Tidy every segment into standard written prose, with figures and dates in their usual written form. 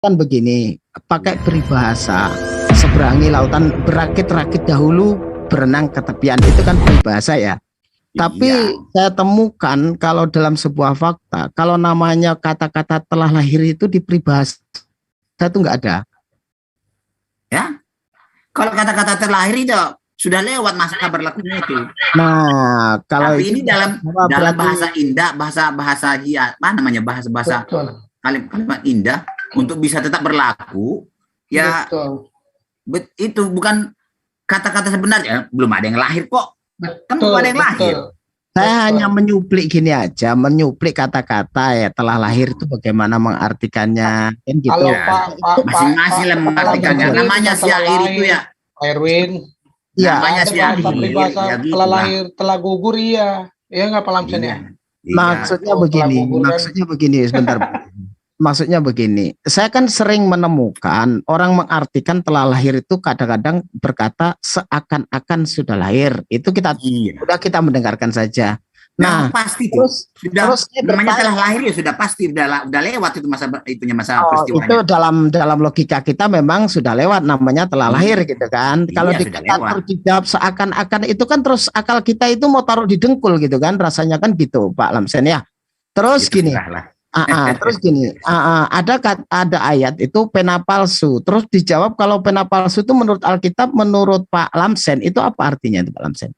kan begini, pakai peribahasa, seberangi lautan, berakit-rakit dahulu, berenang ke tepian, itu kan peribahasa ya. Tapi Iya. saya temukan kalau dalam sebuah fakta, kalau namanya kata-kata telah lahir itu di peribahasa itu nggak ada. Ya, kalau kata-kata terlahir itu sudah lewat masa berlakunya itu. Nah, kalau Tapi itu ini dalam berarti bahasa indah, bahasa ya, apa namanya, bahasa Betul, kalimat indah untuk bisa tetap berlaku. Ya, betul, itu bukan kata-kata sebenarnya. Belum ada yang lahir kok. Kan belum ada betul, yang lahir. betul. saya Betul. hanya menyuplik gini aja, menyuplik kata-kata ya telah lahir itu bagaimana mengartikannya, kan gitu. Kalau Ya, Pak masing-masing lah mengartikannya. Pak Namanya Telah syair itu lahir, ya. Erwin, Iya, Namanya ada syair. bahasa peribahasa Ya gitu telah lah. lahir, telah gugur, iya. Iya nggak Pak Lamsen ya? Iya. Iya. maksudnya Oh, telah begini, gugur kan. maksudnya begini, sebentar. Maksudnya begini, saya kan sering menemukan orang mengartikan telah lahir itu kadang-kadang berkata seakan-akan sudah lahir. Itu Iya. udah kita mendengarkan saja. Nah, Nah, pasti tuh. terus saya Namanya bertanya, telah lahir ya sudah pasti udah lewat itu masa masa oh, itu peristiwanya. dalam logika kita memang sudah lewat, namanya telah lahir gitu kan. Kalau Iya, sudah lewat. terus dijawab seakan-akan itu kan terus akal kita itu mau taruh di dengkul gitu kan, rasanya kan gitu Pak Lamsen ya. Terus Itu gini, sudah lah. terus gini, ada ayat itu pena palsu. Terus dijawab kalau pena palsu itu menurut Alkitab, menurut Pak Lamsen itu apa artinya itu Pak Lamsen?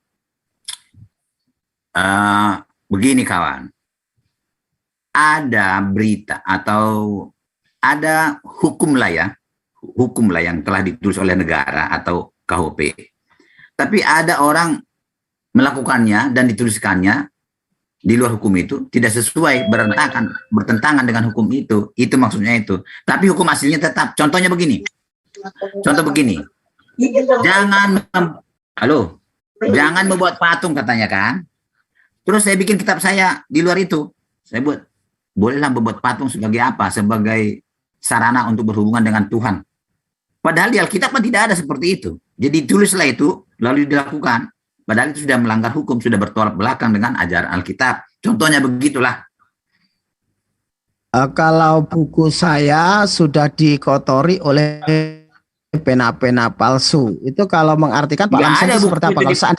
Begini kawan, ada berita atau ada hukum lah yang telah ditulis oleh negara atau KHP. Tapi ada orang melakukannya dan dituliskannya di luar hukum itu tidak sesuai, bertentangan dengan hukum itu maksudnya itu. Tapi hukum aslinya tetap. Contohnya begini, jangan membuat patung katanya kan. Terus saya bikin kitab saya di luar itu, saya buat, bolehlah membuat patung sebagai apa? Sebagai sarana untuk berhubungan dengan Tuhan. Padahal di Alkitab kan tidak ada seperti itu. Jadi tulislah itu, lalu dilakukan. Padahal itu sudah melanggar hukum, sudah bertolak belakang dengan ajaran Alkitab. Contohnya begitulah. Kalau buku saya sudah dikotori oleh pena-pena palsu, itu kalau mengartikan Pak Lamsen itu seperti apa?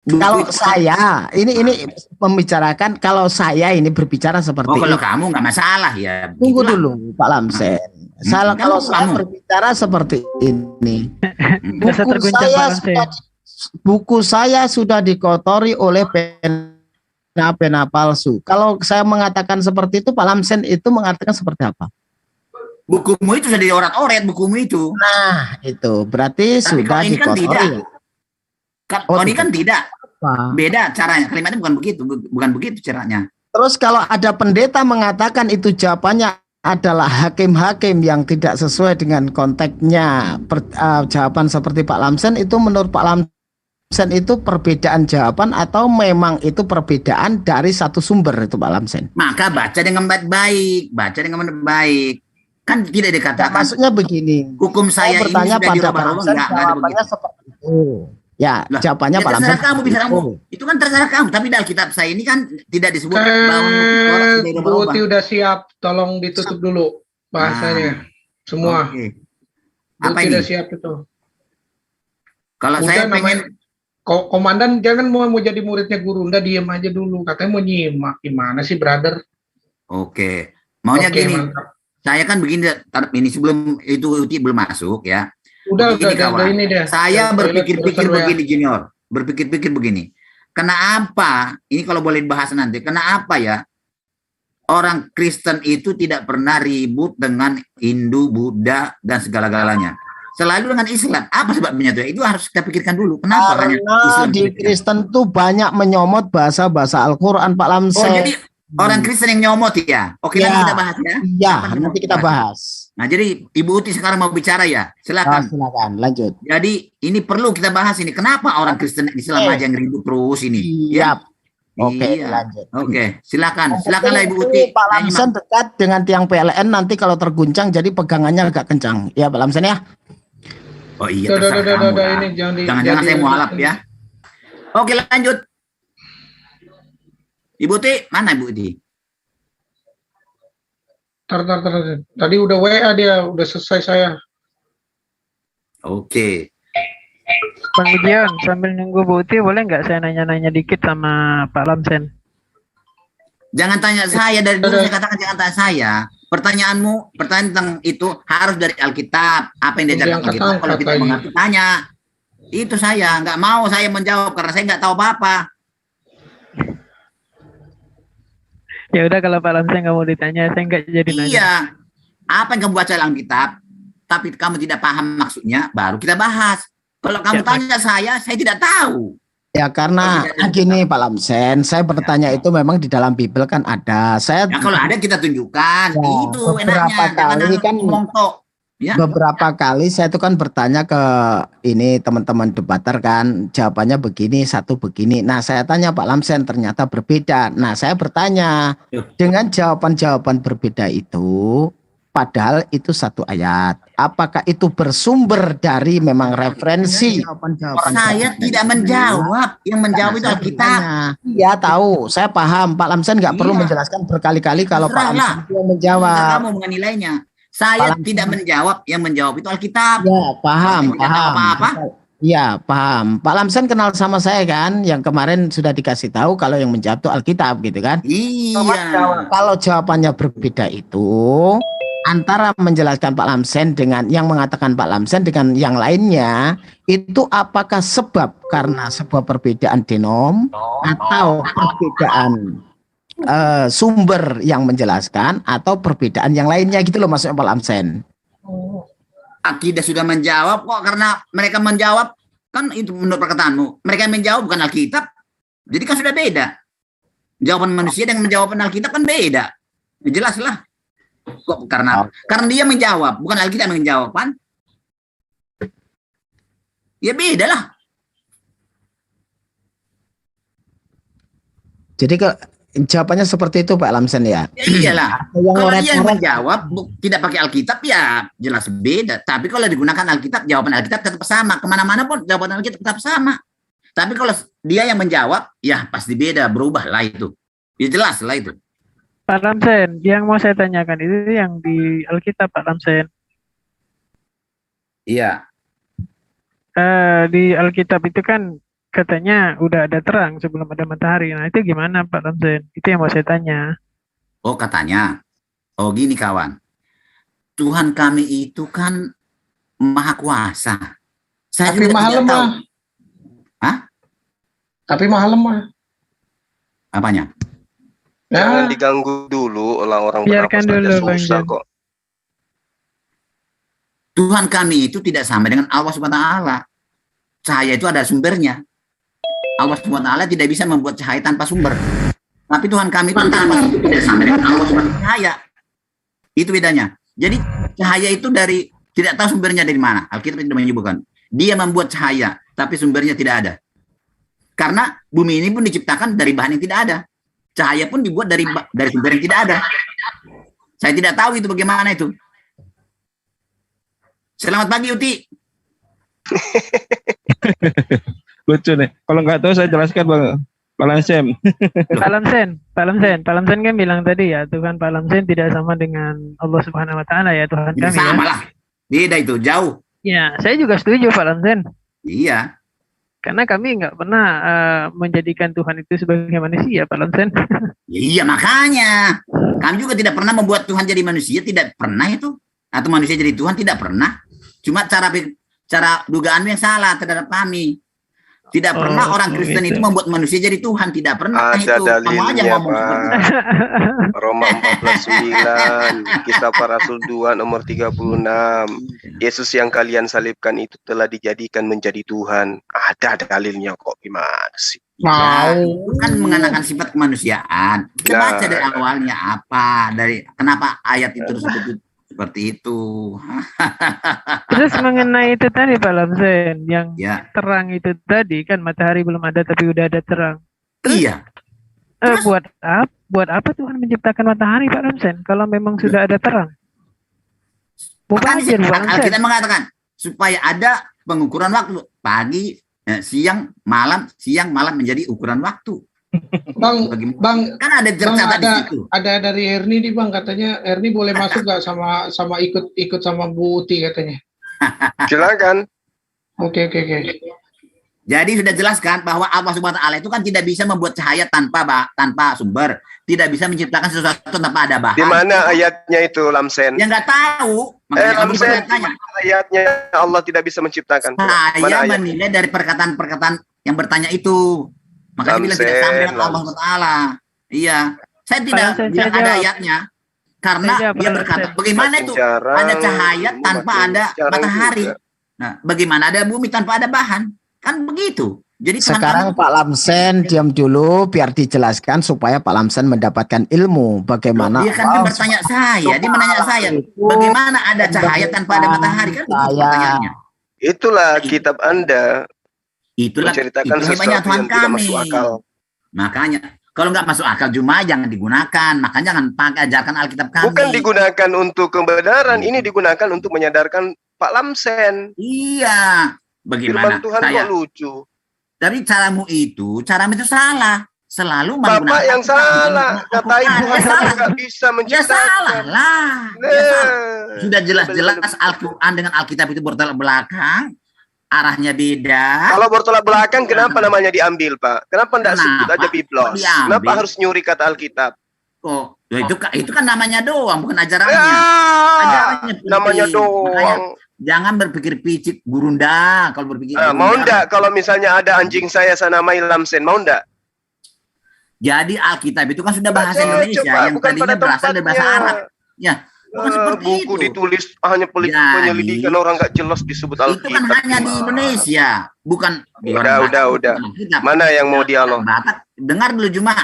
Kalau saya ini membicarakan, kalau saya ini berbicara seperti kalau itu. kamu nggak masalah ya. Tunggu dulu Pak Lamsen. Kalau saya berbicara seperti ini, buku saya sudah dikotori oleh pena palsu. Kalau saya mengatakan seperti itu, Pak Lamsen itu mengatakan seperti apa? Bukumu itu sudah dioret-oret, bukumu itu. Nah, itu berarti tapi sudah dikotori. Ini kan tidak. Beda caranya. Kalimatnya bukan begitu caranya. Terus kalau ada pendeta mengatakan itu jawabannya adalah hakim-hakim yang tidak sesuai dengan konteksnya, jawaban seperti Pak Lamsen, itu menurut Pak Lamsen itu perbedaan jawaban atau memang itu perbedaan dari satu sumber itu Pak Lamsen? Maka baca dengan baik, kan tidak dikatakan. Maksudnya begini, hukum saya bertanya ini sudah pada Pak Lamsen, jawabannya seperti itu. Ya, jawabannya Pak Lamsen. Kamu bisa itu kan terserah kamu. Tapi dalam kitab saya ini kan tidak disebut bahwa Bu Uti udah siap, tolong ditutup dulu bahasanya. Semua. Bu Uti udah siap itu. Kalau saya pengen komandan jangan mau jadi muridnya guru, udah diem aja dulu. Katanya mau nyimak. Gimana sih, brother? Oke. Maunya gini. Mantap. Saya kan begini, ini sebelum itu Uti belum masuk ya. Udah ini deh. Saya berpikir-pikir begini, Junior. Berpikir-pikir begini. Kenapa, ini kalau boleh dibahas nanti, kenapa ya orang Kristen itu tidak pernah ribut dengan Hindu, Buddha, dan segala-galanya. Selalu dengan Islam. Apa sebabnya itu? Itu harus kita pikirkan dulu. Kenapa hanya Islam? Di Kristen tuh banyak menyomot bahasa-bahasa Al-Quran, Pak Lamsen. Oh, jadi orang Kristen yang nyomot ya? Oke, nanti kita bahas ya. Iya, nanti kita bahas. Nah, jadi Ibu Uti sekarang mau bicara ya? Silakan. Silakan, lanjut. Jadi ini perlu kita bahas ini. Kenapa orang Kristen Islam aja yang ribut terus ini? Iya. Oke, lanjut. Oke, silakan. Silakanlah Ibu Uti. Pak Lamsen dekat dengan tiang PLN, nanti kalau terguncang jadi pegangannya agak kencang. Ya, Pak Lamsen ya. Oh iya, jangan-jangan saya mualaf ya. Oke, lanjut. Ibu Uti, mana Ibu Uti? Tar. Tadi udah WA dia, udah selesai saya. Oke. Bang Gideon, sambil nunggu Bu Uti, boleh nggak saya nanya-nanya dikit sama Pak Lamsen? Jangan tanya saya, dari dulu saya katakan jangan tanya saya. Pertanyaanmu, pertanyaan tentang itu harus dari Alkitab. Apa yang diajarkan Alkitab? Kalau kita mengerti, tanya. Itu saya, nggak mau saya menjawab karena saya nggak tahu apa-apa. Ya udah, kalau Pak Lamsen nggak mau ditanya, saya nggak jadi nanya. Iya. Apa yang kamu baca dalam Alkitab, tapi kamu tidak paham maksudnya, baru kita bahas. Kalau kamu tanya saya tidak tahu. Ya karena gini Pak Lamsen, saya bertanya itu memang di dalam Bible kan ada. Saya kalau ada kita tunjukkan. Ya, itu beberapa enaknya. kali kan ya. Beberapa kali saya itu kan bertanya ke ini teman-teman debater kan, jawabannya begini, satu begini. Nah saya tanya Pak Lamsen, ternyata berbeda. Nah saya bertanya dengan jawaban-jawaban berbeda itu, padahal itu satu ayat. Apakah itu bersumber dari memang referensi? Saya tidak menjawab. Yang menjawab itu Alkitab. Iya tahu, saya paham. Pak Lamsen nggak perlu menjelaskan berkali-kali kalau Pak Lamsen itu menjawab. Kamu menilainya. Saya tidak menjawab. Yang menjawab itu Alkitab. Ya paham. Apa-apa. Iya paham. Pak Lamsen kenal sama saya kan, yang kemarin sudah dikasih tahu kalau yang menjawab itu Alkitab gitu kan. Iya. Kalau jawabannya berbeda itu antara menjelaskan Pak Lamsen dengan yang mengatakan Pak Lamsen dengan yang lainnya, itu apakah sebab karena sebuah perbedaan denom atau perbedaan sumber yang menjelaskan atau perbedaan yang lainnya gitu loh maksudnya Pak Lamsen. Akidah sudah menjawab kok, karena mereka menjawab kan itu menurut perkataanmu. Mereka yang menjawab bukan Alkitab. Jadi kan sudah beda. Jawaban manusia dengan menjawab Alkitab kan beda. Jelas lah. Kok karena dia menjawab, bukan Alkitab yang menjawab kan? Ya beda lah. Jadi jawabannya seperti itu Pak Lamsen ya? Ya iyalah. Kalau dia yang menjawab tidak pakai Alkitab ya jelas beda. Tapi kalau digunakan Alkitab, jawaban Alkitab tetap sama. Kemana-mana pun jawaban Alkitab tetap sama. Tapi kalau dia yang menjawab, ya pasti beda, berubah lah itu. Ya jelas lah itu. Pak Lamsen, yang mau saya tanyakan itu yang di Alkitab Pak Lamsen. Iya. Di Alkitab itu kan katanya udah ada terang sebelum ada matahari. Nah itu gimana Pak Lamsen? Itu yang mau saya tanya. Oh katanya. Oh gini kawan. Tuhan kami itu kan maha kuasa. Saya tapi juga tidak tahu. Hah? Tapi mahal lemah. Apanya? Jangan diganggu dulu orang biarkan dulu Bang Jan. kok. Tuhan kami itu tidak sama dengan Allah Subhanahu wa taala. Cahaya itu ada sumbernya. Allah Subhanahu wa taala tidak bisa membuat cahaya tanpa sumber. Tapi Tuhan kami itu tidak sama dengan Allah Subhanahu wa taala cahaya. Itu bedanya. Jadi cahaya itu dari tidak tahu sumbernya dari mana. Alkitab tidak menyebutkan. Dia membuat cahaya, tapi sumbernya tidak ada. Karena bumi ini pun diciptakan dari bahan yang tidak ada. Cahaya pun dibuat dari sumber yang tidak ada. Saya tidak tahu itu bagaimana itu. Selamat pagi Uti. Lucu nih. Kalau nggak tahu saya jelaskan Bang. Pak Lamsen. Pak Lamsen kan bilang tadi ya, Tuhan Pak Lamsen tidak sama dengan Allah Subhanahu wa taala ya, Tuhan kami ya. Sama lah. Beda itu, jauh. Ya, saya juga setuju Pak Lamsen. Iya. Karena kami nggak pernah menjadikan Tuhan itu sebagai manusia, Pak Lamsen. Iya, makanya. Kami juga tidak pernah membuat Tuhan jadi manusia, tidak pernah itu. Atau manusia jadi Tuhan, tidak pernah. Cuma cara dugaan yang salah terhadap kami. Tidak pernah orang Kristen itu membuat manusia jadi Tuhan, tidak pernah ada itu. Kamu aja ngomong seperti itu. Roma 14:9, Kisah Para Rasul 2 nomor 36. Yesus yang kalian salibkan itu telah dijadikan menjadi Tuhan. Ada dalilnya kok, gimana sih? Itu kan mengenakan sifat kemanusiaan. Kita baca dari awalnya apa, dari kenapa ayat itu disebut seperti itu. Terus mengenai itu tadi Pak Lamsen, yang terang itu tadi kan matahari belum ada tapi udah ada terang. Terus, iya. Buat apa Tuhan menciptakan matahari Pak Lamsen kalau memang sudah ada terang? Kita mengatakan supaya ada pengukuran waktu pagi, siang, malam menjadi ukuran waktu. Bang, kan ada cerita di situ. Ada dari Erni nih Bang, katanya Erni boleh masuk nggak sama ikut sama Bu Uti katanya. Silakan. Oke. Jadi sudah jelaskan bahwa Allah Subhanahu wa taala itu kan tidak bisa membuat cahaya tanpa sumber, tidak bisa menciptakan sesuatu tanpa ada bahan. Di mana ayatnya itu, Lamsen? Ya nggak tahu. Lamsen, ayatnya Allah tidak bisa menciptakan. Saya menilai dari perkataan-perkataan yang bertanya itu. Makanya bilang tidak sama dengan Allah Subhanahu wa taala. Iya, saya tidak bilang ada ayatnya. Karena dia berkata, bagaimana itu ada cahaya tanpa ada matahari? Nah, bagaimana ada bumi tanpa ada bahan? Kan begitu. Jadi sekarang Pak Lamsen diam dulu biar dijelaskan supaya Pak Lamsen mendapatkan ilmu bagaimana. Dia kan bertanya dia menanya saya, bagaimana ada cahaya tanpa ada matahari, kan begitu pertanyaannya. Itulah kitab Anda. Itulah menceritakan sesuatu yang tidak masuk akal. Makanya kalau nggak masuk akal Juma jangan digunakan. Makanya jangan pakai ajarkan Alkitab kami. Bukan digunakan untuk kebenaran, ini digunakan untuk menyadarkan Pak Lamsen. Iya. Bagaimana? Firman Tuhan kok lucu. Tapi caramu itu salah. Selalu Bapak yang salah. Kata Ibu nggak bisa menciptakan. Ya salah lah. Sudah jelas-jelas Al-Quran dengan Alkitab itu bertolak belakang. Arahnya beda. Kalau bertolak belakang, kenapa namanya diambil, Pak? Kenapa enggak sebut aja Biblos? Kenapa harus nyuri kata Alkitab? Oh, itu kan namanya doang, bukan ajarannya. Ajarannya namanya doang. Jangan berpikir picik, Gurunda. Kalau berpikir mau enggak kalau misalnya ada anjing saya namai Lamsen, mau enggak? Jadi Alkitab itu kan sudah bahasa Indonesia yang tadinya berasal dari bahasa Arab. Ya. Buku itu ditulis hanya penyelidikan orang nggak jelas disebut Alkitab. Itu kan hanya di Indonesia, bukan di udah. Mana yang mau dialog? Batak, dengar dulu Juma.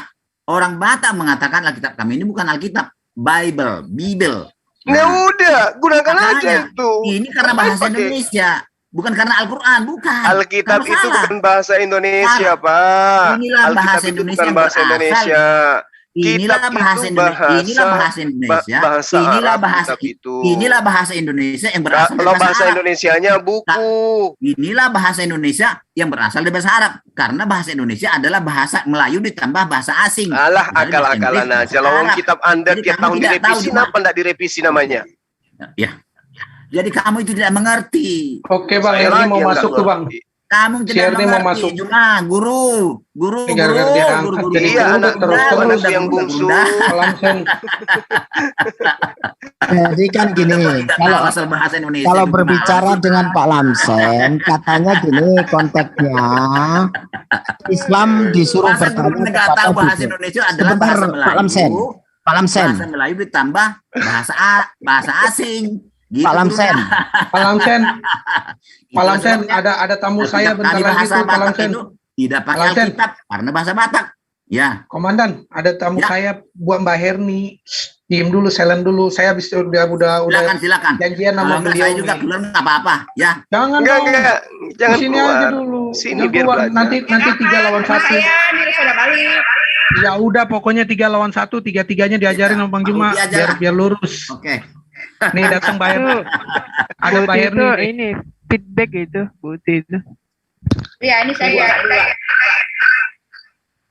Orang Batak mengatakan Alkitab kami ini bukan Alkitab, Bible. Nah, udah, gunakan aja itu. Ini karena bahasa Indonesia, bukan karena Al-Quran, bukan. Alkitab itu bukan bahasa Indonesia, Pak. Inilah bahasa Indonesia yang berasal. Inilah bahasa Indonesia. Inilah bahasa Indonesia yang berasal dari bahasa Indonesianya buku. Inilah bahasa Indonesia yang berasal dari bahasa Arab. Karena bahasa Indonesia adalah bahasa Melayu ditambah bahasa asing. Alah, akal-akalan aja. Lawang kitab Anda tiap tahun direvisi, kenapa enggak direvisi namanya? Ya. Jadi kamu itu tidak mengerti. Oke, Bang, ini mau masuk tuh, Bang. Kamu tidak mengerti, Juma, guru. Iya, anak terus yang bungsu. Jadi kan gini, kalau berbicara dengan Pak Lamsen, katanya gini konteksnya, Islam disuruh bertanya kepada bahasa Indonesia adalah bahasa Melayu. Pak Lamsen. Bahasa Melayu ditambah bahasa asing. Gitu Pak Lamsen, ada tamu saya bentar lagi tuh, Pak Lamsen. Tidak pakai Alkitab karena bahasa Batak. Ya. Komandan, ada tamu saya buat Mbak Herni. Diem dulu, silent dulu. Saya habis udah silakan. Janjian sama beliau. Saya juga keluar enggak apa-apa, ya. Jangan sini keluar. Aja dulu. Sini biar nanti 3 lawan 1. Saya sudah balik. Ya udah, pokoknya 3 lawan 1, 3-3-nya diajarin sama Bang Juma biar lurus. Oke. Nih datang bayar. Ada bayar nih. Ini feedback itu, Putih itu. Iya, ini saya.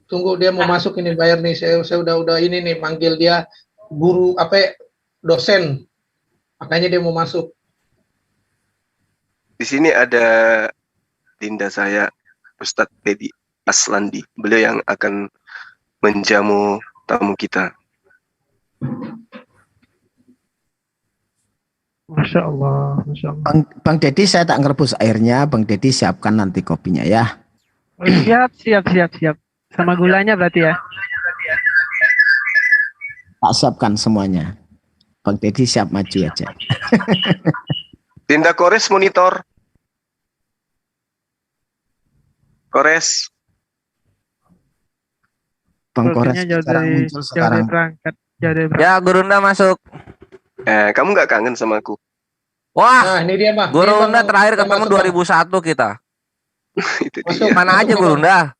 Tunggu dia mau masuk ini bayar nih. Saya udah ini nih manggil dia guru dosen. Makanya dia mau masuk. Di sini ada Dinda saya, Ustadz Dedi Aslandi. Beliau yang akan menjamu tamu kita. Masya Allah. Bang Dedi, saya tak ngerebus airnya. Bang Dedi siapkan nanti kopinya ya. Siap. Sama gulanya berarti ya. Tak siapkan semuanya. Bang Dedi siap maju aja. Dinda Kores monitor. Kores. Bang Kores sekarang muncul sekarang. Ya, Gurunda masuk. Kamu nggak kangen sama aku? Wah, nah, ini dia, Bang. Gurunda terakhir ketemu 2001 kita. Itu dia. Mana aja Gurunda?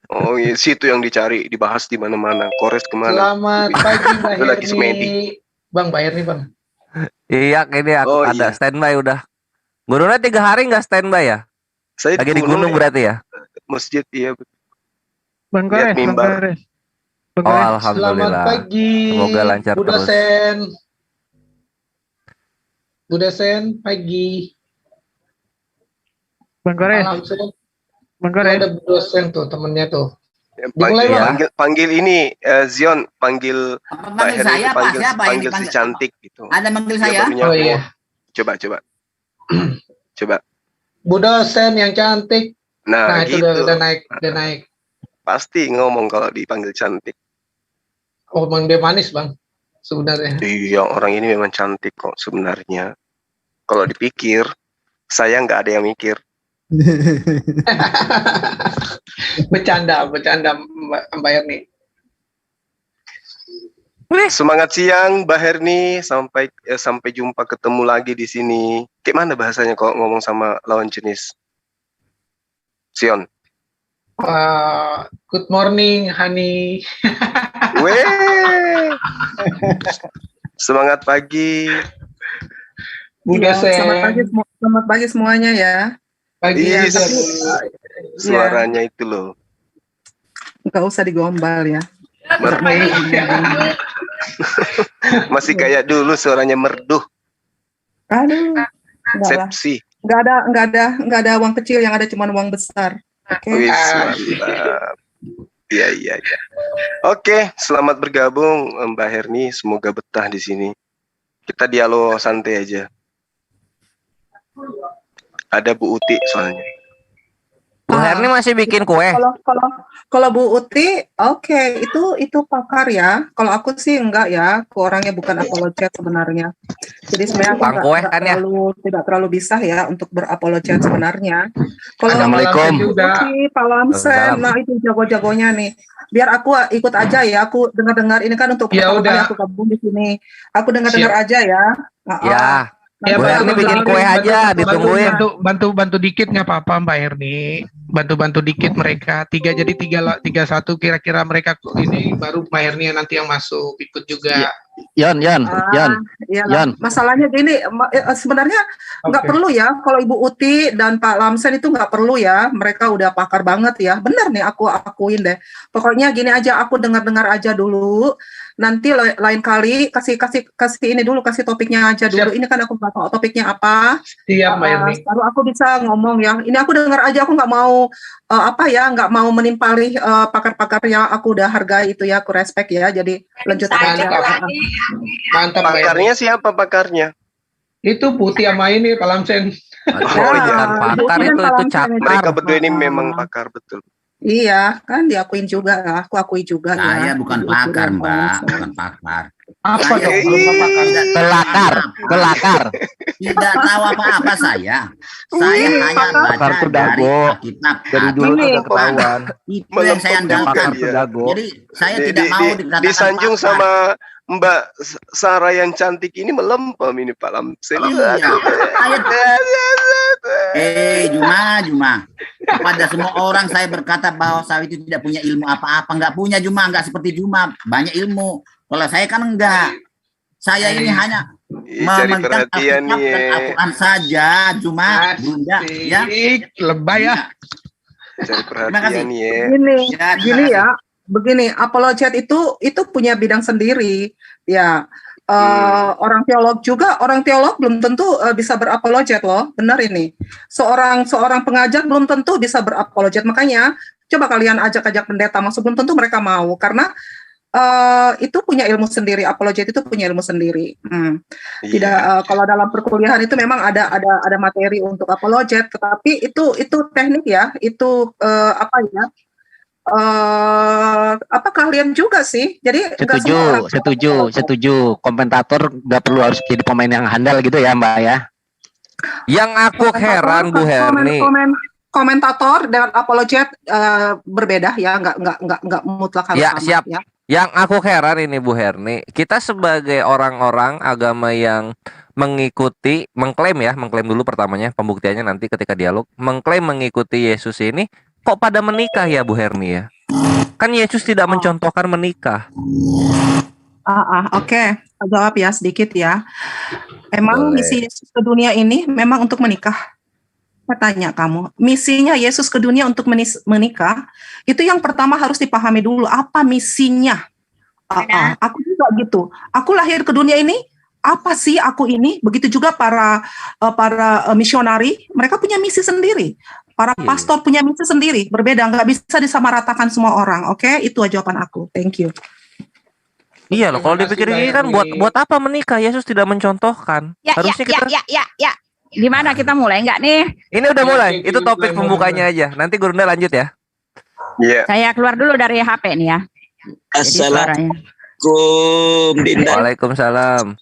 Oh, iya, situ yang dicari, dibahas di mana-mana. Kores kemana? Selamat pagi, Mbak Herni. Bang, bayar nih, Bang. Iya, ini aku ada standby udah. Gurunda 3 hari nggak standby ya? Saya lagi di gunung berarti ya? Masjid, iya. Bang Kores, Bang Kores. Oh, alhamdulillah. Selamat pagi. Semoga lancar Bu terus. dosen. Bu dosen, pagi. Bang Kores. Bang Kores. Ada Bu dosen tuh, temennya tuh. Panggil ini Zion, panggil Mbak Herni, panggil si cantik gitu. Ada manggil saya? Oh iya. Coba. Coba. Bu dosen yang cantik. Nah itu gitu. udah naik. Pasti ngomong kalau dipanggil cantik. Oh, Bang, dia manis, Bang. Sebenarnya. Iya, orang ini memang cantik kok sebenarnya. Kalau dipikir, saya nggak ada yang mikir. Bercanda Mbak Herni. Semangat siang Mbak Herni, sampai jumpa ketemu lagi di sini. Kayak mana bahasanya kalau ngomong sama lawan jenis? Sion. Good morning, honey. Weh. Semangat pagi. Selamat pagi semuanya ya. Pagi ya. Suaranya itu loh. Nggak usah digombal ya. Masih kayak dulu suaranya merdu. Aduh. Sepsi. Nggak ada uang kecil, yang ada cuma uang besar. Oke. Mantap. Iya. Oke, selamat bergabung Mbak Herni. Semoga betah di sini. Kita dialog santai aja. Ada Bu Uti soalnya. Bu Herni masih bikin kue. Kalau Bu Uti, oke, itu pakar ya. Kalau aku sih enggak ya. Aku orangnya bukan apologet sebenarnya. Jadi sebenarnya aku tidak terlalu bisa ya untuk berapologet sebenarnya. Kalau Assalamualaikum. Pak Lamsen, nah itu jago-jagonya nih. Biar aku ikut aja ya. Aku dengar-dengar ini kan untuk pertama kali aku gabung di sini. Aku dengar-dengar aja ya. Ya. Bu Herni bikin kue aja, ditungguin. Bantu dikit nggak apa-apa Mbak Herni. Bantu dikit mereka. 3 jadi 3-1 kira-kira mereka ini baru Mbak Herni nanti yang masuk ikut juga. Yon. Masalahnya gini, sebenarnya nggak perlu ya. Kalau Ibu Uti dan Pak Lamsen itu nggak perlu ya. Mereka udah pakar banget ya. Benar nih, aku akuin deh. Pokoknya gini aja, aku dengar aja dulu. Nanti lain kali kasih ini dulu, kasih topiknya aja dulu. Ini kan aku nggak tahu topiknya apa. Siap, Mbak Herni. Baru aku bisa ngomong ya. Ini aku dengar aja, aku nggak mau nggak mau menimpali pakar-pakar yang aku udah hargai itu ya, aku respect ya. Jadi lanjut aja. Mantap. Pakarnya siapa pakarnya? Itu Putih sama ini Pak Lamsen. Pakar itu cakar. Mereka berdua ini memang pakar betul. Iya, kan diakuin juga, aku akui juga. Saya bukan pakar, Mbak, bukan pakar. Apa dong? Kelakar. Tidak tahu apa-apa saya. Saya hanya baca dari Alkitab. Dari dulu sudah ketahuan. Itu yang saya andalkan. Jadi saya tidak mau dikatakan disanjung pakar. sama Mbak Sarah yang cantik ini melempem ini Pak Lamsen. Juma. Kepada semua orang saya berkata bahwa saya itu tidak punya ilmu apa-apa. Enggak punya Juma, enggak seperti Juma. Banyak ilmu. Kalau saya kan enggak. Saya ini hanya memegang Alkitab dan Al-Quran saja, Juma, Bunda. Ya. Lebay ya. Cari perhatian ya. Gini ya. Begini, apologet itu punya bidang sendiri. Ya. Orang teolog belum tentu bisa berapologet loh, benar ini. Seorang pengajar belum tentu bisa berapologet, makanya coba kalian ajak pendeta masuk, belum tentu mereka mau, karena itu punya ilmu sendiri, apologet itu punya ilmu sendiri. Tidak, kalau dalam perkuliahan itu memang ada materi untuk apologet, tetapi itu teknik ya, itu keahlian juga sih. Jadi setuju. Komentator nggak perlu harus jadi pemain yang handal gitu ya, Mbak ya. Yang aku heran Bu Herni. Komentator dengan apologet berbeda ya, nggak mutlak harus sama. Siap. Ya. Yang aku heran ini Bu Herni, kita sebagai orang-orang agama yang mengklaim dulu pertamanya, pembuktiannya nanti ketika dialog, mengklaim mengikuti Yesus ini, kok pada menikah ya Bu Herni ya? Kan Yesus tidak mencontohkan menikah. Oke. Jawab ya sedikit ya. Emang misi Yesus ke dunia ini memang untuk menikah. Saya tanya kamu, misinya Yesus ke dunia untuk menikah, itu yang pertama harus dipahami dulu, apa misinya? Aku juga gitu. Aku lahir ke dunia ini, apa sih aku ini? Begitu juga para misionari, mereka punya misi sendiri. Para pastor punya misi sendiri, berbeda, nggak bisa disamaratakan semua orang. Oke, itu jawaban aku. Thank you. Iya loh, kalau dipikir gini kan buat apa menikah? Yesus tidak mencontohkan. Harusnya kita. Ya. Gimana, kita mulai nggak nih? Ini udah mulai. Itu topik pembukanya aja. Nanti Gurunda lanjut ya. Iya. Saya keluar dulu dari HP nih ya. Assalamualaikum, Dinda. Waalaikumsalam.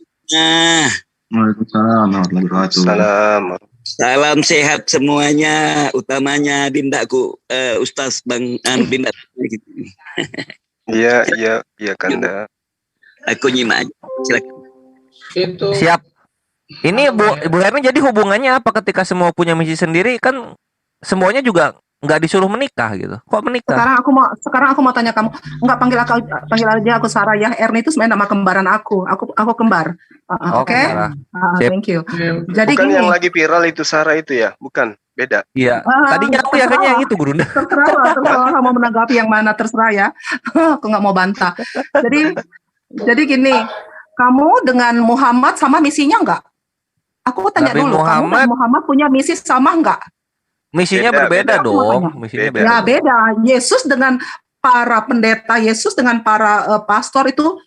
Waalaikumsalam warahmatullahi wabarakatuh. Salam sehat semuanya, utamanya Dindaku, Ustaz Bang Dinda. Iya Kanda. Aku nyimak aja, silakan. Itu. Siap. Ini Bu Herni, jadi hubungannya apa ketika semua punya misi sendiri? Kan semuanya juga nggak disuruh menikah gitu. Kok menikah? Sekarang aku mau tanya kamu. Enggak, panggil aja aku Sarah ya. Erni itu sebenarnya nama kembaran aku. Aku kembar. Oke. Thank you. Jadi bukan gini, yang lagi viral itu Sarah itu ya? Bukan, beda. Iya. Tadinya aku ya kayaknya yang itu, Gurunda. Terserah mau menanggapi yang mana, terserah ya. Aku nggak mau bantah. Jadi gini, kamu dengan Muhammad sama misinya enggak? Aku tanya Nabi dulu, kamu dan Muhammad punya misi sama enggak? Misinya berbeda dong. Misinya beda. Ya beda. Yesus dengan para pendeta, Yesus dengan para pastor itu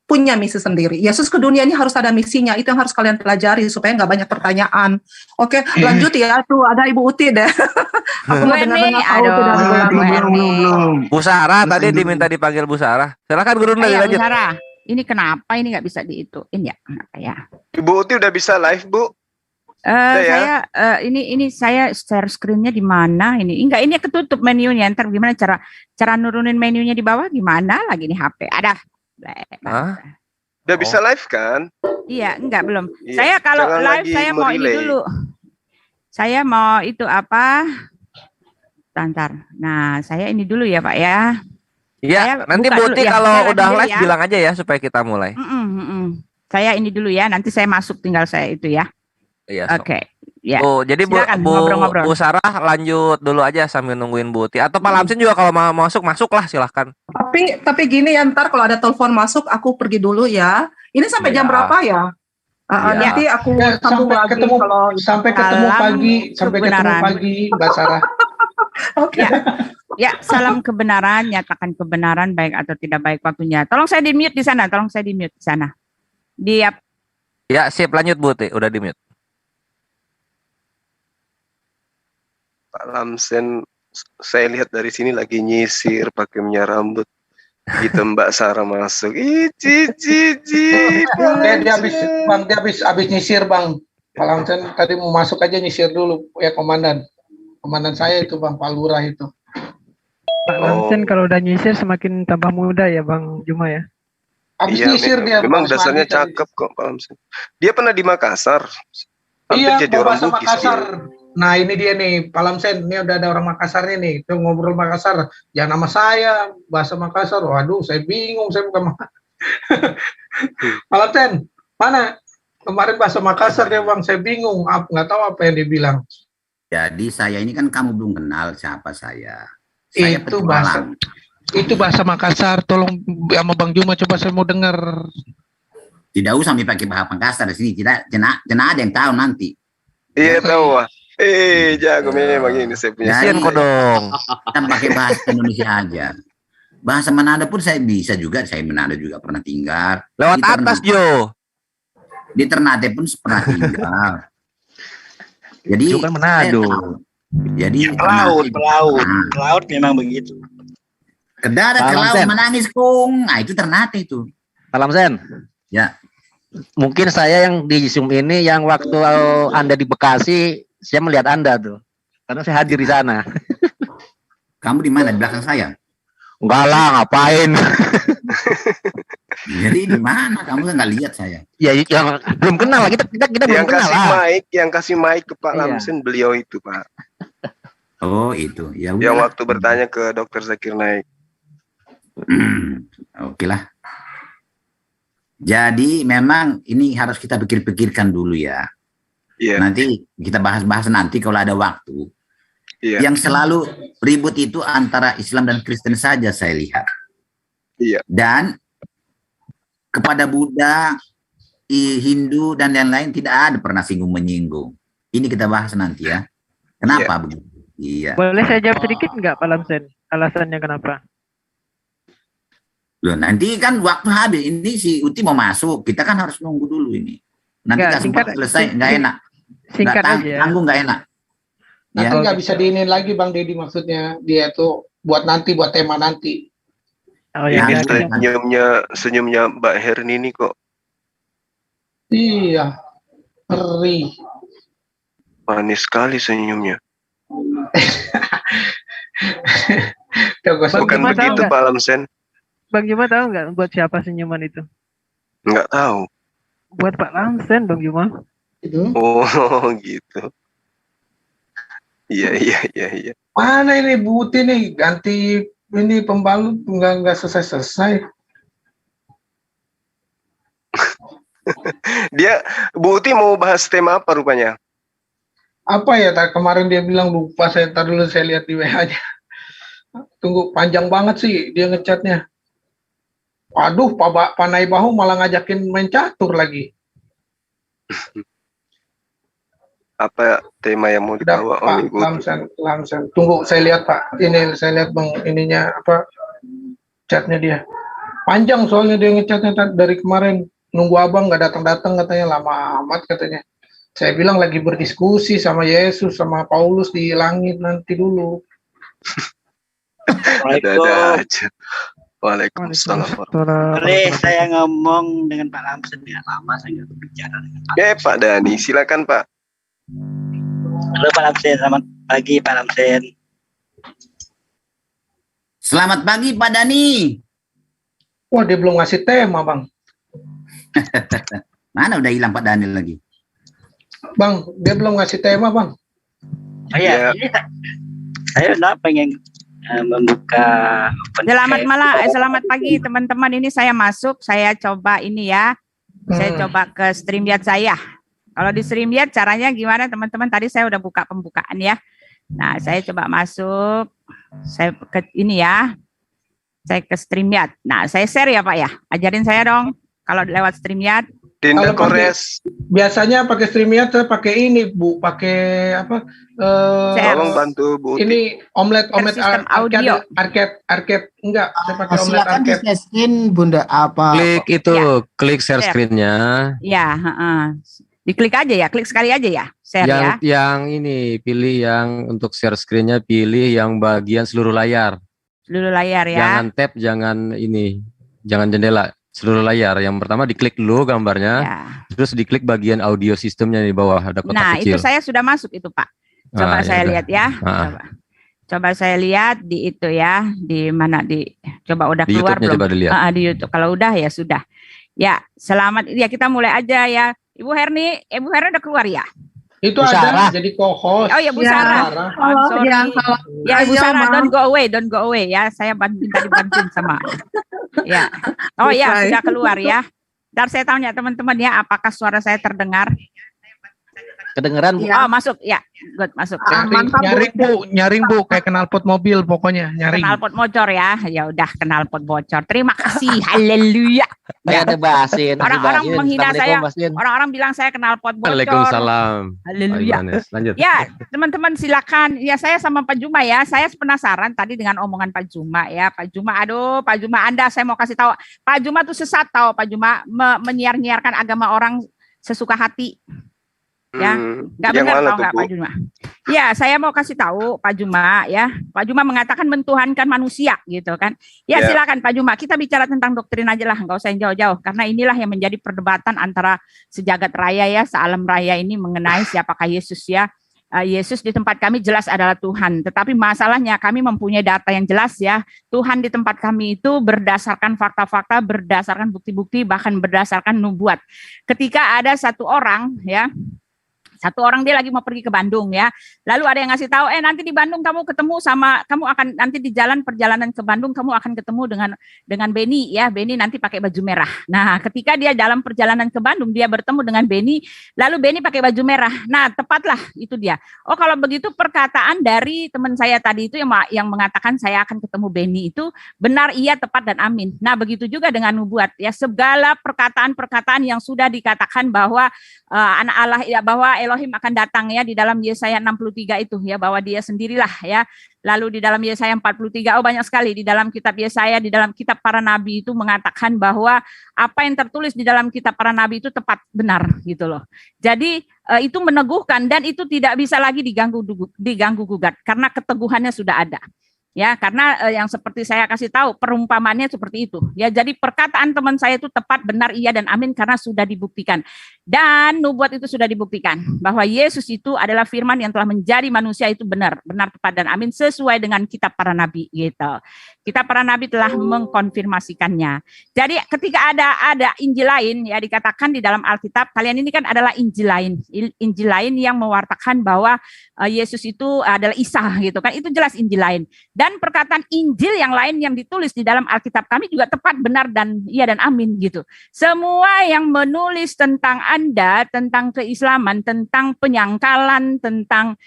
punya misi sendiri. Yesus ke dunia ini harus ada misinya. Itu yang harus kalian pelajari supaya nggak banyak pertanyaan. Oke, lanjut ya. Tuh ada Ibu Uti deh. Aku mau dengar-dengar belum. Bu Sarah tadi diminta dipanggil Bu Sarah. Silakan Gurunda lanjut. Bu Sarah, ini kenapa ini nggak bisa diituin ya? Kenapa ya? Ibu Uti udah bisa live, Bu? Saya ini saya share screen-nya di mana ini? Enggak, ini ketutup menunya. Ntar gimana cara nurunin menunya di bawah gimana lagi nih HP? Ada. Udah bisa live kan? Iya, enggak belum. Iya, saya kalau jangan live lagi saya mau ini dulu. Saya mau itu apa? Tantar. Nah, saya ini dulu ya, Pak ya. Iya, nanti Buti ya, kalau udah live ya, bilang aja ya supaya kita mulai. Saya ini dulu ya, nanti saya masuk tinggal saya itu ya. Iya. Oke. Ya. Jadi Bu Sarah lanjut dulu aja sambil nungguin Buti. Atau Pak Lamsin juga kalau mau masuklah silahkan. Tapi gini ya, ntar kalau ada telepon masuk aku pergi dulu ya. Ini sampai jam berapa ya? Nanti aku sambung lagi sampai ketemu pagi Mbak Sarah. Oke. Ya, salam kebenaran, nyatakan kebenaran baik atau tidak baik waktunya. Tolong saya di-mute di sana, Ya, siap, lanjut Buti, udah di-mute. Pak Lamsen, saya lihat dari sini lagi nyisir pakai minyak rambut. Gitu Mbak Sarah masuk. Dia habis nyisir Bang. Pak Lamsen tadi mau masuk aja nyisir dulu ya komandan. Komandan saya itu Bang, Pak Lurah itu. Pak Lamsen kalau udah nyisir semakin tambah muda ya Bang Juma ya. Habis nyisir dia. Memang dasarnya cakep kok Pak Lamsen. Dia pernah di Makassar. Iya, jadi orang Bugis. Makassar. Nah ini dia nih Pak Lamsen, ini udah ada orang Makassarnya nih, tuh ngobrol Makassar, ya nama saya bahasa Makassar, waduh saya bingung, saya bukan Pak Lamsen, mana kemarin bahasa Makassar dia Bang, saya bingung, nggak tahu apa yang dia bilang. Jadi saya ini kan kamu belum kenal siapa saya itu bahasa Makassar, tolong sama Bang Juma coba saya mau dengar. Tidak usah pakai bahasa Makassar di sini, tidak ada yang tahu nanti. Iya tahu. Jago memang ini saya punya. Kasian kok dong. Kita pakai bahasa Indonesia aja. Bahasa Manado pun saya bisa juga. Saya Manado juga pernah tinggal. Lewat atas Jo. Di Ternate pun pernah tinggal. Jadi kan Manado. Jadi laut memang begitu. Kedara ke laut menangis kung. Nah itu Ternate itu. Pak Lamsen. Ya. Mungkin saya yang di Zoom ini yang waktu Anda di Bekasi, saya melihat Anda tuh. Karena saya hadir di sana. Kamu di mana? Di belakang saya? Enggak lah, ngapain? Jadi di mana? Kamu nggak lihat saya? Ya, yang belum kenal lah. Kita belum kenal lah. Yang kasih mic ke Pak Lamsen beliau itu, Pak. Oh, itu. Ya udah. Yang waktu bertanya ke Dokter Zakir Naik. Oke lah. Jadi memang ini harus kita pikir-pikirkan dulu ya. Nanti kita bahas-bahas nanti kalau ada waktu. Yang selalu ribut itu antara Islam dan Kristen saja saya lihat. Dan kepada Buddha, Hindu dan lain-lain tidak ada pernah singgung-menyinggung. Ini kita bahas nanti ya. Kenapa begitu? Iya. Boleh saya jawab sedikit nggak Pak Lamsen? Alasannya kenapa? Loh, nanti kan waktu habis. Ini si Uti mau masuk. Kita kan harus nunggu dulu ini. Nanti nggak sempat selesai, nggak enak. Singkat aja. Tanggung nggak enak. Nanti nggak bisa diinin lagi Bang Deddy, maksudnya dia tuh buat nanti, buat tema nanti. Oh ya, senyumnya Mbak Herni ini kok. Iya, perih. Manis sekali senyumnya. Bukan begitu Pak Lamsen. Bang Juma tahu nggak buat siapa senyuman itu? Nggak tahu. Buat Pak Lamsen, Bang Juma. Itu. Oh gitu. Iya. Mana ini Buti nih, ganti ini pembalut nggak selesai. Dia Buti mau bahas tema apa rupanya? Apa ya? Kemarin dia bilang lupa, saya ntar dulu saya lihat di WA-nya. Tunggu, panjang banget sih dia ngechatnya. Waduh, Pak Nai Bahu malah ngajakin main catur lagi. Apa tema yang mau dibawa? Pak Lamsen. Tunggu, saya lihat Pak. Ini saya lihat Bang ininya apa chatnya dia. Panjang soalnya dia ngechatnya dari kemarin. Nunggu abang nggak datang katanya, lama amat katanya. Saya bilang lagi berdiskusi sama Yesus sama Paulus di langit nanti dulu. Ada aja. Waalaikumsalam. Boleh saya ngomong dengan Pak Lamsen ya, lama saya nggak bicara dengan Pak. Pak Dani, silakan Pak. Halo Pak Lamsen, selamat pagi Pak Lamsen. Selamat pagi Pak Dani. Wah, dia belum ngasih tema Bang. Mana udah hilang Pak Dani lagi? Bang, dia belum ngasih tema Bang. Oh iya, ini saya udah pengen membuka. Selamat pagi teman-teman. Ini saya masuk, saya coba ini ya. Saya coba ke StreamYard saya. Kalau di StreamYard caranya gimana teman-teman? Tadi saya udah buka pembukaan ya. Nah, saya coba masuk. Saya ke ini ya. Saya ke StreamYard. Nah, saya share ya Pak ya. Ajarin saya dong kalau lewat StreamYard. Dinda Kores. Biasanya pakai StreamYard saya pakai ini Bu, pakai apa? Tolong bantu Bu. Ini omelet audio. Arcade enggak, saya pakai omelet silakan arcade. di screen Bunda apa? Klik share screen-nya. Ya, diklik aja ya, klik sekali aja ya, share ya. Yang ini pilih yang untuk share screen-nya, pilih yang bagian seluruh layar. Seluruh layar ya. Jangan tab, jangan jendela. Seluruh layar. Yang pertama diklik dulu gambarnya, terus diklik bagian audio sistemnya di bawah ada kotak Itu kecil. saya sudah masuk itu Pak. Coba saya lihat ya. Coba saya lihat di itu ya, di mana coba udah di keluar belum? Coba dilihat. Di YouTube. Kalau udah ya sudah. Ya, selamat ya, kita mulai aja ya. Ibu Herni udah keluar ya? Itu Bu ada Sarah. Jadi co-host. Oh ya Bu Sarah. Sorry. Ya Ibu Sarah, don't go away ya. Saya dibantuin sama. Ya. Oh ya, sudah keluar ya. Ntar saya tanya teman-teman ya, apakah suara saya terdengar? Kedengeran Bu. Oh, masuk ya. Good, masuk. Nyaring Bu, kayak knalpot mobil pokoknya, nyaring. Knalpot bocor ya. Ya udah, knalpot bocor. Terima kasih. Haleluya. Ya, ada bahasin. Orang-orang menghina saya. Orang-orang bilang saya knalpot bocor. Waalaikumsalam. Haleluya. Lanjut. Ya, teman-teman silakan. Ya, saya sama Pak Juma ya. Saya penasaran tadi dengan omongan Pak Juma ya. Pak Juma, aduh, Pak Juma Anda saya mau kasih tahu. Pak Juma tuh sesat tahu. Pak Juma menyiar-nyiarkan agama orang sesuka hati. Ya, nggak benar tahu nggak Pak Juma? Ya, saya mau kasih tahu Pak Juma ya. Pak Juma mengatakan mentuhankan manusia gitu kan. Ya, silakan Pak Juma. Kita bicara tentang doktrin aja lah, nggak usah yang jauh-jauh. Karena inilah yang menjadi perdebatan antara sejagat raya ya, sealam raya ini mengenai siapakah Yesus ya. Yesus di tempat kami jelas adalah Tuhan. Tetapi masalahnya kami mempunyai data yang jelas ya. Tuhan di tempat kami itu berdasarkan fakta-fakta, berdasarkan bukti-bukti, bahkan berdasarkan nubuat. Ketika ada satu orang ya, Satu orang dia lagi mau pergi ke Bandung ya. Lalu ada yang ngasih tahu, nanti di Bandung kamu ketemu sama, kamu akan nanti di jalan perjalanan ke Bandung kamu akan ketemu dengan Benny ya. Benny nanti pakai baju merah. Nah, ketika dia dalam perjalanan ke Bandung dia bertemu dengan Benny, lalu Benny pakai baju merah. Nah, tepatlah itu dia. Oh, kalau begitu perkataan dari teman saya tadi itu yang mengatakan saya akan ketemu Benny itu benar, iya, tepat dan amin. Nah, begitu juga dengan nubuat ya, segala perkataan-perkataan yang sudah dikatakan bahwa anak Allah ya, bahwa Elohim akan datang ya di dalam Yesaya 63 itu ya, bahwa dia sendirilah ya. Lalu di dalam Yesaya 43, banyak sekali di dalam kitab Yesaya, di dalam kitab para nabi itu mengatakan bahwa apa yang tertulis di dalam kitab para nabi itu tepat, benar gitu loh. Jadi itu meneguhkan dan itu tidak bisa lagi diganggu gugat karena keteguhannya sudah ada. Ya, karena yang seperti saya kasih tahu perumpamannya seperti itu. Ya, jadi perkataan teman saya itu tepat, benar, iya dan amin karena sudah dibuktikan. Dan nubuat itu sudah dibuktikan bahwa Yesus itu adalah firman yang telah menjadi manusia, itu benar, tepat dan amin sesuai dengan kitab para nabi gitu. Kitab para nabi telah mengkonfirmasikannya. Jadi ketika ada Injil lain ya, dikatakan di dalam Alkitab, kalian ini kan adalah Injil lain yang mewartakan bahwa Yesus itu adalah Isa gitu kan. Itu jelas Injil lain. Dan perkataan Injil yang lain yang ditulis di dalam Alkitab kami juga tepat, benar dan iya dan amin gitu. Semua yang menulis tentang Anda, tentang keislaman, tentang penyangkalan, tentang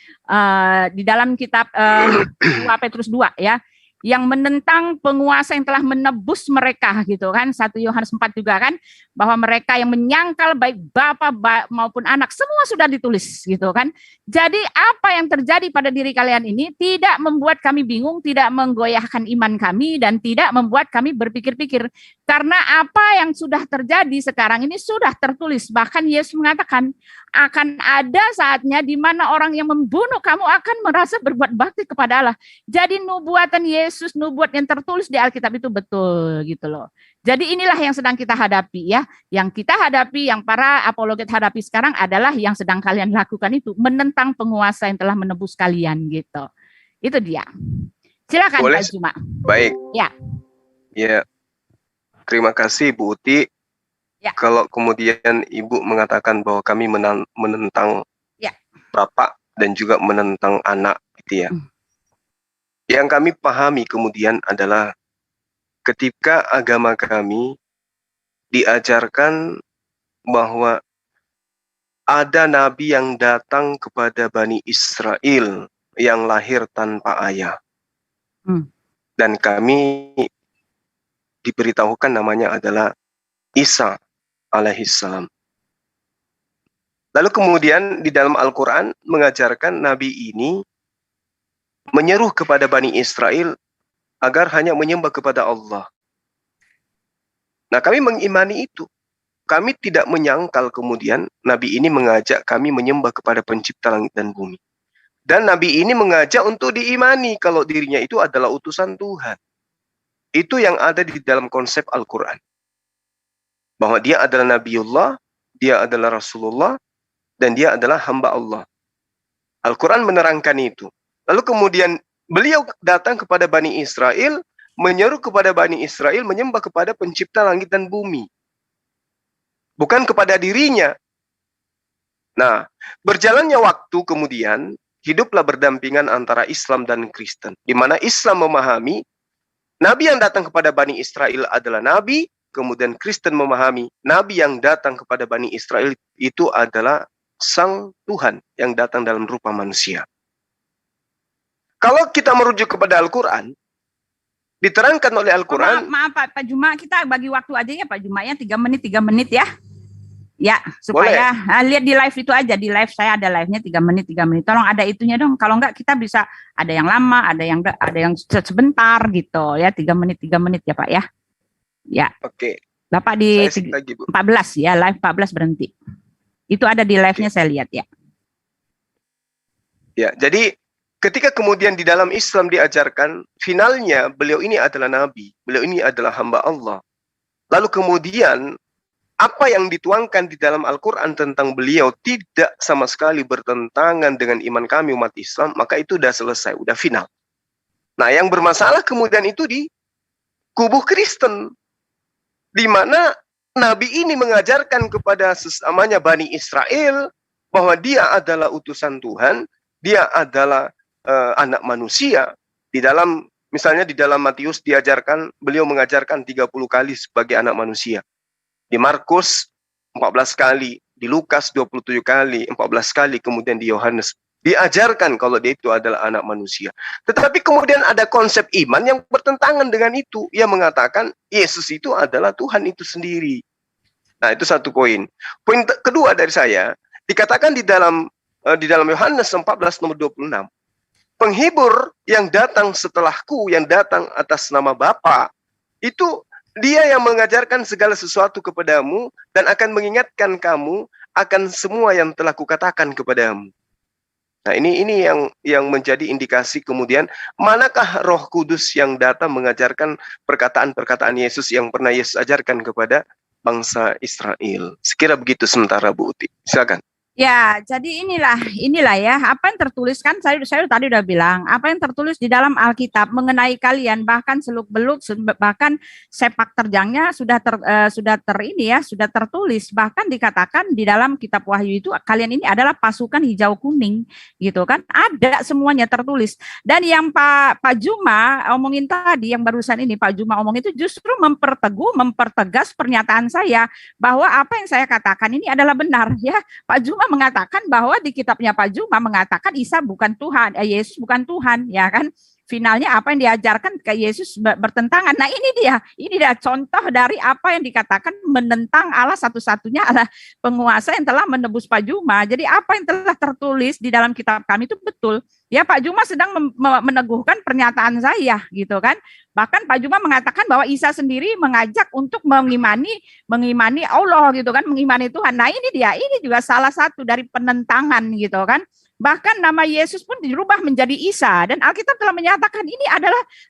di dalam kitab 2 Petrus 2 ya, yang menentang penguasa yang telah menebus mereka gitu kan, 1 Yohanes 4 juga kan, bahwa mereka yang menyangkal baik bapa maupun anak semua sudah ditulis gitu kan. Jadi apa yang terjadi pada diri kalian ini tidak membuat kami bingung, tidak menggoyahkan iman kami dan tidak membuat kami berpikir-pikir, karena apa yang sudah terjadi sekarang ini sudah tertulis. Bahkan Yesus mengatakan akan ada saatnya di mana orang yang membunuh kamu akan merasa berbuat bakti kepada Allah. Jadi nubuatan Yesus, nubuat yang tertulis di Alkitab itu betul gitu loh. Jadi inilah yang sedang kita hadapi ya. Yang kita hadapi, yang para apologet hadapi sekarang adalah yang sedang kalian lakukan itu, menentang penguasa yang telah menebus kalian gitu. Itu dia. Silakan Pak Juma. Baik. Ya. Ya. Terima kasih Bu Uti. Ya. Kalau kemudian Ibu mengatakan bahwa kami menentang Bapak dan juga menentang anak gitu ya. Yang kami pahami kemudian adalah ketika agama kami diajarkan bahwa ada nabi yang datang kepada Bani Israel yang lahir tanpa ayah. Dan kami diberitahukan namanya adalah Isa alaihissalam. Lalu kemudian di dalam Al-Quran mengajarkan nabi ini menyeru kepada Bani Israel agar hanya menyembah kepada Allah. Nah, kami mengimani itu. Kami tidak menyangkal kemudian nabi ini mengajak kami menyembah kepada pencipta langit dan bumi. Dan nabi ini mengajak untuk diimani kalau dirinya itu adalah utusan Tuhan. Itu yang ada di dalam konsep Al-Quran. Bahwa dia adalah Nabiullah, dia adalah Rasulullah, dan dia adalah hamba Allah. Al-Quran menerangkan itu. Lalu kemudian beliau datang kepada Bani Israel, menyeru kepada Bani Israel menyembah kepada pencipta langit dan bumi. Bukan kepada dirinya. Nah, berjalannya waktu kemudian, hiduplah berdampingan antara Islam dan Kristen. Di mana Islam memahami, nabi yang datang kepada Bani Israel adalah nabi, kemudian Kristen memahami, nabi yang datang kepada Bani Israel itu adalah Sang Tuhan yang datang dalam rupa manusia. Kalau kita merujuk kepada Al-Quran, diterangkan oleh Al-Quran. Maaf Pak Juma, kita bagi waktu aja ya Pak Juma ya, 3 menit ya. Ya, supaya lihat di live itu aja, di live saya ada live-nya 3 menit. Tolong ada itunya dong. Kalau enggak kita bisa ada yang lama, ada yang sebentar gitu ya, 3 menit ya Pak ya. Ya. Oke. Bapak di 14 ya, live 14 berhenti. Itu ada di live-nya saya lihat ya. Ya, jadi ketika kemudian di dalam Islam diajarkan, finalnya beliau ini adalah nabi, beliau ini adalah hamba Allah. Lalu kemudian apa yang dituangkan di dalam Al-Quran tentang beliau tidak sama sekali bertentangan dengan iman kami umat Islam, maka itu udah selesai, udah final. Nah, yang bermasalah kemudian itu di kubu Kristen, di mana nabi ini mengajarkan kepada sesamanya Bani Israel bahwa dia adalah utusan Tuhan, dia adalah anak manusia. Di dalam, misalnya di dalam Matius diajarkan, beliau mengajarkan 30 kali sebagai anak manusia. Di Markus 14 kali, di Lukas 27 kali, 14 kali, kemudian di Yohanes diajarkan kalau dia itu adalah anak manusia. Tetapi kemudian ada konsep iman yang bertentangan dengan itu. Ia mengatakan Yesus itu adalah Tuhan itu sendiri. Nah, itu satu poin. Poin kedua dari saya, dikatakan di dalam Yohanes 14 nomor 26. Penghibur yang datang setelahku, yang datang atas nama Bapa, itu dia yang mengajarkan segala sesuatu kepadamu dan akan mengingatkan kamu akan semua yang telah kukatakan kepadamu. Nah, ini yang menjadi indikasi kemudian manakah Roh Kudus yang datang mengajarkan perkataan-perkataan Yesus yang pernah Yesus ajarkan kepada bangsa Israel. Sekira begitu sementara Bu Uti. Silakan. Ya, jadi inilah ya, apa yang tertulis kan saya tadi udah bilang, apa yang tertulis di dalam Alkitab mengenai kalian, bahkan seluk-beluk, bahkan sepak terjangnya sudah tertulis, bahkan dikatakan di dalam kitab Wahyu itu kalian ini adalah pasukan hijau kuning, gitu kan, ada semuanya tertulis. Dan yang Pak Juma omongin tadi, yang barusan ini Pak Juma omong itu justru mempertegas pernyataan saya bahwa apa yang saya katakan ini adalah benar, ya. Pak Juma mengatakan bahwa di kitabnya Pak Juma mengatakan Isa bukan Tuhan, Yesus bukan Tuhan, ya kan? Finalnya apa yang diajarkan ke Yesus bertentangan. Nah, ini dia contoh dari apa yang dikatakan menentang Allah satu-satunya adalah penguasa yang telah menebus Pak Juma. Jadi apa yang telah tertulis di dalam kitab kami itu betul. Ya, Pak Juma sedang meneguhkan pernyataan saya, gitu kan. Bahkan Pak Juma mengatakan bahwa Isa sendiri mengajak untuk mengimani Allah, gitu kan, mengimani Tuhan. Nah, ini juga salah satu dari penentangan, gitu kan. Bahkan nama Yesus pun dirubah menjadi Isa, dan Alkitab telah menyatakan ini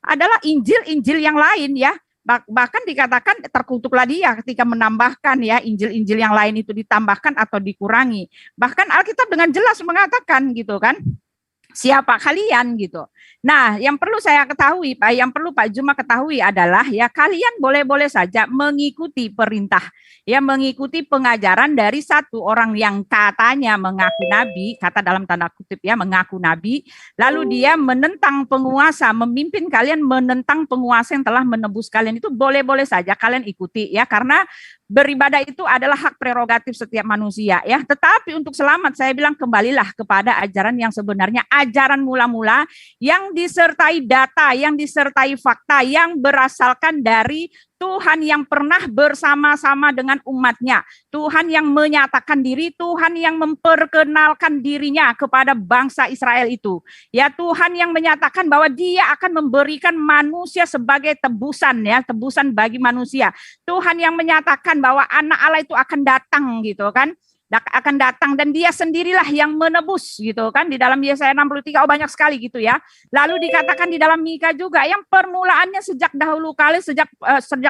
adalah Injil yang lain, ya. Bahkan dikatakan terkutuklah dia ketika menambahkan, ya, Injil yang lain itu ditambahkan atau dikurangi. Bahkan Alkitab dengan jelas mengatakan, gitu kan, siapa kalian, gitu. Nah, yang perlu saya ketahui, Pak, yang perlu Pak Juma ketahui adalah, ya, kalian boleh-boleh saja mengikuti perintah, ya, mengikuti pengajaran dari satu orang yang katanya mengaku nabi, kata dalam tanda kutip, ya, mengaku nabi, lalu dia menentang penguasa, memimpin kalian menentang penguasa yang telah menebus kalian, itu boleh-boleh saja kalian ikuti, ya, karena beribadah itu adalah hak prerogatif setiap manusia, ya. Tetapi untuk selamat saya bilang kembalilah kepada ajaran yang sebenarnya, ajaran mula-mula yang disertai data, yang disertai fakta, yang berasalkan dari Tuhan yang pernah bersama-sama dengan umatnya, Tuhan yang menyatakan diri, Tuhan yang memperkenalkan dirinya kepada bangsa Israel itu. Ya, Tuhan yang menyatakan bahwa dia akan memberikan manusia sebagai tebusan, ya, tebusan bagi manusia. Tuhan yang menyatakan bahwa anak Allah itu akan datang, gitu kan. Akan datang dan dia sendirilah yang menebus, gitu kan, di dalam Yesaya 63, banyak sekali, gitu ya. Lalu dikatakan di dalam Mika juga yang permulaannya sejak dahulu kala, sejak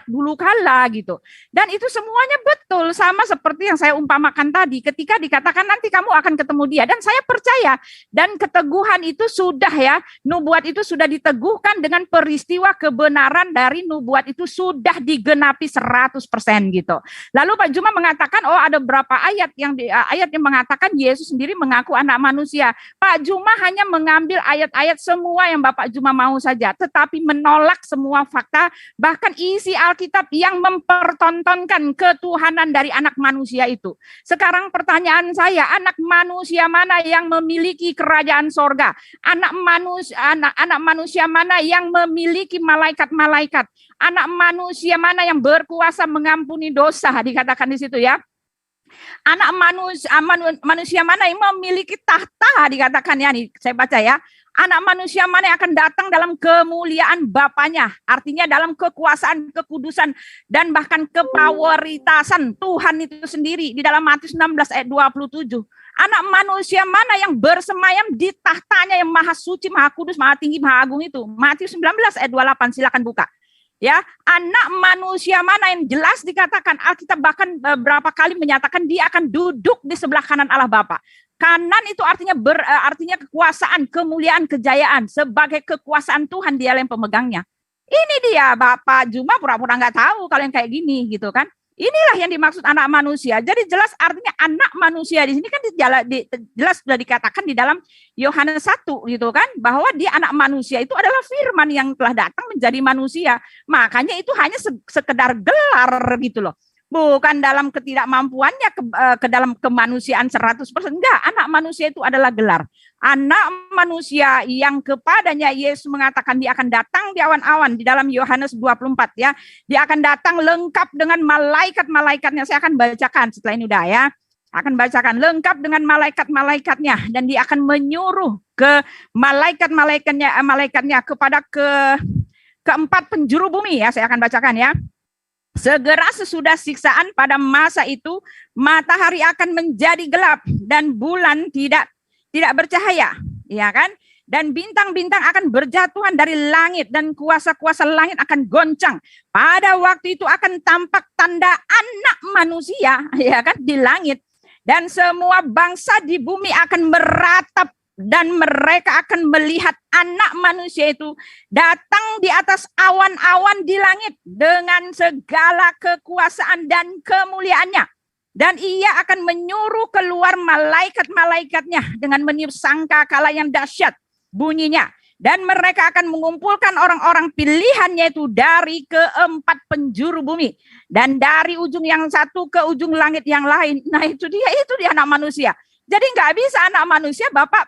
dulu kala, gitu. Dan itu semuanya betul, sama seperti yang saya umpamakan tadi ketika dikatakan nanti kamu akan ketemu dia, dan saya percaya, dan keteguhan itu sudah, ya, nubuat itu sudah diteguhkan dengan peristiwa kebenaran dari nubuat itu sudah digenapi 100%, gitu. Lalu Pak Juma mengatakan, oh, ada berapa ayat yang mengatakan Yesus sendiri mengaku anak manusia. Pak Juma hanya mengambil ayat-ayat semua yang Bapak Juma mau saja, tetapi menolak semua fakta, bahkan isi Alkitab yang mempertontonkan ketuhanan dari anak manusia itu. Sekarang pertanyaan saya, anak manusia mana yang memiliki kerajaan sorga? Anak manusia mana yang memiliki malaikat-malaikat? Anak manusia mana yang berkuasa mengampuni dosa? Dikatakan di situ, ya. Anak manusia mana yang memiliki tahta, dikatakan, ya, nih saya baca, ya. Anak manusia mana yang akan datang dalam kemuliaan Bapaknya, artinya dalam kekuasaan, kekudusan, dan bahkan kepraweritasan Tuhan itu sendiri, di dalam Matius 16 ayat 27. Anak manusia mana yang bersemayam di tahtanya yang maha suci, maha kudus, maha tinggi, maha agung itu. Matius 19 ayat 28, silakan buka. Ya, anak manusia mana yang jelas dikatakan, Alkitab bahkan beberapa kali menyatakan dia akan duduk di sebelah kanan Allah Bapa. Kanan itu artinya artinya kekuasaan, kemuliaan, kejayaan, sebagai kekuasaan Tuhan, dia yang pemegangnya. Ini dia, Bapak Juma pura-pura nggak tahu kalau yang kayak gini, gitu kan. Inilah yang dimaksud anak manusia. Jadi jelas artinya anak manusia di sini kan jelas sudah dikatakan di dalam Yohanes 1 gitu kan, bahwa dia anak manusia itu adalah firman yang telah datang menjadi manusia. Makanya itu hanya sekedar gelar gitu loh. Bukan dalam ketidakmampuannya ke dalam kemanusiaan 100%. Enggak, anak manusia itu adalah gelar. Anak manusia yang kepadanya Yesus mengatakan dia akan datang di awan-awan di dalam Yohanes 24 ya. Dia akan datang lengkap dengan malaikat-malaikatnya. Saya akan bacakan setelah ini udah ya. Akan bacakan lengkap dengan malaikat-malaikatnya, dan dia akan menyuruh ke malaikatnya kepada keempat penjuru bumi ya. Saya akan bacakan ya. Segera sesudah siksaan pada masa itu, matahari akan menjadi gelap dan bulan tidak bercahaya, ya kan? Dan bintang-bintang akan berjatuhan dari langit dan kuasa-kuasa langit akan goncang. Pada waktu itu akan tampak tanda anak manusia, ya kan, di langit. Dan semua bangsa di bumi akan meratap, dan mereka akan melihat anak manusia itu datang di atas awan-awan di langit dengan segala kekuasaan dan kemuliaannya. Dan ia akan menyuruh keluar malaikat-malaikatnya dengan meniup sangkakala yang dahsyat bunyinya. Dan mereka akan mengumpulkan orang-orang pilihannya itu dari keempat penjuru bumi. Dan dari ujung yang satu ke ujung langit yang lain. Nah itu dia anak manusia. Jadi nggak bisa anak manusia Bapak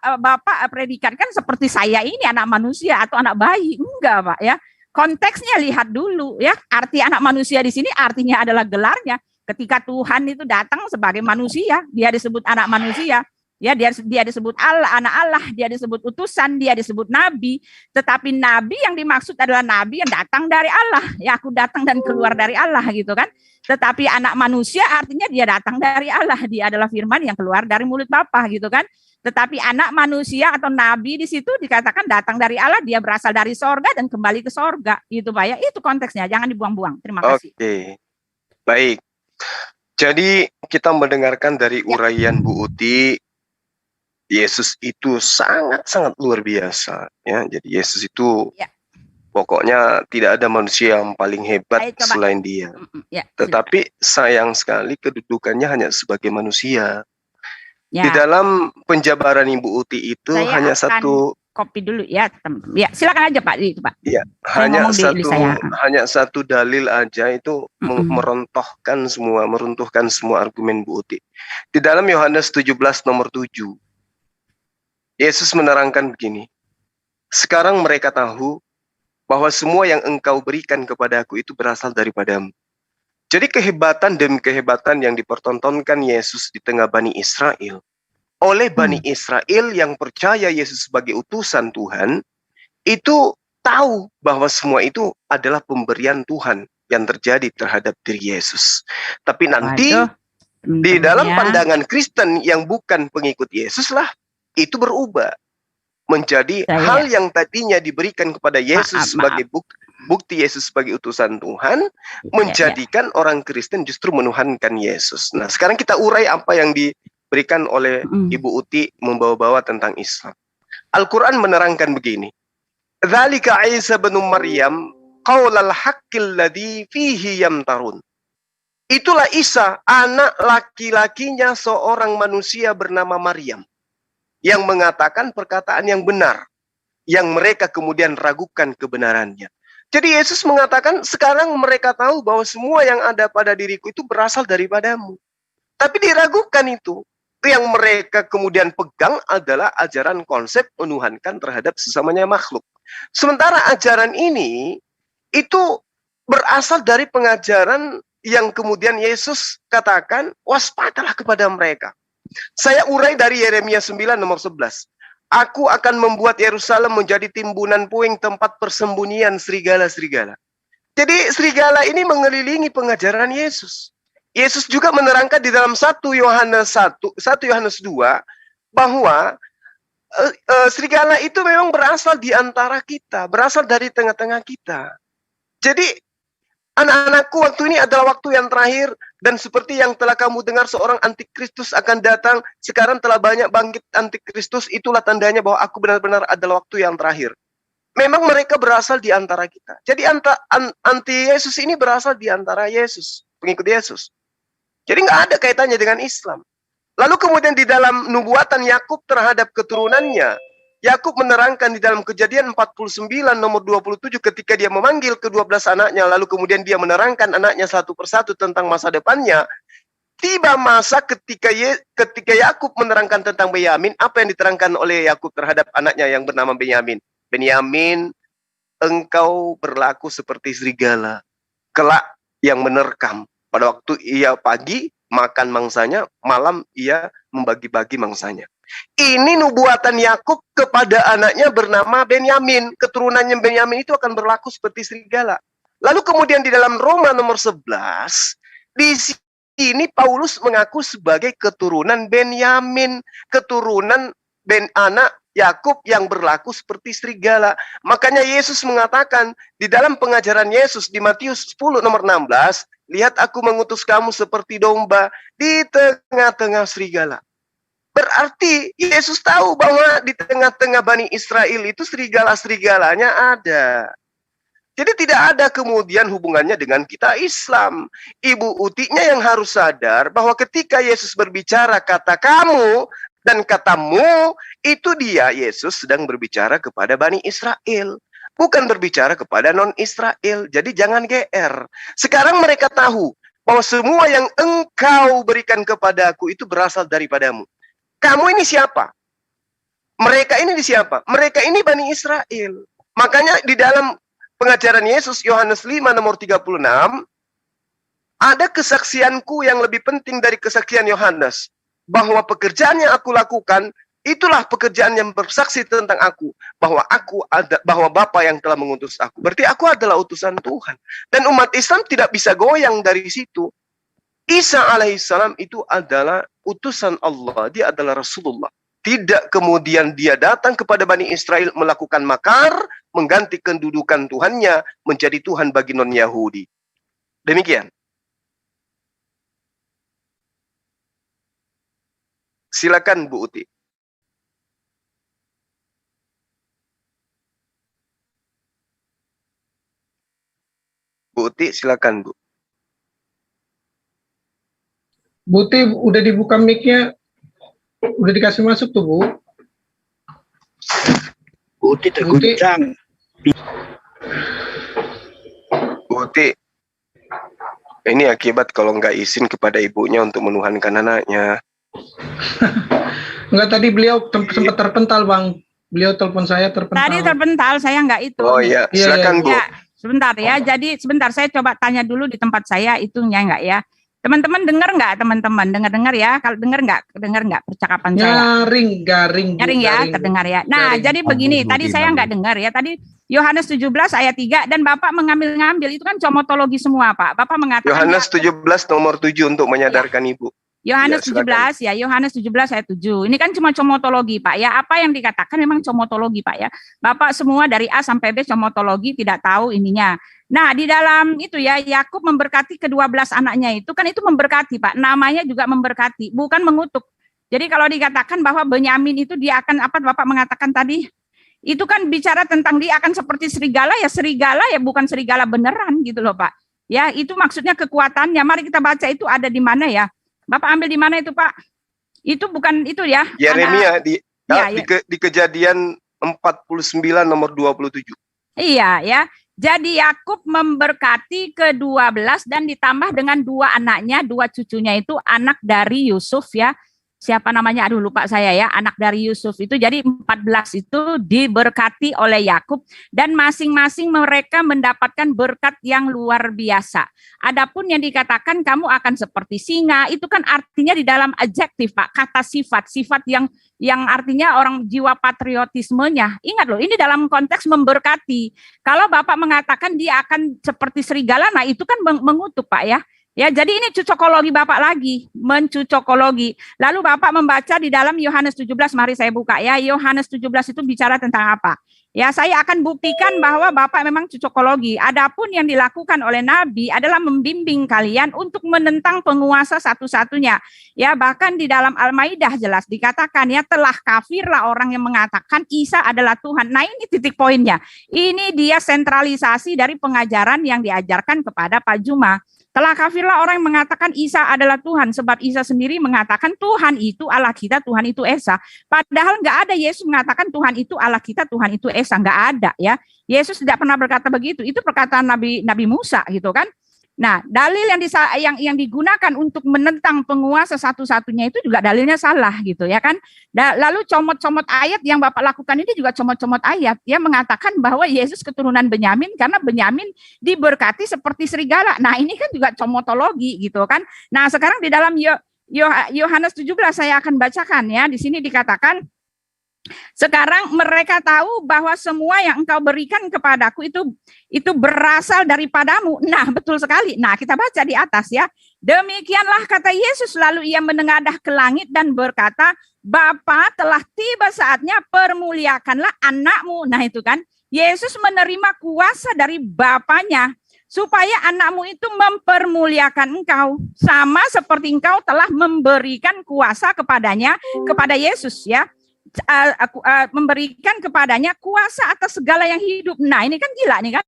predikankan seperti saya ini anak manusia atau anak bayi. Enggak Pak ya. Konteksnya lihat dulu ya. Arti anak manusia di sini artinya adalah gelarnya. Ketika Tuhan itu datang sebagai manusia, dia disebut anak manusia. Ya, dia disebut Allah, anak Allah, dia disebut utusan, dia disebut nabi. Tetapi nabi yang dimaksud adalah nabi yang datang dari Allah. Ya, aku datang dan keluar dari Allah gitu kan. Tetapi anak manusia artinya dia datang dari Allah. Dia adalah firman yang keluar dari mulut Bapa gitu kan. Tetapi anak manusia atau nabi di situ dikatakan datang dari Allah, dia berasal dari sorga dan kembali ke sorga. Gitu Pak ya, itu konteksnya, jangan dibuang-buang. Terima kasih. Oke, baik. Jadi kita mendengarkan dari uraian Bu Uti, Yesus itu sangat-sangat luar biasa. Ya, jadi Yesus itu pokoknya tidak ada manusia yang paling hebat selain dia. Tetapi sayang sekali kedudukannya hanya sebagai manusia. Di dalam penjabaran Ibu Uti itu saya hanya satu kopi dulu ya. Ya, silakan aja Pak itu Pak. Ya, hanya satu dalil aja itu meruntuhkan semua argumen Bu Uti. Di dalam Yohanes 17 nomor 7. Yesus menerangkan begini. Sekarang mereka tahu bahwa semua yang engkau berikan kepadaku itu berasal daripadamu. Jadi kehebatan demi kehebatan yang dipertontonkan Yesus di tengah Bani Israel. Oleh Bani Israel yang percaya Yesus sebagai utusan Tuhan, itu tahu bahwa semua itu adalah pemberian Tuhan yang terjadi terhadap diri Yesus. Tapi nanti di dalam pandangan Kristen yang bukan pengikut Yesus lah, itu berubah menjadi hal yang tadinya diberikan kepada Yesus sebagai bukti Yesus sebagai utusan Tuhan, menjadikan orang Kristen justru menuhankan Yesus. Nah, sekarang kita urai apa yang diberikan oleh Ibu Uti membawa-bawa tentang Islam. Al-Quran menerangkan begini. Dzalika Isa bin Maryam qaulal haqqil ladzi fihi yamtarun. Itulah Isa, anak laki-lakinya seorang manusia bernama Maryam, yang mengatakan perkataan yang benar, yang mereka kemudian ragukan kebenarannya. Jadi Yesus mengatakan, sekarang mereka tahu bahwa semua yang ada pada diriku itu berasal daripadamu. Tapi diragukan itu. Yang mereka kemudian pegang adalah ajaran konsep menuhankan terhadap sesamanya makhluk. Sementara ajaran ini, itu berasal dari pengajaran yang kemudian Yesus katakan, waspadalah kepada mereka. Saya urai dari Yeremia 9 nomor 11. Aku akan membuat Yerusalem menjadi timbunan puing, tempat persembunyian serigala-serigala. Jadi serigala ini mengelilingi pengajaran Yesus. Yesus juga menerangkan di dalam 1 Yohanes 2 bahwa serigala itu memang berasal di antara kita, berasal dari tengah-tengah kita. Jadi anak-anakku, waktu ini adalah waktu yang terakhir, dan seperti yang telah kamu dengar seorang antikristus akan datang, sekarang telah banyak bangkit antikristus, itulah tandanya bahwa aku benar-benar adalah waktu yang terakhir. Memang mereka berasal di antara kita. Jadi anti Yesus ini berasal di antara Yesus. pengikut Yesus. Jadi nggak ada kaitannya dengan Islam. Lalu kemudian di dalam nubuatan Yakub terhadap keturunannya, Yakub menerangkan di dalam Kejadian 49 nomor 27 ketika dia memanggil ke-12 anaknya, lalu kemudian dia menerangkan anaknya satu persatu tentang masa depannya. Tiba masa ketika Yakub menerangkan tentang Benyamin, apa yang diterangkan oleh Yakub terhadap anaknya yang bernama Benyamin? Benyamin, engkau berlaku seperti serigala, kelak yang menerkam. Pada waktu ia pagi makan mangsanya, malam ia membagi-bagi mangsanya. Ini nubuatan Yakub kepada anaknya bernama Benyamin. Keturunannya Benyamin itu akan berlaku seperti serigala. Lalu kemudian di dalam Roma nomor 11, di sini Paulus mengaku sebagai keturunan Benyamin, keturunan anak Yakub yang berlaku seperti serigala. Makanya Yesus mengatakan di dalam pengajaran Yesus di Matius 10 nomor 16, lihat aku mengutus kamu seperti domba di tengah-tengah serigala. Berarti Yesus tahu bahwa di tengah-tengah Bani Israel itu serigala-serigalanya ada. Jadi tidak ada kemudian hubungannya dengan kita Islam. Ibu Utinya yang harus sadar bahwa ketika Yesus berbicara kata kamu dan katamu, itu dia Yesus sedang berbicara kepada Bani Israel. Bukan berbicara kepada non-Israel. Jadi jangan GR. Sekarang mereka tahu bahwa semua yang engkau berikan kepadaku itu berasal daripadamu. Kamu ini siapa? Mereka ini siapa? Mereka ini Bani Israel. Makanya di dalam pengajaran Yesus Yohanes 5 nomor 36, ada kesaksianku yang lebih penting dari kesaksian Yohanes. Bahwa pekerjaan yang aku lakukan, itulah pekerjaan yang bersaksi tentang aku. Bahwa Bapa yang telah mengutus aku. Berarti aku adalah utusan Tuhan. Dan umat Islam tidak bisa goyang dari situ. Isa alaihissalam itu adalah utusan Allah. Dia adalah Rasulullah. Tidak kemudian dia datang kepada Bani Israel melakukan makar, mengganti kedudukan Tuhannya menjadi Tuhan bagi non-Yahudi. Demikian. Silakan Bu Uti. Bu Uti, silakan Bu. Buti udah dibuka mic-nya, udah dikasih masuk tuh Bu. Buti terguncang. Buti, ini akibat kalau nggak izin kepada ibunya untuk menuhankan anaknya. Enggak, tadi beliau sempat terpental Bang. Beliau telepon saya terpental. Tadi terpental, saya nggak itu. Oh iya, silakan Bu. Ya, sebentar ya. Jadi sebentar saya coba tanya dulu di tempat saya itunya enggak ya. Teman-teman dengar nggak teman-teman? Dengar ya. Kalau dengar nggak percakapan saya? Garing ya, terdengar ya. Nah, jadi begini, tadi saya nggak dengar ya. Tadi Yohanes 17 ayat 3 dan Bapak mengambil itu kan comotologi semua, Pak. Bapak mengatakan Yohanes 17 nomor 7 untuk menyadarkan Ibu. Yohanes 17 ya, Yohanes 17 ayat 7. Ini kan cuma comotologi, Pak ya. Apa yang dikatakan memang comotologi, Pak ya. Bapak semua dari A sampai B comotologi tidak tahu ininya. Nah, di dalam itu ya, Yakub memberkati ke-12 anaknya itu kan itu memberkati, Pak. Namanya juga memberkati, bukan mengutuk. Jadi kalau dikatakan bahwa Benyamin itu dia akan apa Bapak mengatakan tadi? Itu kan bicara tentang dia akan seperti serigala ya bukan serigala beneran gitu loh, Pak. Ya, itu maksudnya kekuatannya. Mari kita baca itu ada di mana ya? Bapak ambil di mana itu, Pak? Itu bukan itu ya. Yeremia di Kejadian 49 nomor 27. Iya ya. Jadi Yakub memberkati ke-12 dan ditambah dengan 2 anaknya, 2 cucunya itu anak dari Yusuf ya. Siapa namanya? Aduh lupa saya ya. Anak dari Yusuf itu. Jadi 14 itu diberkati oleh Yakub dan masing-masing mereka mendapatkan berkat yang luar biasa. Adapun yang dikatakan kamu akan seperti singa, itu kan artinya di dalam adjektif, Pak, kata sifat yang artinya orang jiwa patriotismenya. Ingat loh, ini dalam konteks memberkati. Kalau Bapak mengatakan dia akan seperti serigala, nah itu kan mengutuk, Pak ya. Ya, jadi ini cocokologi Bapak lagi, mencocokologi. Lalu Bapak membaca di dalam Yohanes 17, mari saya buka ya. Yohanes 17 itu bicara tentang apa? Ya, saya akan buktikan bahwa Bapak memang cocokologi. Adapun yang dilakukan oleh Nabi adalah membimbing kalian untuk menentang penguasa satu-satunya. Ya, bahkan di dalam Al-Maidah jelas dikatakan ya, telah kafirlah orang yang mengatakan Isa adalah Tuhan. Nah, ini titik poinnya. Ini dia sentralisasi dari pengajaran yang diajarkan kepada Pak Juma. Telah kafirlah orang yang mengatakan Isa adalah Tuhan, sebab Isa sendiri mengatakan Tuhan itu Allah kita, Tuhan itu Esa. Padahal nggak ada Yesus mengatakan Tuhan itu Allah kita, Tuhan itu Esa, nggak ada ya. Yesus tidak pernah berkata begitu. Itu perkataan Nabi Musa gitu kan. Nah, dalil yang digunakan untuk menentang penguasa satu-satunya itu juga dalilnya salah gitu ya kan. Lalu comot-comot ayat yang Bapak lakukan ini juga comot-comot ayat yang mengatakan bahwa Yesus keturunan Benyamin karena Benyamin diberkati seperti serigala. Nah, ini kan juga comotologi gitu kan. Nah, sekarang di dalam Yohanes 17 saya akan bacakan ya. Di sini dikatakan, sekarang mereka tahu bahwa semua yang engkau berikan kepadaku itu berasal daripadamu. Nah, betul sekali. Nah, kita baca di atas ya. Demikianlah kata Yesus, lalu ia menengadah ke langit dan berkata, Bapa, telah tiba saatnya, permuliakanlah anakmu. Nah, itu kan. Yesus menerima kuasa dari Bapanya supaya anakmu itu mempermuliakan engkau. Sama seperti engkau telah memberikan kuasa kepadanya, kepada Yesus ya. Memberikan kepadanya kuasa atas segala yang hidup. Nah, ini kan gila nih kan.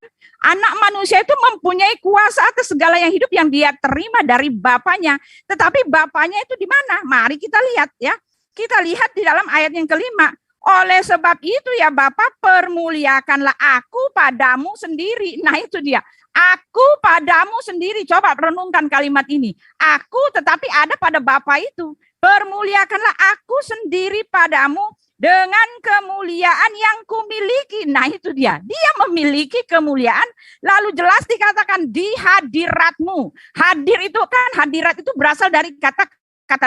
Anak manusia itu mempunyai kuasa atas segala yang hidup yang dia terima dari Bapanya. Tetapi Bapanya itu di mana? Mari kita lihat ya. Kita lihat di dalam ayat yang kelima. Oleh sebab itu ya Bapa, permuliakanlah aku padamu sendiri. Nah, itu dia. Aku padamu sendiri. Coba renungkan kalimat ini. Aku tetapi ada pada Bapa itu. Permuliakanlah aku sendiri padamu dengan kemuliaan yang kumiliki. Nah, itu dia. Dia memiliki kemuliaan. Lalu jelas dikatakan di hadiratmu. Hadir itu kan, hadirat itu berasal dari kata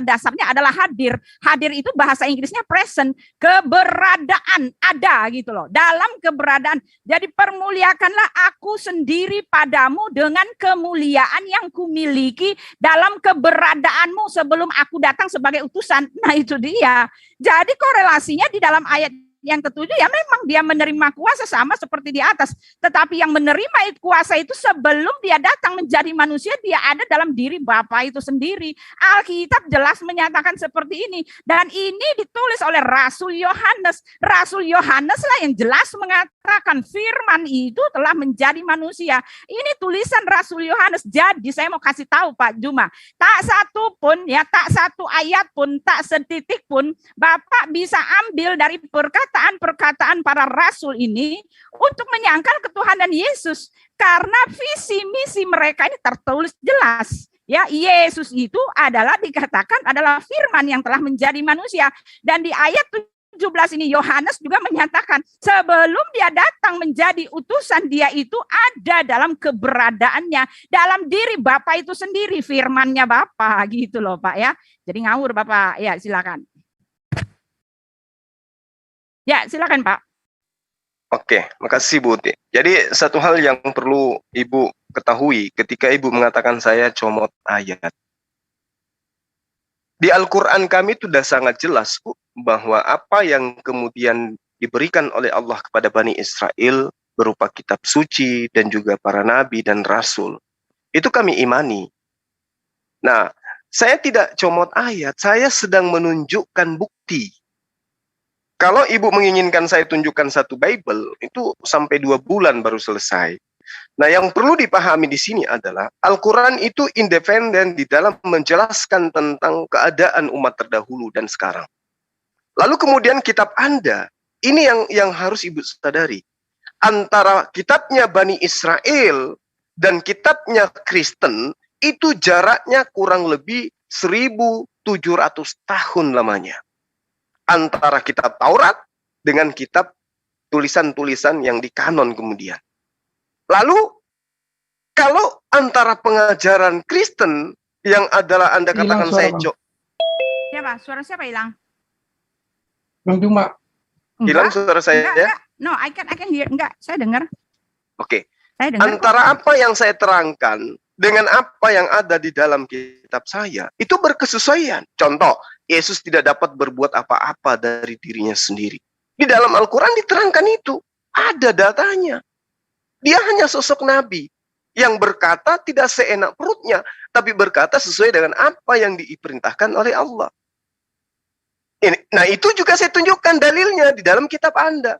dasarnya adalah hadir. Hadir itu bahasa Inggrisnya present, keberadaan, ada gitu loh. Dalam keberadaan. Jadi permuliakanlah aku sendiri padamu dengan kemuliaan yang kumiliki dalam keberadaanmu sebelum aku datang sebagai utusan. Nah, itu dia. Jadi korelasinya di dalam ayat yang ketujuh ya memang dia menerima kuasa sama seperti di atas. Tetapi yang menerima kuasa itu sebelum dia datang menjadi manusia, dia ada dalam diri Bapa itu sendiri. Alkitab jelas menyatakan seperti ini. Dan ini ditulis oleh Rasul Yohanes. Rasul Yohanes lah yang jelas mengatakan firman itu telah menjadi manusia. Ini tulisan Rasul Yohanes. Jadi saya mau kasih tahu Pak Juma, tak satu pun ya, tak satu ayat pun, tak setitik pun Bapak bisa ambil dari perkataan para rasul ini untuk menyangkal ketuhanan Yesus, karena visi misi mereka ini tertulis jelas. Ya, Yesus itu adalah dikatakan adalah firman yang telah menjadi manusia. Dan di ayat 17 ini Yohanes juga menyatakan sebelum dia datang menjadi utusan, dia itu ada dalam keberadaannya, dalam diri Bapa itu sendiri, firmannya Bapa gitu loh Pak ya. Jadi ngawur Bapak. Ya, silakan. Ya, silakan Pak. Oke, makasih Bu Uti. Jadi satu hal yang perlu Ibu ketahui ketika Ibu mengatakan saya comot ayat. Di Al-Quran kami itu sudah sangat jelas Bu, bahwa apa yang kemudian diberikan oleh Allah kepada Bani Israel berupa kitab suci dan juga para nabi dan rasul, itu kami imani. Nah, saya tidak comot ayat, saya sedang menunjukkan bukti. Kalau Ibu menginginkan saya tunjukkan satu Bible, itu sampai 2 bulan baru selesai. Nah, yang perlu dipahami di sini adalah Al-Quran itu independen di dalam menjelaskan tentang keadaan umat terdahulu dan sekarang. Lalu kemudian kitab Anda, ini yang harus Ibu sadari. Antara kitabnya Bani Israel dan kitabnya Kristen, itu jaraknya kurang lebih 1700 tahun lamanya. Antara kitab Taurat dengan kitab tulisan-tulisan yang di kanon kemudian. Lalu, kalau antara pengajaran Kristen yang adalah Anda katakan saya Siapa? Suara siapa hilang? Bang Juma. Hilang suara saya? Enggak. No, I can hear. Enggak, saya dengar. Oke. Saya dengar. Antara apa yang saya terangkan dengan apa yang ada di dalam kitab saya, itu berkesesuaian. Contoh, Yesus tidak dapat berbuat apa-apa dari dirinya sendiri. Di dalam Al-Quran diterangkan itu. Ada datanya. Dia hanya sosok nabi yang berkata tidak seenak perutnya, tapi berkata sesuai dengan apa yang diperintahkan oleh Allah. Nah, itu juga saya tunjukkan dalilnya di dalam kitab Anda.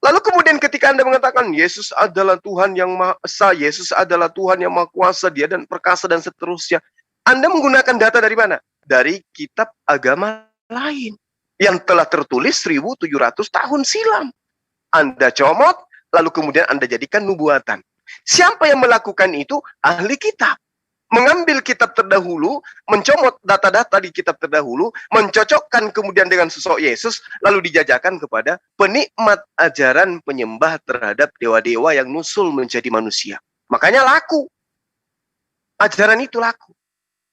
Lalu kemudian ketika Anda mengatakan Yesus adalah Tuhan yang Maha Esa, Yesus adalah Tuhan yang Maha Kuasa, Dia dan perkasa dan seterusnya. Anda menggunakan data dari mana? Dari kitab agama lain yang telah tertulis 1700 tahun silam. Anda comot, lalu kemudian Anda jadikan nubuatan. Siapa yang melakukan itu? Ahli kitab. Mengambil kitab terdahulu, mencomot data-data di kitab terdahulu, mencocokkan kemudian dengan sosok Yesus, lalu dijajakan kepada penikmat ajaran penyembah terhadap dewa-dewa yang nusul menjadi manusia. Makanya laku. Ajaran itu laku.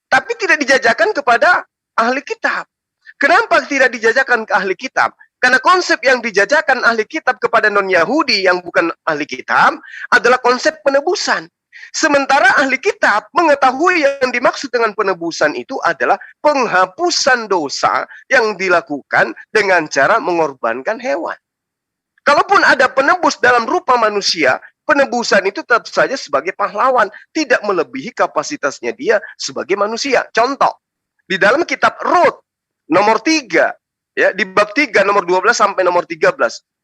Tapi tidak dijajakan kepada ahli kitab. Kenapa tidak dijajakan ke ahli kitab? Karena konsep yang dijajakan ahli kitab kepada non-Yahudi yang bukan ahli kitab adalah konsep penebusan. Sementara ahli kitab mengetahui yang dimaksud dengan penebusan itu adalah penghapusan dosa yang dilakukan dengan cara mengorbankan hewan. Kalaupun ada penebus dalam rupa manusia, penebusan itu tetap saja sebagai pahlawan, tidak melebihi kapasitasnya dia sebagai manusia. Contoh, di dalam kitab Rut nomor 3, ya, di bab 3 nomor 12 sampai nomor 13.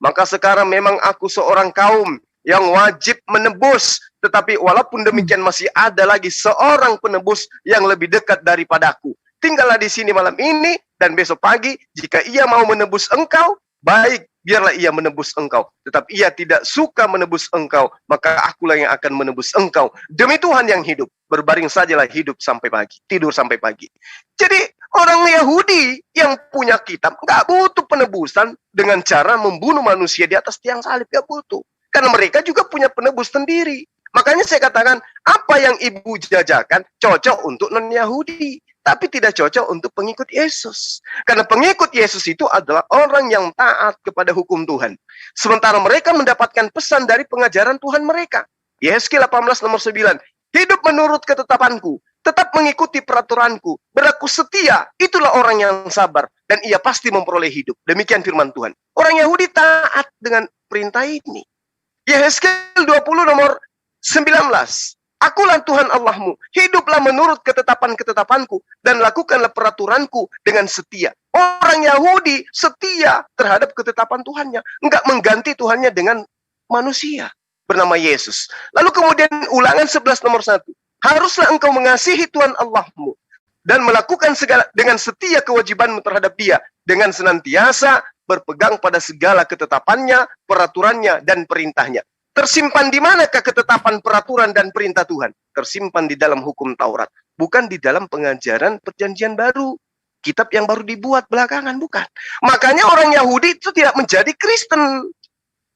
Maka sekarang memang aku seorang kaum yang wajib menebus, tetapi walaupun demikian masih ada lagi seorang penebus yang lebih dekat daripadaku. Tinggallah di sini malam ini dan besok pagi, jika ia mau menebus engkau, baik, biarlah ia menebus engkau. Tetapi ia tidak suka menebus engkau, maka akulah yang akan menebus engkau. Demi Tuhan yang hidup, berbaring sajalah hidup sampai pagi, tidur sampai pagi. Jadi orang Yahudi yang punya kitab nggak butuh penebusan dengan cara membunuh manusia di atas tiang salib, nggak butuh. Karena mereka juga punya penebus sendiri. Makanya saya katakan, apa yang ibu jajakan cocok untuk non-Yahudi, tapi tidak cocok untuk pengikut Yesus. Karena pengikut Yesus itu adalah orang yang taat kepada hukum Tuhan. Sementara mereka mendapatkan pesan dari pengajaran Tuhan mereka. Yehezkiel 18 nomor 9. Hidup menurut ketetapanku, tetap mengikuti peraturanku, berlaku setia, itulah orang yang sabar, dan ia pasti memperoleh hidup. Demikian firman Tuhan. Orang Yahudi taat dengan perintah ini. Yehezkiel 20 nomor 19. Akulah Tuhan Allahmu, hiduplah menurut ketetapan-ketetapanku, dan lakukanlah peraturanku dengan setia. Orang Yahudi setia terhadap ketetapan Tuhannya, enggak mengganti Tuhannya dengan manusia bernama Yesus. Lalu kemudian Ulangan 11 nomor 1. Haruslah engkau mengasihi Tuhan Allahmu dan melakukan segala dengan setia kewajibanmu terhadap Dia, dengan senantiasa berpegang pada segala ketetapannya, peraturannya, dan perintahnya. Tersimpan di manakah ketetapan, peraturan, dan perintah Tuhan? Tersimpan di dalam hukum Taurat, bukan di dalam pengajaran perjanjian baru. Kitab yang baru dibuat belakangan, bukan. Makanya orang Yahudi itu tidak menjadi Kristen.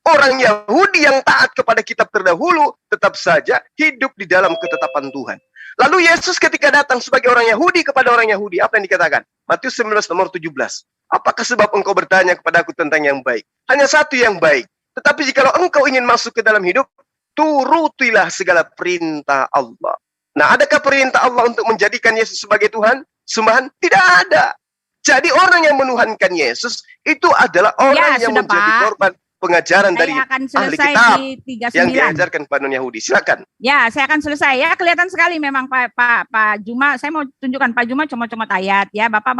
Orang Yahudi yang taat kepada kitab terdahulu tetap saja hidup di dalam ketetapan Tuhan. Lalu Yesus ketika datang sebagai orang Yahudi kepada orang Yahudi, apa yang dikatakan? Matius 19 nomor 17. Apakah sebab engkau bertanya kepada aku tentang yang baik? Hanya satu yang baik. Tetapi jikalau engkau ingin masuk ke dalam hidup, turutilah segala perintah Allah. Nah, adakah perintah Allah untuk menjadikan Yesus sebagai Tuhan? Sembahan? Tidak ada. Jadi orang yang menuhankan Yesus itu adalah orang yang menjadi korban pengajaran dari ahli kitab yang diajarkan kepada non-Yahudi. Silakan. Ya, saya akan selesai. Ya, kelihatan sekali memang Pak Juma. Saya mau tunjukkan Pak Juma comot-comot ayat. Ya, Bapak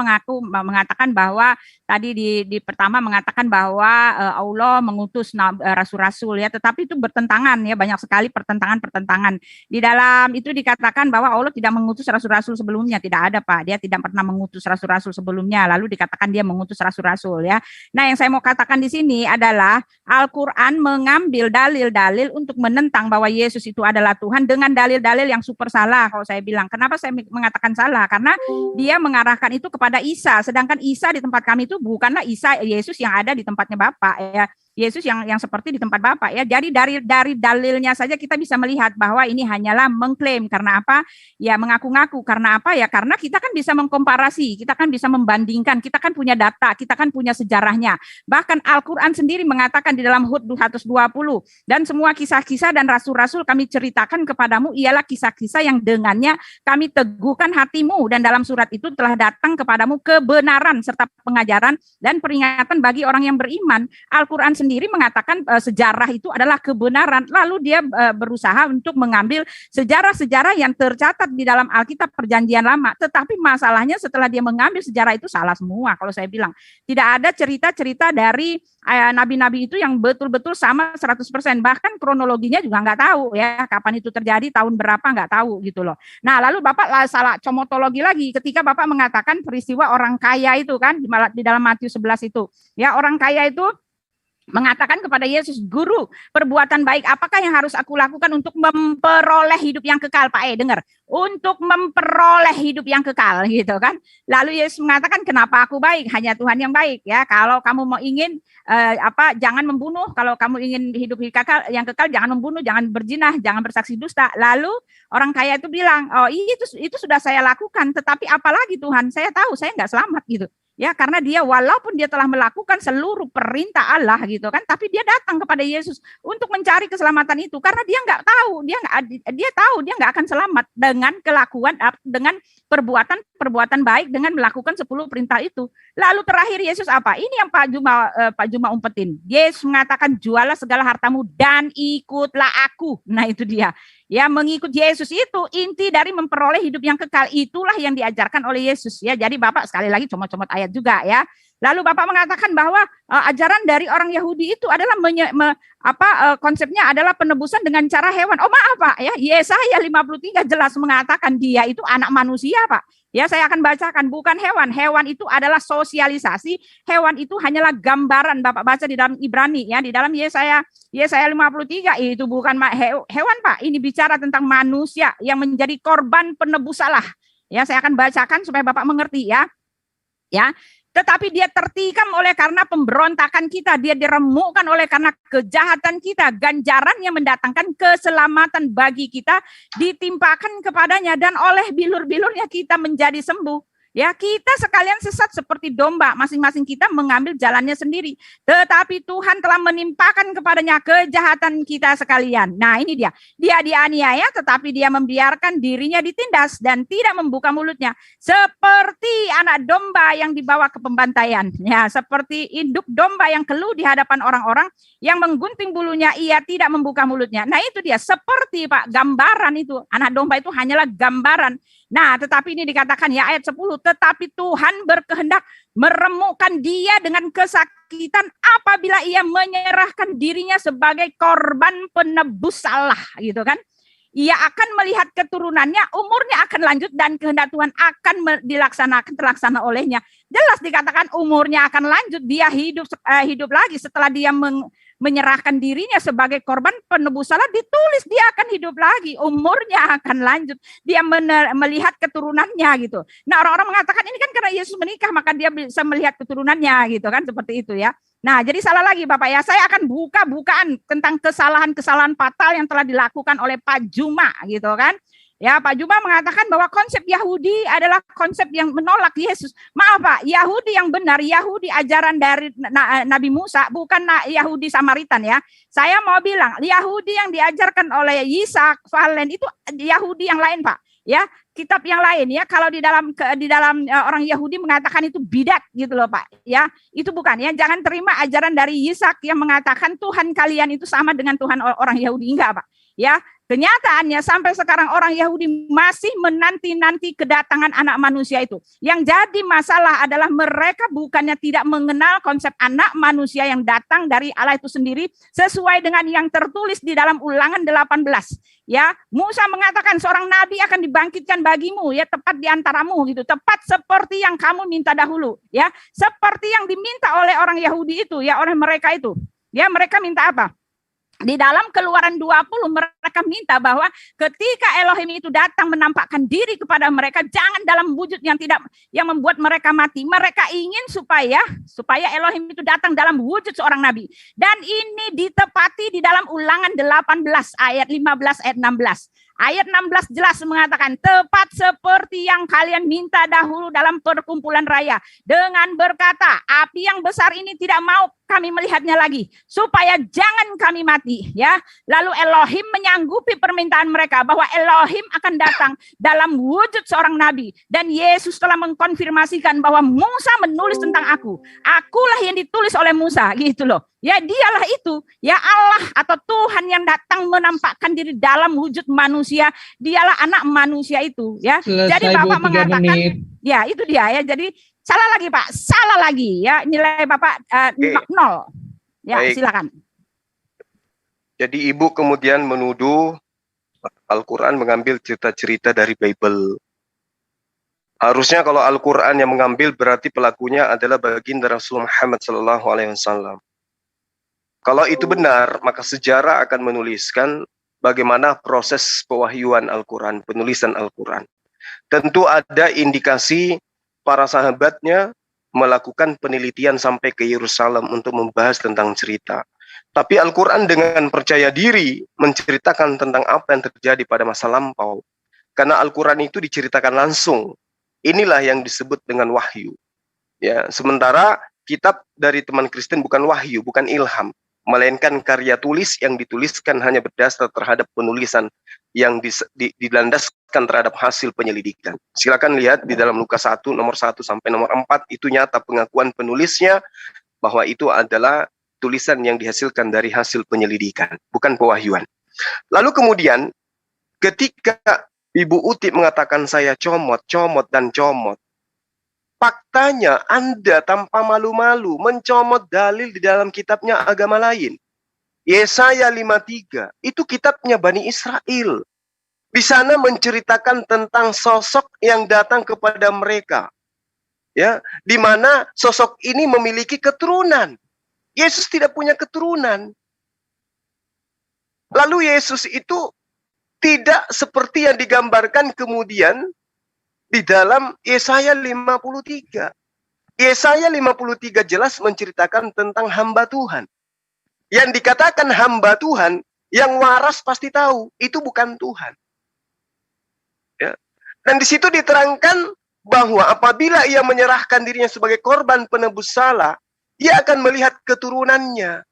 mengatakan bahwa tadi di pertama mengatakan bahwa Allah mengutus rasul-rasul ya, tetapi itu bertentangan ya, banyak sekali pertentangan. Di dalam itu dikatakan bahwa Allah tidak mengutus rasul-rasul sebelumnya, tidak ada Pak. Dia tidak pernah mengutus rasul-rasul sebelumnya. Lalu dikatakan dia mengutus rasul-rasul ya. Nah, yang saya mau katakan di sini adalah Al-Quran mengambil dalil-dalil untuk menentang bahwa Yesus itu adalah Tuhan dengan dalil-dalil yang super salah. Kalau saya bilang, kenapa saya mengatakan salah? Karena dia mengarahkan itu kepada Isa, sedangkan Isa di tempat kami itu bukanlah Isa Yesus yang ada di tempatnya Bapak ya. Yesus yang seperti di tempat Bapak ya. Jadi dari dalilnya saja kita bisa melihat bahwa ini hanyalah mengklaim. Karena apa? Ya mengaku-ngaku. Karena apa ya? Karena kita kan bisa mengkomparasi, kita kan bisa membandingkan, kita kan punya data, kita kan punya sejarahnya. Bahkan Al-Quran sendiri mengatakan di dalam Hud 120, dan semua kisah-kisah dan rasul-rasul kami ceritakan kepadamu ialah kisah-kisah yang dengannya kami teguhkan hatimu, dan dalam surat itu telah datang kepadamu kebenaran serta pengajaran dan peringatan bagi orang yang beriman. Al-Quran sendiri mengatakan sejarah itu adalah kebenaran. Lalu dia berusaha untuk mengambil sejarah-sejarah yang tercatat di dalam Alkitab Perjanjian Lama. Tetapi masalahnya setelah dia mengambil sejarah itu salah semua. Kalau saya bilang, tidak ada cerita-cerita dari nabi-nabi itu yang betul-betul sama 100%. Bahkan kronologinya juga nggak tahu ya, kapan itu terjadi, tahun berapa nggak tahu gitu loh. Nah, lalu Bapak salah comotologi lagi ketika Bapak mengatakan peristiwa orang kaya itu kan di dalam Matius 11 itu. Ya, orang kaya itu mengatakan kepada Yesus, "Guru, perbuatan baik apakah yang harus aku lakukan untuk memperoleh hidup yang kekal?" Pak dengar, untuk memperoleh hidup yang kekal gitu kan. Lalu Yesus mengatakan, "Kenapa aku baik? Hanya Tuhan yang baik ya. Kalau kamu mau ingin jangan membunuh. Kalau kamu ingin hidup yang kekal, jangan membunuh, jangan berzina, jangan bersaksi dusta." Lalu orang kaya itu bilang, "Oh, itu sudah saya lakukan, tetapi apalagi Tuhan? Saya tahu saya nggak selamat gitu." Ya, karena dia walaupun dia telah melakukan seluruh perintah Allah gitu kan, tapi dia datang kepada Yesus untuk mencari keselamatan itu karena dia nggak tahu, dia tahu dia nggak akan selamat dengan dengan perbuatan baik dengan melakukan 10 perintah itu. Lalu terakhir Yesus apa? Ini yang Pak Juma umpetin. Yesus mengatakan, "Jualah segala hartamu dan ikutlah aku." Nah, itu dia. Ya, mengikut Yesus itu inti dari memperoleh hidup yang kekal. Itulah yang diajarkan oleh Yesus ya. Jadi Bapak sekali lagi comot-comot ayat juga ya. Lalu Bapak mengatakan bahwa ajaran dari orang Yahudi itu adalah konsepnya adalah penebusan dengan cara hewan. Oh maaf Pak ya, Yesaya 53 jelas mengatakan dia itu anak manusia Pak. Ya, saya akan bacakan, bukan hewan. Hewan itu adalah sosialisasi. Hewan itu hanyalah gambaran. Bapak baca di dalam Ibrani ya, di dalam Yesaya 53 itu bukan hewan Pak. Ini bicara tentang manusia yang menjadi korban penebus salah. Ya, saya akan bacakan supaya Bapak mengerti ya. Ya. Tetapi dia tertikam oleh karena pemberontakan kita, dia diremukkan oleh karena kejahatan kita, ganjaran yang mendatangkan keselamatan bagi kita ditimpakan kepadanya, dan oleh bilur-bilurnya kita menjadi sembuh. Ya, kita sekalian sesat seperti domba, masing-masing kita mengambil jalannya sendiri. Tetapi Tuhan telah menimpakan kepadanya kejahatan kita sekalian. Nah, ini dia. Dia dianiaya, tetapi dia membiarkan dirinya ditindas dan tidak membuka mulutnya. Seperti anak domba yang dibawa ke pembantaian. Ya, seperti induk domba yang keluh di hadapan orang-orang yang menggunting bulunya, ia tidak membuka mulutnya. Nah, itu dia. Seperti Pak, gambaran itu. Anak domba itu hanyalah gambaran. Nah, tetapi ini dikatakan ya ayat 10, tetapi Tuhan berkehendak meremukkan dia dengan kesakitan apabila ia menyerahkan dirinya sebagai korban penebus salah, gitu kan. Ia akan melihat keturunannya, umurnya akan lanjut dan kehendak Tuhan akan terlaksana olehnya. Jelas dikatakan umurnya akan lanjut, dia hidup lagi setelah dia menyerahkan dirinya sebagai korban penebus salah, ditulis dia akan hidup lagi, umurnya akan lanjut, dia melihat keturunannya gitu. Nah, orang-orang mengatakan ini kan karena Yesus menikah maka dia bisa melihat keturunannya gitu kan, seperti itu ya. Nah, jadi salah lagi Bapak ya, saya akan bukaan tentang kesalahan-kesalahan fatal yang telah dilakukan oleh Pak Juma gitu kan. Ya, Pak Juma mengatakan bahwa konsep Yahudi adalah konsep yang menolak Yesus. Maaf Pak, Yahudi yang benar, Yahudi ajaran dari Nabi Musa, bukan Yahudi Samaritan ya. Saya mau bilang, Yahudi yang diajarkan oleh Ishak, Valen itu Yahudi yang lain Pak. Ya, kitab yang lain ya. Kalau di dalam orang Yahudi mengatakan itu bidat gitu loh Pak. Ya, itu bukan ya. Jangan terima ajaran dari Ishak yang mengatakan Tuhan kalian itu sama dengan Tuhan orang Yahudi, enggak Pak. Ya, kenyataannya sampai sekarang orang Yahudi masih menanti-nanti kedatangan anak manusia itu. Yang jadi masalah adalah mereka bukannya tidak mengenal konsep anak manusia yang datang dari Allah itu sendiri sesuai dengan yang tertulis di dalam Ulangan 18. Ya, Musa mengatakan seorang nabi akan dibangkitkan bagimu ya, tepat di antaramu gitu, tepat seperti yang kamu minta dahulu ya, seperti yang diminta oleh orang Yahudi itu ya, oleh mereka itu. Ya, mereka minta apa? Di dalam Keluaran 20 mereka minta bahwa ketika Elohim itu datang menampakkan diri kepada mereka, jangan dalam wujud yang membuat mereka mati. Mereka ingin supaya Elohim itu datang dalam wujud seorang nabi. Dan ini ditepati di dalam Ulangan 18 ayat 15 ayat 16. Ayat 16 jelas mengatakan, tepat seperti yang kalian minta dahulu dalam perkumpulan raya, dengan berkata, api yang besar ini tidak mau kami melihatnya lagi, supaya jangan kami mati. Ya, lalu Elohim menyanggupi permintaan mereka bahwa Elohim akan datang dalam wujud seorang nabi, dan Yesus telah mengkonfirmasikan bahwa Musa menulis tentang aku. Akulah yang ditulis oleh Musa, gitu loh. Ya dialah itu, ya Allah atau Tuhan yang datang menampakkan diri dalam wujud manusia, dialah anak manusia itu, ya. Jadi Bapak mengatakan, ya itu dia ya. Jadi salah lagi Pak, salah lagi ya. Nilai Bapak 0. Ya, baik. Silakan. Jadi Ibu kemudian menuduh Al-Quran mengambil cerita-cerita dari Bible. Harusnya kalau Al-Quran yang mengambil berarti pelakunya adalah baginda Rasul Muhammad SAW. Kalau itu benar, maka sejarah akan menuliskan bagaimana proses pewahyuan Al-Quran, penulisan Al-Quran. Tentu ada indikasi para sahabatnya melakukan penelitian sampai ke Yerusalem untuk membahas tentang cerita. Tapi Al-Quran dengan percaya diri menceritakan tentang apa yang terjadi pada masa lampau. Karena Al-Quran itu diceritakan langsung. Inilah yang disebut dengan wahyu. Ya, sementara kitab dari teman Kristen bukan wahyu, bukan ilham, melainkan karya tulis yang dituliskan hanya berdasar terhadap penulisan yang dilandaskan terhadap hasil penyelidikan. Silakan lihat di dalam Lukas 1 nomor 1 sampai nomor 4, itu nyata pengakuan penulisnya bahwa itu adalah tulisan yang dihasilkan dari hasil penyelidikan, bukan pewahyuan. Lalu kemudian ketika Ibu Uti mengatakan saya comot, faktanya Anda tanpa malu-malu mencomot dalil di dalam kitabnya agama lain. Yesaya 53, itu kitabnya Bani Israel. Di sana menceritakan tentang sosok yang datang kepada mereka. Ya, di mana sosok ini memiliki keturunan. Yesus tidak punya keturunan. Lalu Yesus itu tidak seperti yang digambarkan kemudian di dalam Yesaya 53. Yesaya 53 jelas menceritakan tentang hamba Tuhan. Yang dikatakan hamba Tuhan, yang waras pasti tahu, itu bukan Tuhan. Ya. Dan di situ diterangkan bahwa apabila ia menyerahkan dirinya sebagai korban penebus salah, ia akan melihat keturunannya.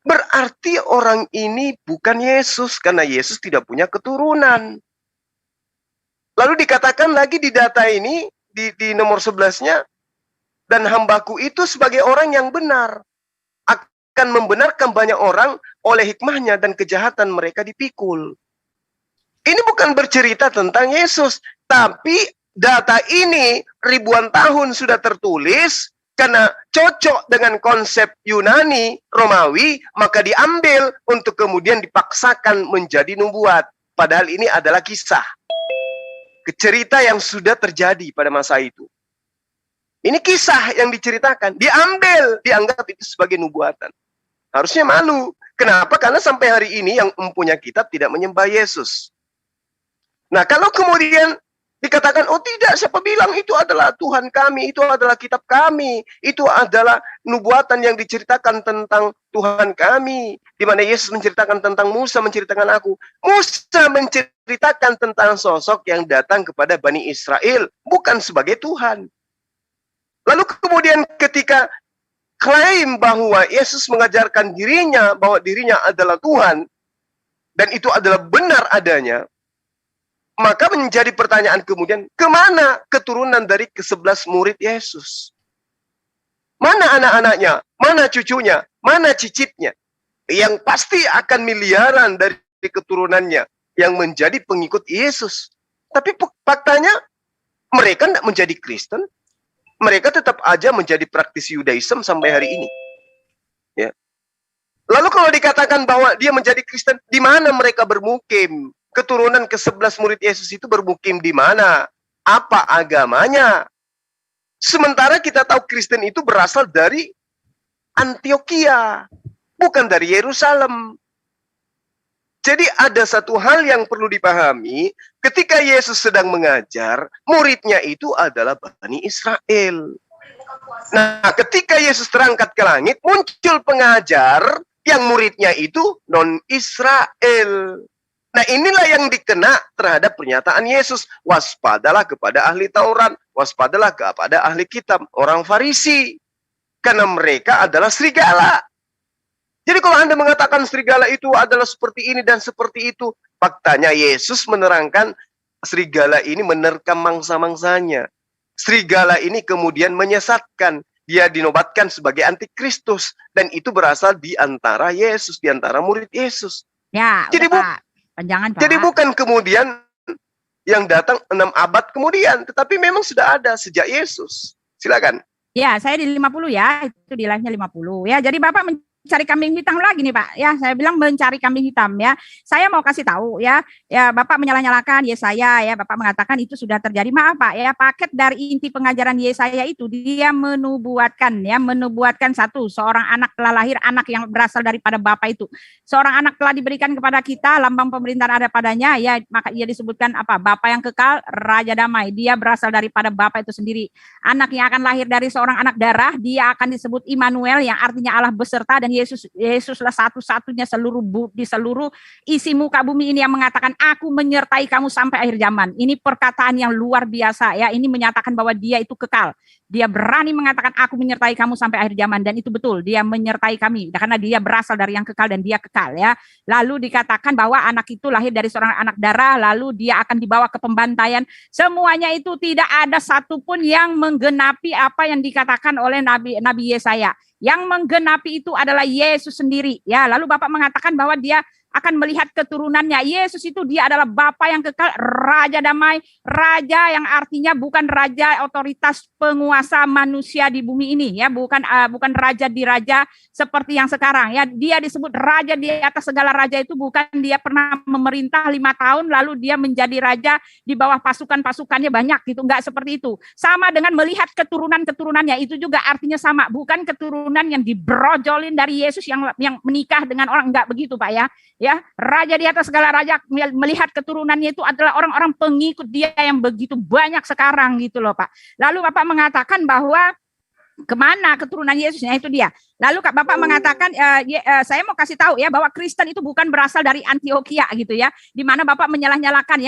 Berarti orang ini bukan Yesus, karena Yesus tidak punya keturunan. Lalu dikatakan lagi di data ini, di nomor 11-nya, dan hambaku itu sebagai orang yang benar, akan membenarkan banyak orang oleh hikmahnya dan kejahatan mereka dipikul. Ini bukan bercerita tentang Yesus, tapi data ini ribuan tahun sudah tertulis, karena cocok dengan konsep Yunani, Romawi, maka diambil untuk kemudian dipaksakan menjadi nubuat. Padahal ini adalah kisah. Cerita yang sudah terjadi pada masa itu. Ini kisah yang diceritakan, diambil, dianggap itu sebagai nubuatan. Harusnya malu. Kenapa? Karena sampai hari ini yang mempunyai kitab tidak menyembah Yesus. Nah, kalau kemudian dikatakan, oh tidak, siapa bilang itu adalah Tuhan kami, itu adalah kitab kami, itu adalah nubuatan yang diceritakan tentang Tuhan kami, di mana Yesus menceritakan tentang Musa, menceritakan aku. Musa menceritakan tentang sosok yang datang kepada Bani Israel, bukan sebagai Tuhan. Lalu kemudian ketika klaim bahwa Yesus mengajarkan dirinya, bahwa dirinya adalah Tuhan, dan itu adalah benar adanya, maka menjadi pertanyaan kemudian, kemana keturunan dari ke-11 murid Yesus? Mana anak-anaknya? Mana cucunya? Mana cicitnya? Yang pasti akan miliaran dari keturunannya yang menjadi pengikut Yesus. Tapi faktanya, mereka tidak menjadi Kristen. Mereka tetap aja menjadi praktisi Yudaism sampai hari ini. Ya. Lalu kalau dikatakan bahwa dia menjadi Kristen, di mana mereka bermukim? Keturunan ke-11 murid Yesus itu bermukim di mana? Apa agamanya? Sementara kita tahu Kristen itu berasal dari Antioquia, bukan dari Yerusalem. Jadi ada satu hal yang perlu dipahami, ketika Yesus sedang mengajar, muridnya itu adalah Bani Israel. Nah, ketika Yesus terangkat ke langit, muncul pengajar yang muridnya itu non-Israel. Nah, inilah yang dikena terhadap pernyataan Yesus. Waspadalah kepada ahli Taurat, waspadalah kepada ahli kitab, orang Farisi. Karena mereka adalah serigala. Jadi kalau Anda mengatakan serigala itu adalah seperti ini dan seperti itu, faktanya Yesus menerangkan serigala ini menerkam mangsa-mangsanya. Serigala ini kemudian menyesatkan. dia dinobatkan sebagai antikristus, dan itu berasal di antara Yesus, di antara murid Yesus. Ya, jadi panjangan, Pak. Jadi bukan kemudian yang datang 6 abad kemudian, tetapi memang sudah ada sejak Yesus. Silakan. Ya, saya di 50 ya, itu di live-nya 50 ya. Jadi Bapak mencari kambing hitam lagi nih Pak. Ya, saya bilang mencari kambing hitam ya. Saya mau kasih tahu ya. Ya, Bapak menyalah-nyalakan Yesaya ya. Bapak mengatakan itu sudah terjadi. Maaf Pak ya, paket dari inti pengajaran Yesaya itu dia menubuatkan seorang anak telah lahir, anak yang berasal daripada Bapa itu. Seorang anak telah diberikan kepada kita, lambang pemerintahan ada padanya ya, maka ia disebutkan apa? Bapa yang kekal, Raja Damai. Dia berasal daripada Bapa itu sendiri. Anak yang akan lahir dari seorang anak darah, dia akan disebut Immanuel yang artinya Allah beserta, dan Yesuslah satu-satunya di seluruh isi muka bumi ini yang mengatakan aku menyertai kamu sampai akhir zaman. Ini perkataan yang luar biasa ya. Ini menyatakan bahwa dia itu kekal. Dia berani mengatakan aku menyertai kamu sampai akhir zaman, dan itu betul, dia menyertai kami karena dia berasal dari yang kekal dan dia kekal ya. Lalu dikatakan bahwa anak itu lahir dari seorang anak darah, lalu dia akan dibawa ke pembantaian. Semuanya itu tidak ada satupun yang menggenapi apa yang dikatakan oleh Nabi Yesaya. Yang menggenapi itu adalah Yesus sendiri ya. Lalu Bapak mengatakan bahwa dia akan melihat keturunannya. Yesus itu dia adalah Bapa yang kekal, Raja Damai, Raja yang artinya bukan raja otoritas penguasa manusia di bumi ini ya, bukan raja di raja seperti yang sekarang ya. Dia disebut raja di atas segala raja, itu bukan dia pernah memerintah 5 tahun lalu dia menjadi raja di bawah pasukannya banyak gitu, enggak seperti itu. Sama dengan melihat keturunannya, itu juga artinya sama, bukan keturunan yang dibrojolin dari Yesus yang menikah dengan orang, enggak begitu Pak ya. Ya, raja di atas segala raja, melihat keturunannya itu adalah orang-orang pengikut dia yang begitu banyak sekarang gitu loh Pak. Lalu Bapak mengatakan bahwa kemana keturunan Yesusnya, itu dia. Lalu Bapak mengatakan, saya mau kasih tahu ya bahwa Kristen itu bukan berasal dari Antioquia gitu ya, di mana Bapak menyalah-nyalakan,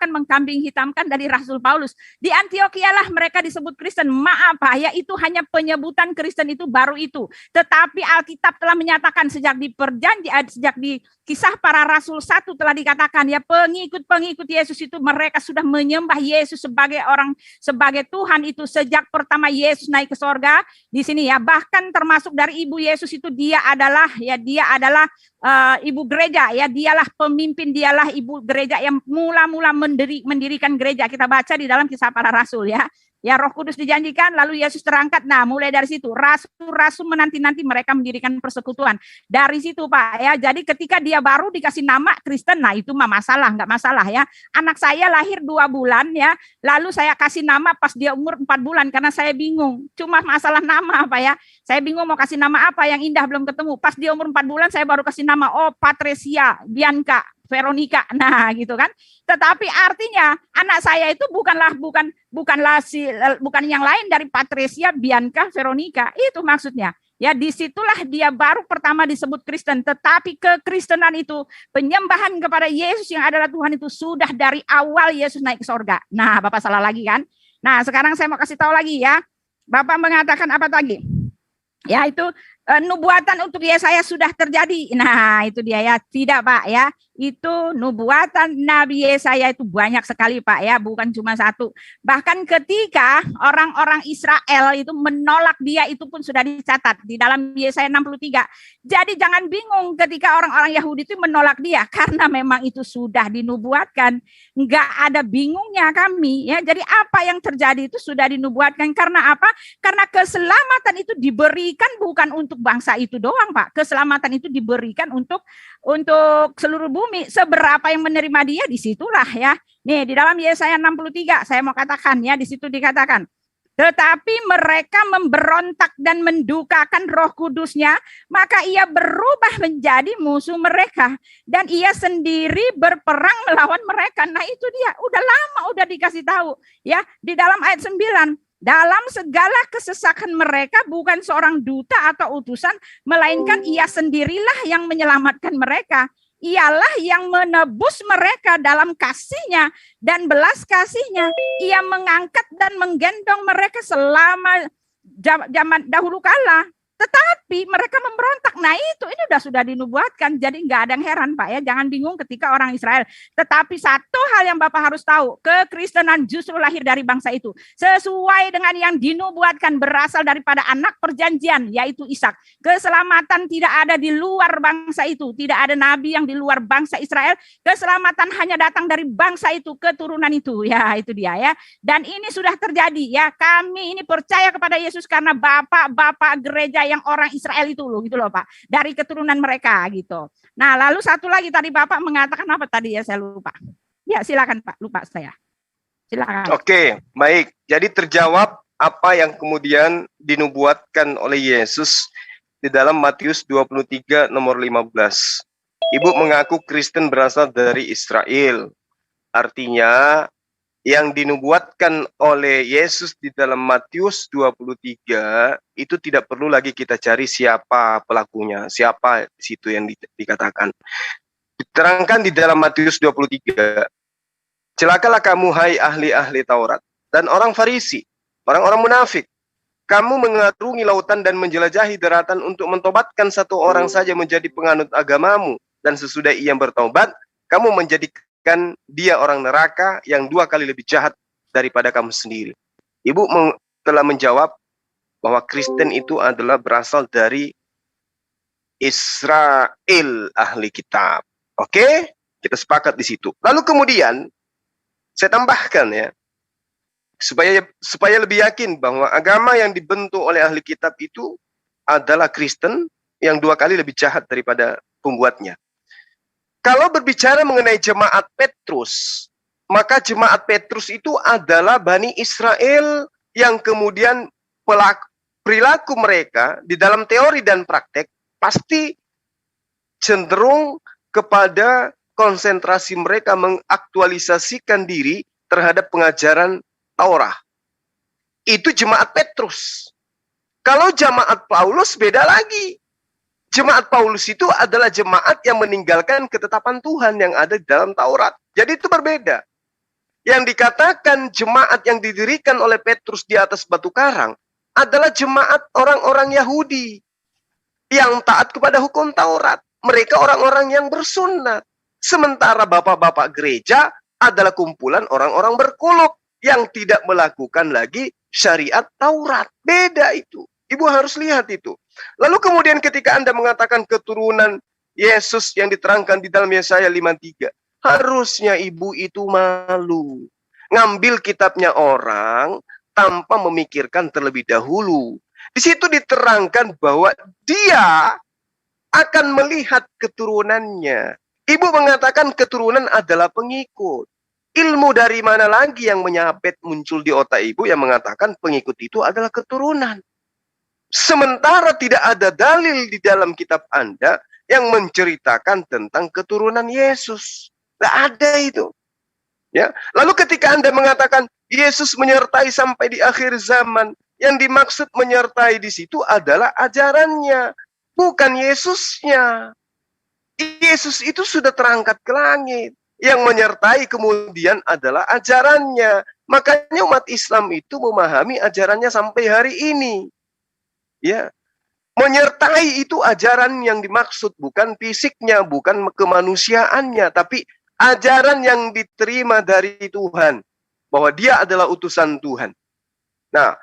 mengkambing hitamkan dari Rasul Paulus. Di Antioquia lah mereka disebut Kristen. Maaf Pak ya, itu hanya penyebutan Kristen itu baru itu. Tetapi Alkitab telah menyatakan sejak di Kisah Para Rasul 1 telah dikatakan ya, pengikut Yesus itu mereka sudah menyembah Yesus sebagai Tuhan itu sejak pertama Yesus naik ke sorga. Di sini ya, bahkan termasuk dari ibu Yesus itu dia adalah ibu gereja ya, dialah pemimpin, dialah ibu gereja yang mula-mula mendirikan gereja. Kita baca di dalam Kisah Para Rasul ya. Ya, Roh Kudus dijanjikan, lalu Yesus terangkat. Nah, mulai dari situ rasul-rasul menanti-nanti mereka mendirikan persekutuan. Dari situ Pak ya. Jadi ketika dia baru dikasih nama Kristen, nah itu mah enggak masalah ya. Anak saya lahir 2 bulan ya. Lalu saya kasih nama pas dia umur 4 bulan karena saya bingung. Cuma masalah nama apa ya. Saya bingung mau kasih nama apa yang indah, belum ketemu. Pas dia umur 4 bulan saya baru kasih nama, Patricia, Bianca, Veronica, nah gitu kan. Tetapi artinya anak saya itu bukan yang lain dari Patricia, Bianca, Veronica. Itu maksudnya. Ya, disitulah dia baru pertama disebut Kristen. Tetapi kekristenan itu, penyembahan kepada Yesus yang adalah Tuhan itu sudah dari awal Yesus naik ke sorga. Nah, Bapak salah lagi kan? Nah, sekarang saya mau kasih tahu lagi ya. Bapak mengatakan apa lagi? Ya, itu nubuatan untuk Yesaya sudah terjadi. Nah, itu dia ya. Tidak Pak ya. Itu nubuatan Nabi Yesaya itu banyak sekali Pak ya, bukan cuma satu. Bahkan ketika orang-orang Israel itu menolak dia, itu pun sudah dicatat di dalam Yesaya 63. Jadi jangan bingung ketika orang-orang Yahudi itu menolak dia, karena memang itu sudah dinubuatkan. Enggak ada bingungnya kami ya. Jadi apa yang terjadi itu sudah dinubuatkan. Karena apa? Karena keselamatan itu diberikan bukan untuk bangsa itu doang Pak. Keselamatan itu diberikan untuk seluruh bumi. Seberapa yang menerima dia, disitulah ya. Nih di dalam Yesaya 63 saya mau katakan ya, di situ dikatakan, tetapi mereka memberontak dan mendukakan Roh Kudusnya, maka ia berubah menjadi musuh mereka dan ia sendiri berperang melawan mereka. Nah itu dia, udah lama udah dikasih tahu ya, di dalam ayat 9. Dalam segala kesesakan mereka bukan seorang duta atau utusan, melainkan ia sendirilah yang menyelamatkan mereka. Ialah yang menebus mereka dalam kasih-Nya dan belas kasih-Nya. Ia mengangkat dan menggendong mereka selama zaman dahulu kala. Tetapi mereka memberontak. Nah ini sudah dinubuatkan. Jadi nggak ada yang heran Pak ya. Jangan bingung ketika orang Israel. Tetapi satu hal yang Bapak harus tahu. Kekristenan justru lahir dari bangsa itu. Sesuai dengan yang dinubuatkan berasal daripada anak perjanjian. Yaitu Ishak. Keselamatan tidak ada di luar bangsa itu. Tidak ada nabi yang di luar bangsa Israel. Keselamatan hanya datang dari bangsa itu. Keturunan itu. Ya itu dia ya. Dan ini sudah terjadi ya. Kami ini percaya kepada Yesus karena bapak-bapak gereja yang orang Israel itu loh gitu loh Pak, dari keturunan mereka gitu. Nah lalu satu lagi tadi Bapak mengatakan apa tadi ya, saya lupa. Ya silakan Pak, lupa saya. Silakan. Oke, baik. Jadi terjawab apa yang kemudian dinubuatkan oleh Yesus di dalam Matius 23 nomor 15. Ibu mengaku Kristen berasal dari Israel. Artinya yang dinubuatkan oleh Yesus di dalam Matius 23 itu tidak perlu lagi kita cari siapa pelakunya, siapa di situ yang dikatakan. Diterangkan di dalam Matius 23, celakalah kamu hai ahli-ahli Taurat dan orang Farisi, orang-orang munafik. Kamu mengarungi lautan dan menjelajahi daratan untuk mentobatkan satu orang saja menjadi penganut agamamu, dan sesudah ia bertobat, kamu menjadikan dia orang neraka yang 2 kali lebih jahat daripada kamu sendiri. Ibu telah menjawab bahwa Kristen itu adalah berasal dari Israel, ahli kitab. Oke? Kita sepakat di situ. Lalu kemudian saya tambahkan ya, supaya lebih yakin bahwa agama yang dibentuk oleh ahli kitab itu adalah Kristen yang 2 kali lebih jahat daripada pembuatnya. Kalau berbicara mengenai jemaat Petrus, maka jemaat Petrus itu adalah Bani Israel yang kemudian perilaku mereka di dalam teori dan praktek pasti cenderung kepada konsentrasi mereka mengaktualisasikan diri terhadap pengajaran Taurat. Itu jemaat Petrus. Kalau jemaat Paulus beda lagi. Jemaat Paulus itu adalah jemaat yang meninggalkan ketetapan Tuhan yang ada di dalam Taurat. Jadi itu berbeda. Yang dikatakan jemaat yang didirikan oleh Petrus di atas batu karang adalah jemaat orang-orang Yahudi yang taat kepada hukum Taurat. Mereka orang-orang yang bersunat. Sementara bapak-bapak gereja adalah kumpulan orang-orang berkuluk yang tidak melakukan lagi syariat Taurat. Beda itu. Ibu harus lihat itu. Lalu kemudian ketika Anda mengatakan keturunan Yesus yang diterangkan di dalam Yesaya 53, harusnya ibu itu malu. Ngambil kitabnya orang tanpa memikirkan terlebih dahulu. Di situ diterangkan bahwa dia akan melihat keturunannya. Ibu mengatakan keturunan adalah pengikut. Ilmu dari mana lagi yang menyabet muncul di otak ibu yang mengatakan pengikut itu adalah keturunan? Sementara tidak ada dalil di dalam kitab Anda yang menceritakan tentang keturunan Yesus. Tidak ada itu. Ya. Lalu ketika Anda mengatakan Yesus menyertai sampai di akhir zaman, yang dimaksud menyertai di situ adalah ajarannya, bukan Yesusnya. Yesus itu sudah terangkat ke langit. Yang menyertai kemudian adalah ajarannya. Makanya umat Islam itu memahami ajarannya sampai hari ini. Ya, menyertai itu ajaran yang dimaksud bukan fisiknya, bukan kemanusiaannya, tapi ajaran yang diterima dari Tuhan, bahwa dia adalah utusan Tuhan. Nah,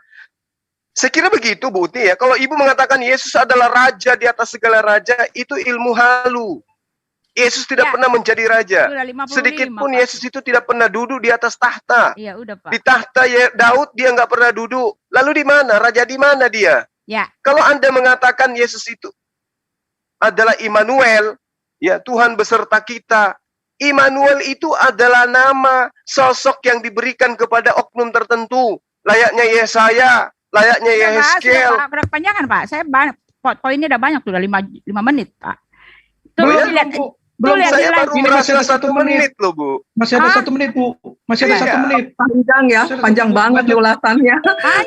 saya kira begitu Bu Uti ya. Kalau ibu mengatakan Yesus adalah raja di atas segala raja, itu ilmu halu. Yesus tidak pernah menjadi raja. Sedikit pun Pak. Yesus itu tidak pernah duduk di atas tahta. Iya, udah, Pak. Di tahta Daud dia nggak pernah duduk. Lalu di mana? Raja di mana dia? Ya. Kalau Anda mengatakan Yesus itu adalah Immanuel, ya Tuhan beserta kita. Immanuel itu adalah nama sosok yang diberikan kepada oknum tertentu. Layaknya Yesaya, layaknya Yehezkiel. Pak, kepanjangan Pak. Saya poinnya udah banyak, sudah 5 menit Pak. Belum, saya baru merasa 1 menit loh Bu. Masih ada 1 menit Bu. Masih ada 1 menit. Panjang ya, panjang banget ulasannya.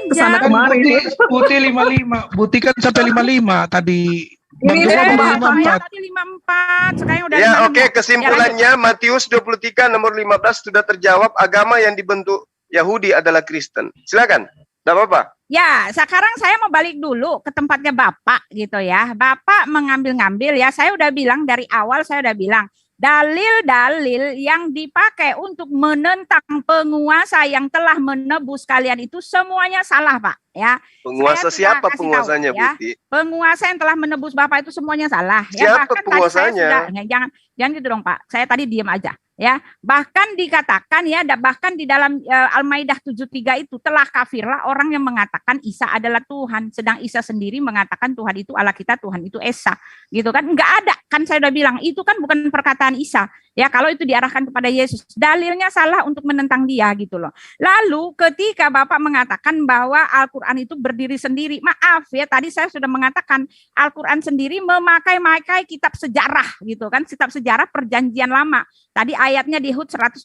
Kesana kemari. Buti 55. Buti kan sampai 55 tadi. Ini pembahasannya tadi 54. Sekarang udah ya, oke, kesimpulannya Matius 23 nomor 15 sudah terjawab. Agama yang dibentuk Yahudi adalah Kristen. Silakan. Tidak apa-apa. Ya, sekarang saya mau balik dulu ke tempatnya Bapak gitu ya. Bapak mengambil-ngambil ya, saya udah bilang dari awal, saya udah bilang, dalil-dalil yang dipakai untuk menentang penguasa yang telah menebus kalian itu semuanya salah, Pak. Ya, penguasa siapa penguasanya, tahu, ya. Buti? Penguasa yang telah menebus Bapak itu semuanya salah. Siapa ya, bahkan penguasanya? Tadi saya jangan gitu dong, Pak. Saya tadi diam aja. Ya, bahkan dikatakan ya, bahkan di dalam Al-Maidah 73 itu telah kafirlah orang yang mengatakan Isa adalah Tuhan, sedang Isa sendiri mengatakan Tuhan itu Allah kita, Tuhan itu Esa, gitu kan? Enggak ada, kan saya udah bilang itu kan bukan perkataan Isa. Ya, kalau itu diarahkan kepada Yesus, dalilnya salah untuk menentang dia gitu loh. Lalu ketika Bapak mengatakan bahwa Al-Qur'an itu berdiri sendiri, maaf ya, tadi saya sudah mengatakan Al-Qur'an sendiri memakai kitab sejarah gitu kan, kitab sejarah perjanjian lama. Tadi ayatnya di Hud 120.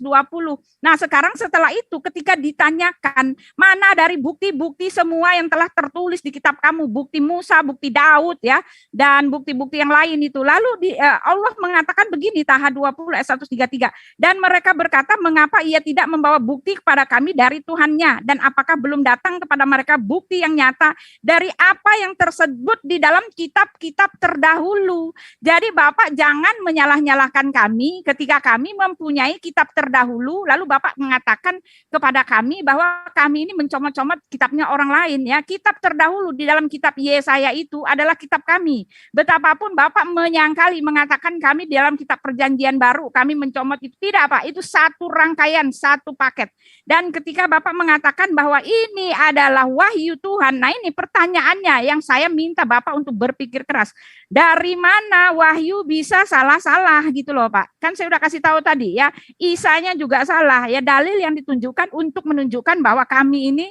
Nah, sekarang setelah itu ketika ditanyakan mana dari bukti-bukti semua yang telah tertulis di kitab kamu, bukti Musa, bukti Daud ya, dan bukti-bukti yang lain itu. Lalu Allah mengatakan begini, Taha 20 ayat 133. Dan mereka berkata, mengapa ia tidak membawa bukti kepada kami dari Tuhannya? Dan apakah belum datang kepada mereka bukti yang nyata dari apa yang tersebut di dalam kitab-kitab terdahulu? Jadi Bapak jangan menyalah-nyalahkan kami ketika kami mempunyai kitab terdahulu, lalu Bapak mengatakan kepada kami bahwa kami ini mencomot-comot kitabnya orang lain ya. Kitab terdahulu di dalam kitab Yesaya itu adalah kitab kami. Betapapun Bapak menyangkali mengatakan kami di dalam kitab perjanjian baru, kami mencomot itu tidak, Pak. Itu satu rangkaian, satu paket. Dan ketika Bapak mengatakan bahwa ini adalah wahyu Tuhan, nah ini pertanyaannya yang saya minta Bapak untuk berpikir keras. Dari mana wahyu bisa salah-salah gitu loh, Pak. Kan saya udah kasih tahu tadi ya, Isanya juga salah ya, dalil yang ditunjukkan untuk menunjukkan bahwa kami ini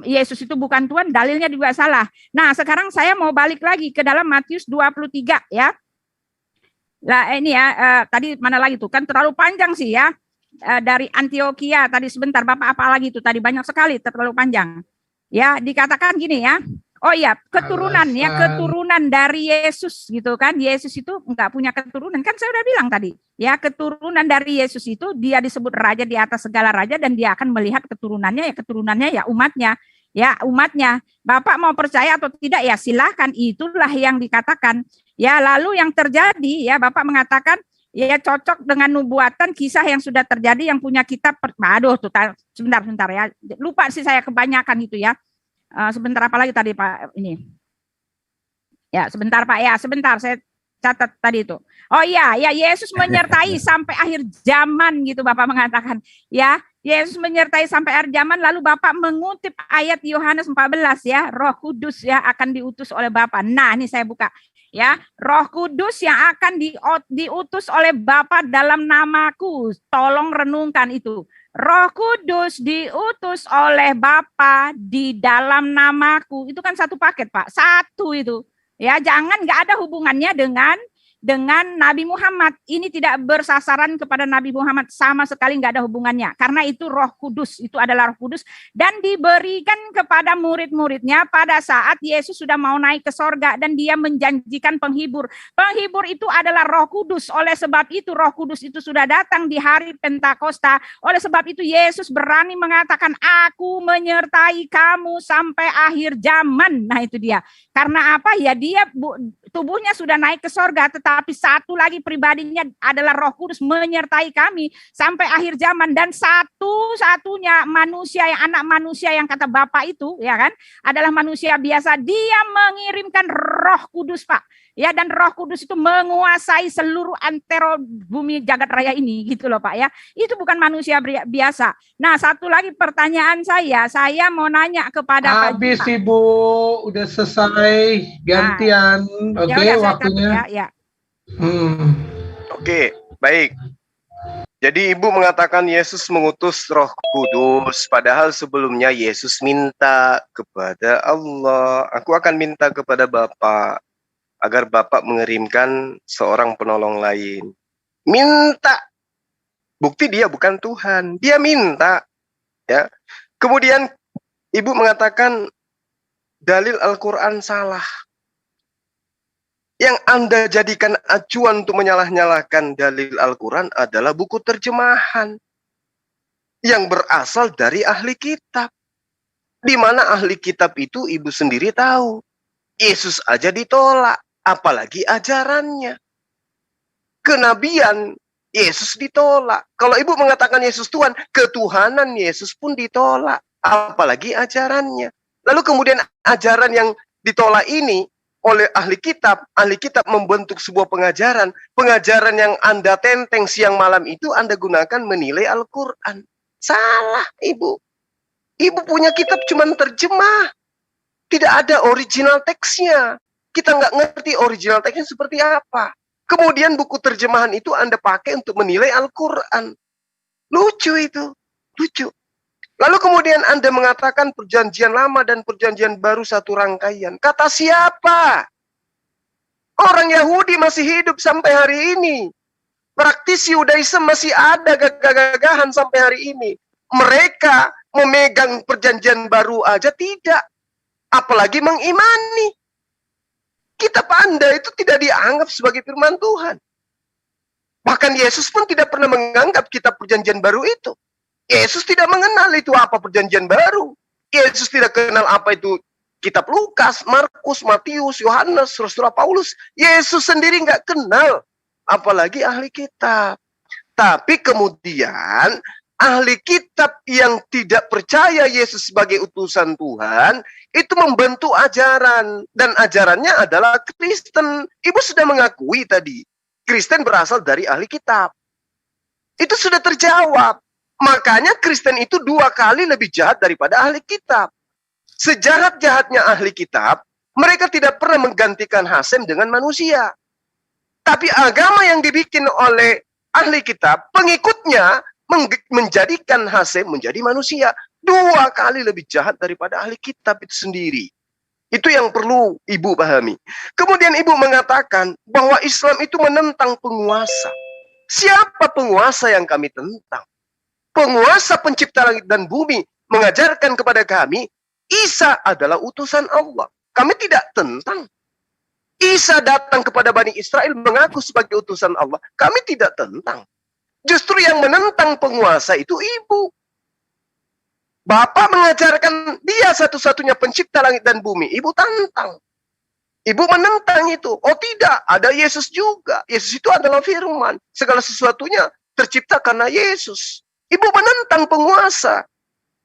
Yesus itu bukan Tuhan, dalilnya juga salah. Nah, sekarang saya mau balik lagi ke dalam Matius 23 ya. Lah ini ya, tadi mana lagi tuh, kan terlalu panjang sih ya, dari Antioquia tadi sebentar, Bapak apa lagi tuh tadi, banyak sekali, terlalu panjang ya. Dikatakan gini ya, oh iya, keturunan ya, keturunan dari Yesus gitu kan. Yesus itu enggak punya keturunan, kan saya udah bilang tadi ya, keturunan dari Yesus itu dia disebut raja di atas segala raja, dan dia akan melihat keturunannya ya umatnya. Ya, umatnya. Bapak mau percaya atau tidak ya silahkan, itulah yang dikatakan. Ya, lalu yang terjadi ya, Bapak mengatakan ya cocok dengan nubuatan kisah yang sudah terjadi yang punya kitab. Aduh, tuh sebentar ya. Lupa sih saya kebanyakan itu ya. Sebentar apa lagi tadi Pak ini? Ya, sebentar Pak ya, sebentar saya catat tadi itu. Oh iya, ya Yesus menyertai sampai akhir zaman gitu Bapak mengatakan. Ya, Yesus menyertai sampai akhir zaman, lalu Bapak mengutip ayat Yohanes 14 ya, Roh Kudus ya akan diutus oleh Bapa. Nah, ini saya buka ya, Roh Kudus yang akan diutus oleh Bapa dalam namaku. Tolong renungkan itu. Roh Kudus diutus oleh Bapa di dalam namaku. Itu kan satu paket, Pak. Satu itu. Ya, jangan nggak ada hubungannya dengan Nabi Muhammad. Ini tidak bersasaran kepada Nabi Muhammad, sama sekali nggak ada hubungannya. Karena itu Roh Kudus, itu adalah Roh Kudus, dan diberikan kepada murid-muridnya pada saat Yesus sudah mau naik ke sorga, dan dia menjanjikan penghibur. Penghibur itu adalah Roh Kudus. Oleh sebab itu Roh Kudus itu sudah datang di hari Pentakosta. Oleh sebab itu Yesus berani mengatakan, aku menyertai kamu sampai akhir zaman. Nah itu dia. Karena apa ya, dia tubuhnya sudah naik ke sorga, tetapi satu lagi pribadinya adalah Roh Kudus menyertai kami sampai akhir zaman. Dan satu-satunya manusia yang anak manusia yang kata Bapak itu ya kan adalah manusia biasa. Dia mengirimkan Roh Kudus, Pak. Ya, dan Roh Kudus itu menguasai seluruh antero bumi jagat raya ini gitu loh Pak ya. Itu bukan manusia biasa. Nah, satu lagi pertanyaan saya mau nanya kepada Pak. Habis Ibu, udah selesai gantian. Nah, Oke, waktunya. Ya. Oke, baik. Jadi Ibu mengatakan Yesus mengutus Roh Kudus, padahal sebelumnya Yesus minta kepada Allah, aku akan minta kepada Bapa agar Bapak mengirimkan seorang penolong lain. Minta. Bukti dia bukan Tuhan, dia minta. Ya. Kemudian Ibu mengatakan dalil Al-Quran salah. Yang Anda jadikan acuan untuk menyalah-nyalahkan dalil Al-Quran adalah buku terjemahan yang berasal dari ahli kitab. Di mana ahli kitab itu ibu sendiri tahu. Yesus aja ditolak, apalagi ajarannya. Kenabian Yesus ditolak. Kalau ibu mengatakan Yesus Tuhan, ketuhanan Yesus pun ditolak, apalagi ajarannya. Lalu kemudian ajaran yang ditolak ini oleh ahli kitab membentuk sebuah pengajaran yang Anda tenteng siang malam itu Anda gunakan menilai Al-Quran. Salah, ibu. Ibu punya kitab cuma terjemah. Tidak ada original teksnya. Kita nggak ngerti original teksnya seperti apa. Kemudian buku terjemahan itu Anda pakai untuk menilai Al-Quran. Lucu itu. Lucu. Lalu kemudian Anda mengatakan perjanjian lama dan perjanjian baru satu rangkaian. Kata siapa? Orang Yahudi masih hidup sampai hari ini. Praktisi Yudaism masih ada gagah-gagahan sampai hari ini. Mereka memegang perjanjian baru aja tidak. Apalagi mengimani. Kitab Anda itu tidak dianggap sebagai firman Tuhan. Bahkan Yesus pun tidak pernah menganggap kitab perjanjian baru itu. Yesus tidak mengenal itu apa perjanjian baru. Yesus tidak kenal apa itu kitab Lukas, Markus, Matius, Yohanes, Rasul Paulus. Yesus sendiri nggak kenal. Apalagi ahli kitab. Tapi kemudian ahli kitab yang tidak percaya Yesus sebagai utusan Tuhan, itu membentuk ajaran. Dan ajarannya adalah Kristen. Ibu sudah mengakui tadi, Kristen berasal dari ahli kitab. Itu sudah terjawab. Makanya Kristen itu 2 kali lebih jahat daripada ahli kitab. Sejahat-jahatnya ahli kitab, mereka tidak pernah menggantikan Hasem dengan manusia. Tapi agama yang dibikin oleh ahli kitab, pengikutnya menjadikan Hasem menjadi manusia. 2 kali lebih jahat daripada ahli kitab itu sendiri. Itu yang perlu ibu pahami. Kemudian ibu mengatakan bahwa Islam itu menentang penguasa. Siapa penguasa yang kami tentang? Penguasa pencipta langit dan bumi mengajarkan kepada kami, Isa adalah utusan Allah. Kami tidak tentang. Isa datang kepada Bani Israel mengaku sebagai utusan Allah. Kami tidak tentang. Justru yang menentang penguasa itu ibu. Bapak mengajarkan dia satu-satunya pencipta langit dan bumi. Ibu tantang. Ibu menentang itu. Oh tidak, ada Yesus juga. Yesus itu adalah firman. Segala sesuatunya tercipta karena Yesus. Ibu menentang penguasa.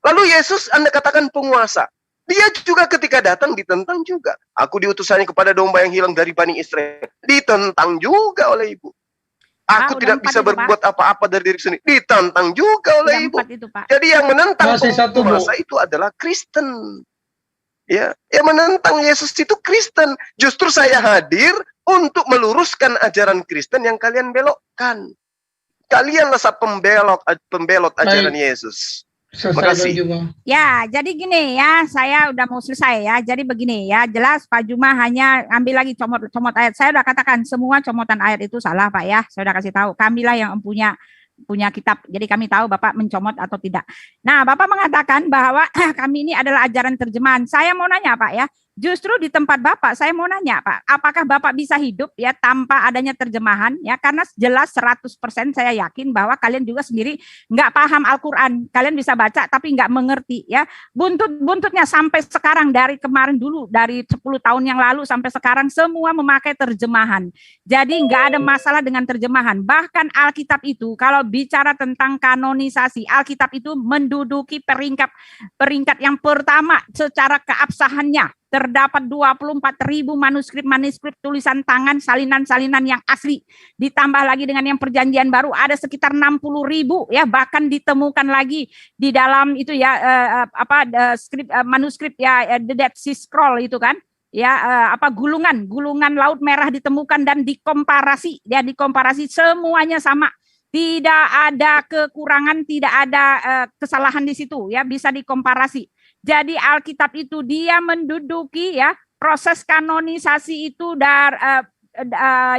Lalu Yesus Anda katakan penguasa. Dia juga ketika datang ditentang juga. Aku diutusannya kepada domba yang hilang dari Bani Israel. Ditentang juga oleh ibu. Aku tidak bisa berbuat apa-apa dari diri sendiri. Ditentang juga oleh ibu. Jadi yang menentang penguasa itu adalah Kristen. Ya, yang menentang Yesus itu Kristen. Justru saya hadir untuk meluruskan ajaran Kristen yang kalian belokkan. Kalianlah pembelot ajaran Yesus. Terima kasih. Ya, jadi gini ya, saya udah mau selesai ya. Jadi begini ya, jelas Pak Juma hanya ambil lagi comot ayat. Saya udah katakan semua comotan ayat itu salah Pak ya. Saya udah kasih tahu. Kamilah yang punya kitab. Jadi kami tahu Bapak mencomot atau tidak. Nah, Bapak mengatakan bahwa kami ini adalah ajaran terjemahan. Saya mau nanya Pak ya. Justru di tempat Bapak, saya mau nanya Pak, apakah Bapak bisa hidup ya tanpa adanya terjemahan ya? Karena jelas 100% saya yakin bahwa kalian juga sendiri nggak paham Al-Quran. Kalian bisa baca tapi nggak mengerti ya. Buntutnya sampai sekarang dari kemarin dulu, dari 10 tahun yang lalu sampai sekarang semua memakai terjemahan. Jadi nggak ada masalah dengan terjemahan. Bahkan Alkitab itu kalau bicara tentang kanonisasi, Alkitab itu menduduki peringkat yang pertama secara keabsahannya. Terdapat 24.000 manuskrip tulisan tangan, salinan-salinan yang asli. Ditambah lagi dengan yang perjanjian baru ada sekitar 60.000 ya, bahkan ditemukan lagi di dalam itu ya manuskrip ya The Dead Sea Scroll itu kan. Ya gulungan laut merah ditemukan dan dikomparasi semuanya sama. Tidak ada kekurangan, tidak ada kesalahan di situ ya, bisa dikomparasi. Jadi Alkitab itu dia menduduki ya proses kanonisasi itu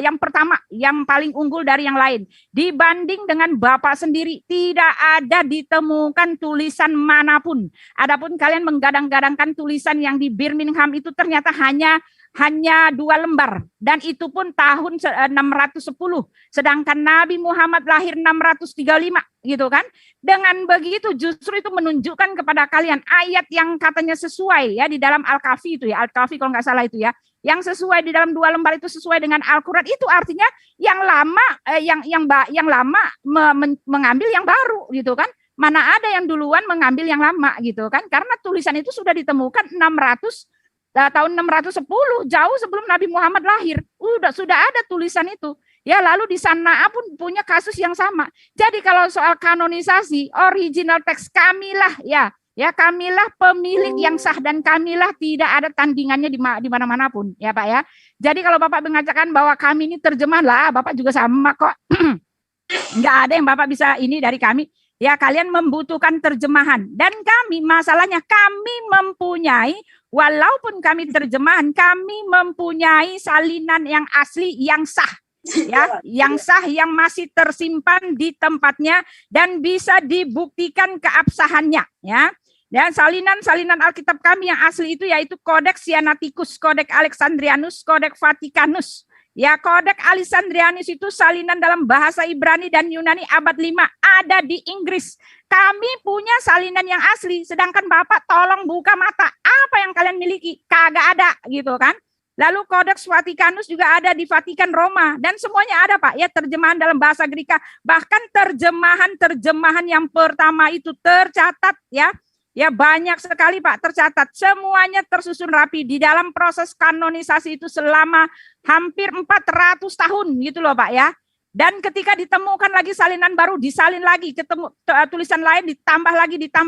yang pertama, yang paling unggul dari yang lain. Dibanding dengan Bapak sendiri tidak ada ditemukan tulisan manapun. Adapun kalian menggadang-gadangkan tulisan yang di Birmingham itu ternyata hanya hanya 2 lembar, dan itu pun tahun 610, sedangkan Nabi Muhammad lahir 635, gitu kan. Dengan begitu justru itu menunjukkan kepada kalian ayat yang katanya sesuai ya di dalam Al-Kahfi itu ya, Al-Kahfi kalau nggak salah itu ya, yang sesuai di dalam 2 lembar itu sesuai dengan Al-Quran, itu artinya yang lama yang lama mengambil yang baru, gitu kan. Mana ada yang duluan mengambil yang lama, gitu kan, karena tulisan itu sudah ditemukan tahun 610, jauh sebelum Nabi Muhammad lahir. Sudah ada tulisan itu. Ya, lalu di sana pun punya kasus yang sama. Jadi kalau soal kanonisasi, original teks kamilah ya kamilah pemilik yang sah, dan kamilah tidak ada tandingannya di mana-mana pun, ya Pak ya. Jadi kalau Bapak mengatakan bahwa kami ini terjemahan lah, Bapak juga sama kok. Enggak ada yang Bapak bisa ini dari kami. Ya, kalian membutuhkan terjemahan, dan kami, masalahnya kami mempunyai, walaupun kami terjemahan, kami mempunyai salinan yang asli yang sah, ya, yang sah, yang masih tersimpan di tempatnya dan bisa dibuktikan keabsahannya, ya. Dan salinan Alkitab kami yang asli itu yaitu Codex Sinaiticus, Codex Alexandrianus, Codex Vaticanus. Ya, Codex Alexandrianus itu salinan dalam bahasa Ibrani dan Yunani abad 5, ada di Inggris. Kami punya salinan yang asli, sedangkan Bapak tolong buka mata. Apa yang kalian miliki? Kagak ada, gitu kan. Lalu Codex Vaticanus juga ada di Vatikan Roma, dan semuanya ada Pak, ya, terjemahan dalam bahasa Greka. Bahkan terjemahan yang pertama itu tercatat, ya. Ya, banyak sekali Pak tercatat, semuanya tersusun rapi di dalam proses kanonisasi itu selama hampir 400 tahun gitu loh Pak ya. Dan ketika ditemukan lagi salinan baru, disalin lagi, ketemu tulisan lain, ditambah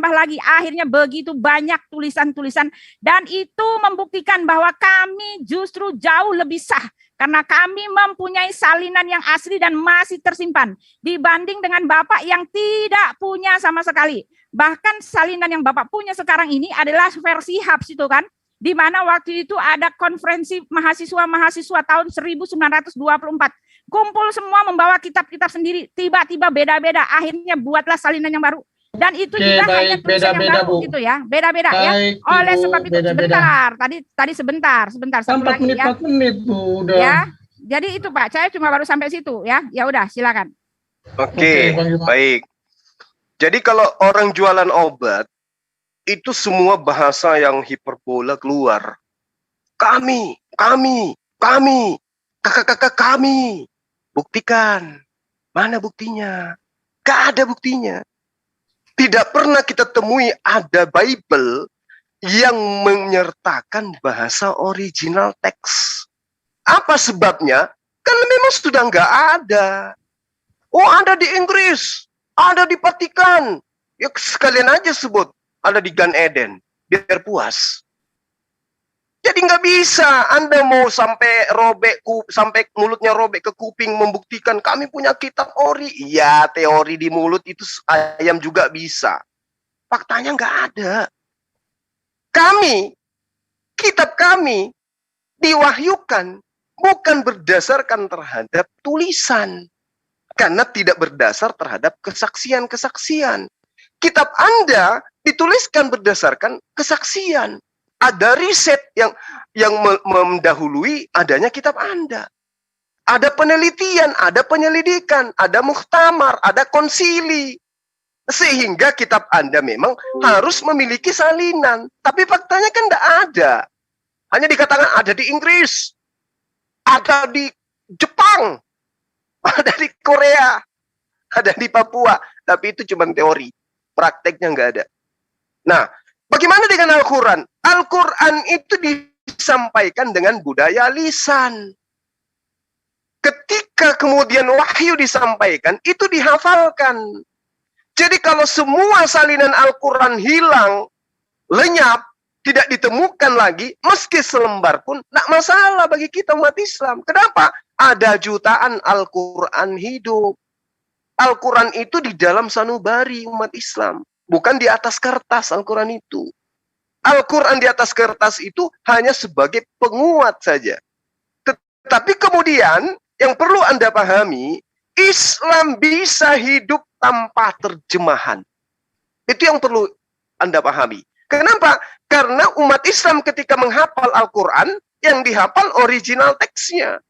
lagi, akhirnya begitu banyak tulisan-tulisan, dan itu membuktikan bahwa kami justru jauh lebih sah, karena kami mempunyai salinan yang asli dan masih tersimpan, dibanding dengan Bapak yang tidak punya sama sekali. Bahkan salinan yang Bapak punya sekarang ini adalah versi HAPS itu kan, di mana waktu itu ada konferensi mahasiswa tahun 1924. Kumpul semua membawa kitab-kitab sendiri, tiba-tiba beda-beda, akhirnya buatlah salinan yang baru. Dan itu juga hanya tulisan yang baru gitu ya, beda-beda ya. Oleh sebab itu sebentar, tadi sebentar, satu lagi ya. 4 menit Bu, udah. Ya, jadi itu Pak, saya cuma baru sampai situ ya. Ya udah, silakan. Oke, baik. Jadi kalau orang jualan obat, itu semua bahasa yang hiperbola keluar. Kami, kakak-kakak kami. Buktikan. Mana buktinya? Gak ada buktinya. Tidak pernah kita temui ada Bible yang menyertakan bahasa original teks. Apa sebabnya? Karena memang sudah nggak ada. Oh, ada di Inggris, ada di Vatikan. Ya sekalian aja sebut, ada di Gan Eden, biar puas. Jadi nggak bisa Anda mau sampai sampai mulutnya robek ke kuping membuktikan kami punya kitab ori. Iya, teori di mulut itu ayam juga bisa. Faktanya nggak ada. Kitab kami diwahyukan bukan berdasarkan terhadap tulisan. Karena tidak berdasar terhadap kesaksian-kesaksian. Kitab Anda dituliskan berdasarkan kesaksian. Ada riset yang mendahului adanya kitab Anda. Ada penelitian, ada penyelidikan, ada muktamar, ada konsili. Sehingga kitab Anda memang harus memiliki salinan. Tapi faktanya kan tidak ada. Hanya dikatakan ada di Inggris, ada di Jepang, ada di Korea, ada di Papua. Tapi itu cuma teori. Prakteknya nggak ada. Nah, bagaimana dengan Al-Quran? Al-Quran itu disampaikan dengan budaya lisan. Ketika kemudian wahyu disampaikan, itu dihafalkan. Jadi kalau semua salinan Al-Quran hilang, lenyap, tidak ditemukan lagi, meski selembar pun, tidak masalah bagi kita umat Islam. Kenapa? Ada jutaan Al-Quran hidup. Al-Quran itu di dalam sanubari umat Islam. Bukan di atas kertas Al-Quran itu. Al-Quran di atas kertas itu hanya sebagai penguat saja. Tetapi kemudian yang perlu Anda pahami, Islam bisa hidup tanpa terjemahan. Itu yang perlu Anda pahami. Kenapa? Karena umat Islam ketika menghafal Al-Quran, Yang dihafal original teksnya.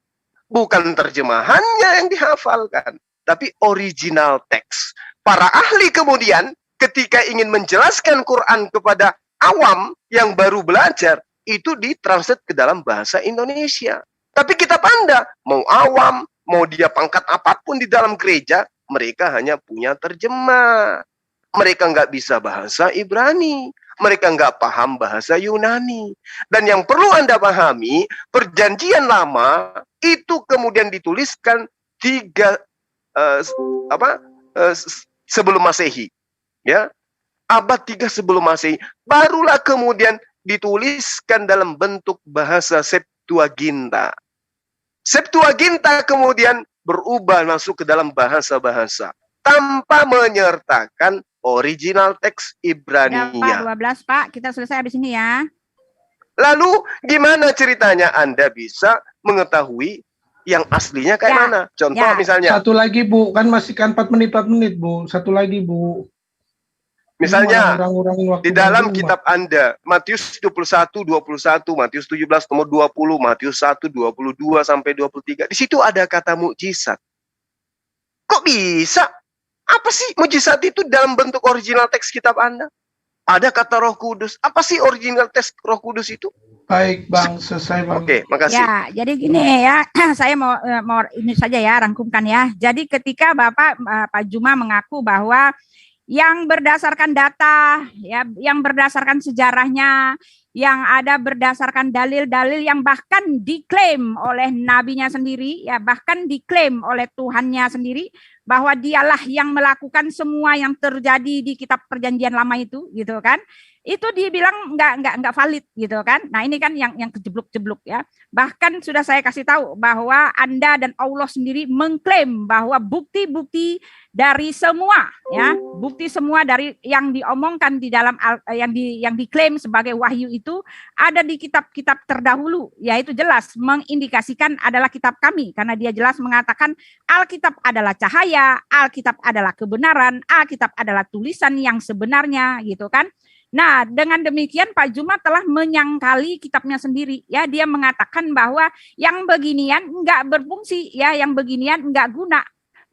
Bukan terjemahannya yang dihafalkan, tapi original teks. Para ahli kemudian ketika ingin menjelaskan Quran kepada awam yang baru belajar, itu ditranslate ke dalam bahasa Indonesia. Tapi kitab Anda, mau awam, mau dia pangkat apapun di dalam gereja, mereka hanya punya terjemah. Mereka nggak bisa bahasa Ibrani. Mereka nggak paham bahasa Yunani. Dan yang perlu Anda pahami, Perjanjian Lama itu kemudian dituliskan sebelum Masehi, ya, abad 3 sebelum Masehi. Barulah kemudian dituliskan dalam bentuk bahasa Septuaginta. Septuaginta kemudian berubah masuk ke dalam bahasa-bahasa tanpa menyertakan original teks Ibrania. Ya, Pak, 12 Pak, kita selesai habis ini ya. Lalu gimana ceritanya Anda bisa mengetahui yang aslinya kayak mana? Contoh misalnya. Satu lagi Bu, kan masih kan 4 menit Bu. Satu lagi Bu. Misalnya di dalam kitab Anda, Matius 21, 21, Matius 17 nomor 20, Matius 1, 22 sampai 23. Di situ ada kata mukjizat. Kok bisa? Apa sih mukjizat itu dalam bentuk original teks kitab Anda? Ada kata Roh Kudus. Apa sih original teks Roh Kudus itu? Baik Bang, selesai Bang. Oke, makasih. Ya, jadi gini ya, saya mau ini saja ya, rangkumkan ya. Jadi ketika Bapak Pak Juma mengaku bahwa yang berdasarkan data, ya, yang berdasarkan sejarahnya, yang ada berdasarkan dalil-dalil yang bahkan diklaim oleh nabinya sendiri, ya bahkan diklaim oleh Tuhannya sendiri, bahwa dialah yang melakukan semua yang terjadi di kitab Perjanjian Lama itu, gitu kan? Itu dibilang nggak valid, gitu kan? Nah ini kan yang kejebluk-jebluk ya. Bahkan sudah saya kasih tahu bahwa Anda dan Allah sendiri mengklaim bahwa bukti-bukti dari semua, ya, bukti semua dari yang diomongkan di dalam yang diklaim sebagai wahyu itu ada di kitab-kitab terdahulu, yaitu jelas mengindikasikan adalah kitab kami, karena dia jelas mengatakan Alkitab adalah cahaya, Alkitab adalah kebenaran, Alkitab adalah tulisan yang sebenarnya, gitu kan. Nah, dengan demikian Pak Juma telah menyangkali kitabnya sendiri, ya. Dia mengatakan bahwa yang beginian enggak berfungsi, ya, yang beginian enggak guna.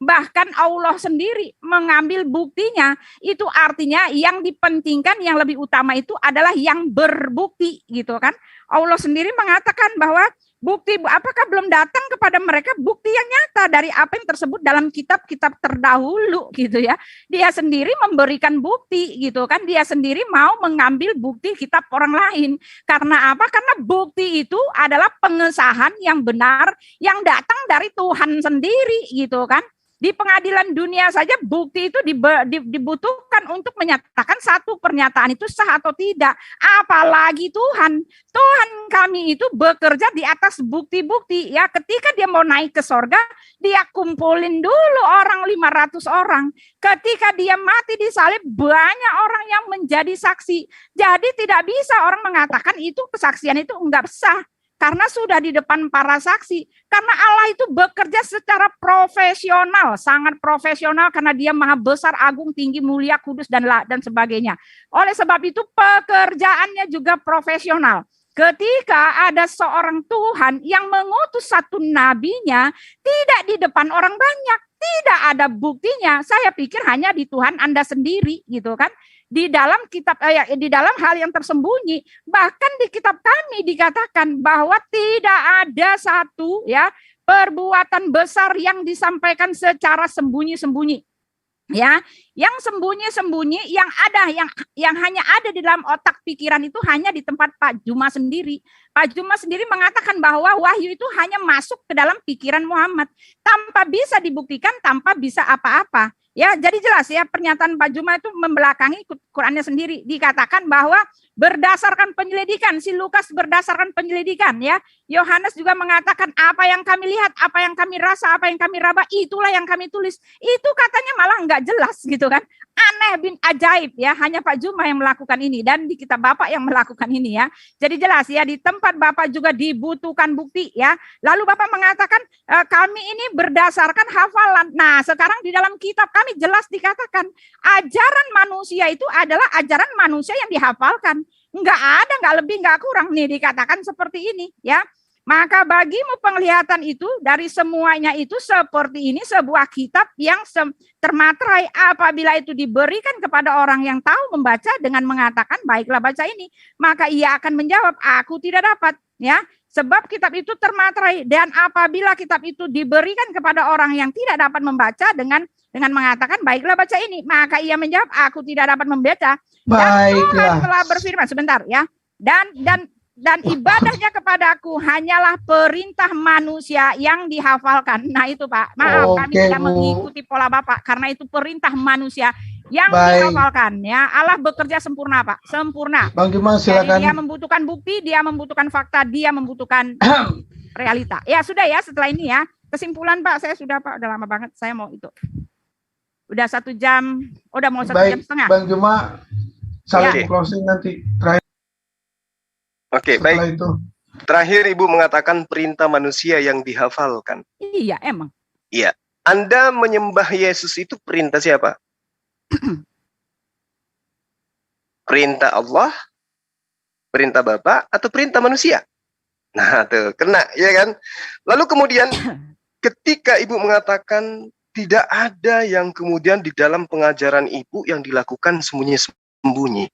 Bahkan Allah sendiri mengambil buktinya. Itu artinya yang dipentingkan, yang lebih utama itu adalah yang berbukti, gitu kan. Allah sendiri mengatakan bahwa bukti, apakah belum datang kepada mereka bukti yang nyata dari apa yang tersebut dalam kitab-kitab terdahulu, gitu ya. Dia sendiri memberikan bukti, gitu kan. Dia sendiri mau mengambil bukti kitab orang lain. Karena apa? Karena bukti itu adalah pengesahan yang benar yang datang dari Tuhan sendiri, gitu kan. Di pengadilan dunia saja bukti itu dibutuhkan untuk menyatakan satu pernyataan itu sah atau tidak. Apalagi Tuhan. Tuhan kami itu bekerja di atas bukti-bukti. Ya, ketika dia mau naik ke sorga, dia kumpulin dulu orang 500 orang. Ketika dia mati di salib, banyak orang yang menjadi saksi. Jadi tidak bisa orang mengatakan itu kesaksian itu enggak sah. Karena sudah di depan para saksi. Karena Allah itu bekerja secara profesional, sangat profesional, karena dia maha besar, agung, tinggi, mulia, kudus, dan sebagainya. Oleh sebab itu pekerjaannya juga profesional. Ketika ada seorang Tuhan yang mengutus satu nabinya, tidak di depan orang banyak, tidak ada buktinya. Saya pikir hanya di Tuhan Anda sendiri, gitu kan. Di dalam kitab, di dalam hal yang tersembunyi, bahkan di kitab kami dikatakan bahwa tidak ada satu, ya, perbuatan besar yang disampaikan secara sembunyi-sembunyi. Ya, yang sembunyi-sembunyi, yang hanya ada di dalam otak pikiran itu hanya di tempat Pak Juma sendiri. Pak Juma sendiri mengatakan bahwa wahyu itu hanya masuk ke dalam pikiran Muhammad tanpa bisa dibuktikan, tanpa bisa apa-apa. Ya, jadi jelas ya, pernyataan Pak Juma itu membelakangi Qurannya sendiri. Dikatakan bahwa berdasarkan penyelidikan, si Lukas berdasarkan penyelidikan, ya. Yohanes juga mengatakan apa yang kami lihat, apa yang kami rasa, apa yang kami raba, itulah yang kami tulis. Itu katanya malah enggak jelas, gitu kan. Aneh bin ajaib, ya. Hanya Pak Juma yang melakukan ini, dan di kitab Bapak yang melakukan ini, ya. Jadi jelas ya, di tempat Bapak juga dibutuhkan bukti, ya. Lalu Bapak mengatakan kami ini berdasarkan hafalan. Nah, sekarang di dalam kitab kami jelas dikatakan ajaran manusia itu adalah ajaran manusia yang dihafalkan. Enggak ada, enggak lebih, enggak kurang. Nih dikatakan seperti ini ya. Maka bagimu penglihatan itu dari semuanya itu seperti ini, sebuah kitab yang termaterai apabila itu diberikan kepada orang yang tahu membaca dengan mengatakan baiklah baca ini, maka ia akan menjawab aku tidak dapat ya, sebab kitab itu termaterai. Dan apabila kitab itu diberikan kepada orang yang tidak dapat membaca dengan mengatakan baiklah baca ini, maka ia menjawab aku tidak dapat membaca. Dan Tuhan telah berfirman sebentar ya, dan ibadahnya kepadaku hanyalah perintah manusia yang dihafalkan. Nah itu Pak, maaf kami tidak mengikuti pola Bapak karena itu perintah manusia yang dihafalkan ya. Allah bekerja sempurna Pak, sempurna. Bang Juma silakan. Jadi dia membutuhkan bukti, dia membutuhkan fakta, dia membutuhkan realita. Ya sudah ya, setelah ini ya kesimpulan Pak, saya sudah Pak, udah lama banget saya mau itu. Udah 1 jam, udah mau 1 jam setengah. Bang Juma saling closing nanti terakhir. Oke, baik. Itu. Terakhir Ibu mengatakan perintah manusia yang dihafalkan. Iya, emang. Iya. Anda menyembah Yesus itu perintah siapa? Perintah Allah, perintah Bapa, atau perintah manusia? Nah, tuh, kena, ya kan? Lalu kemudian ketika Ibu mengatakan tidak ada yang kemudian di dalam pengajaran Ibu yang dilakukan sembunyi-sembunyi.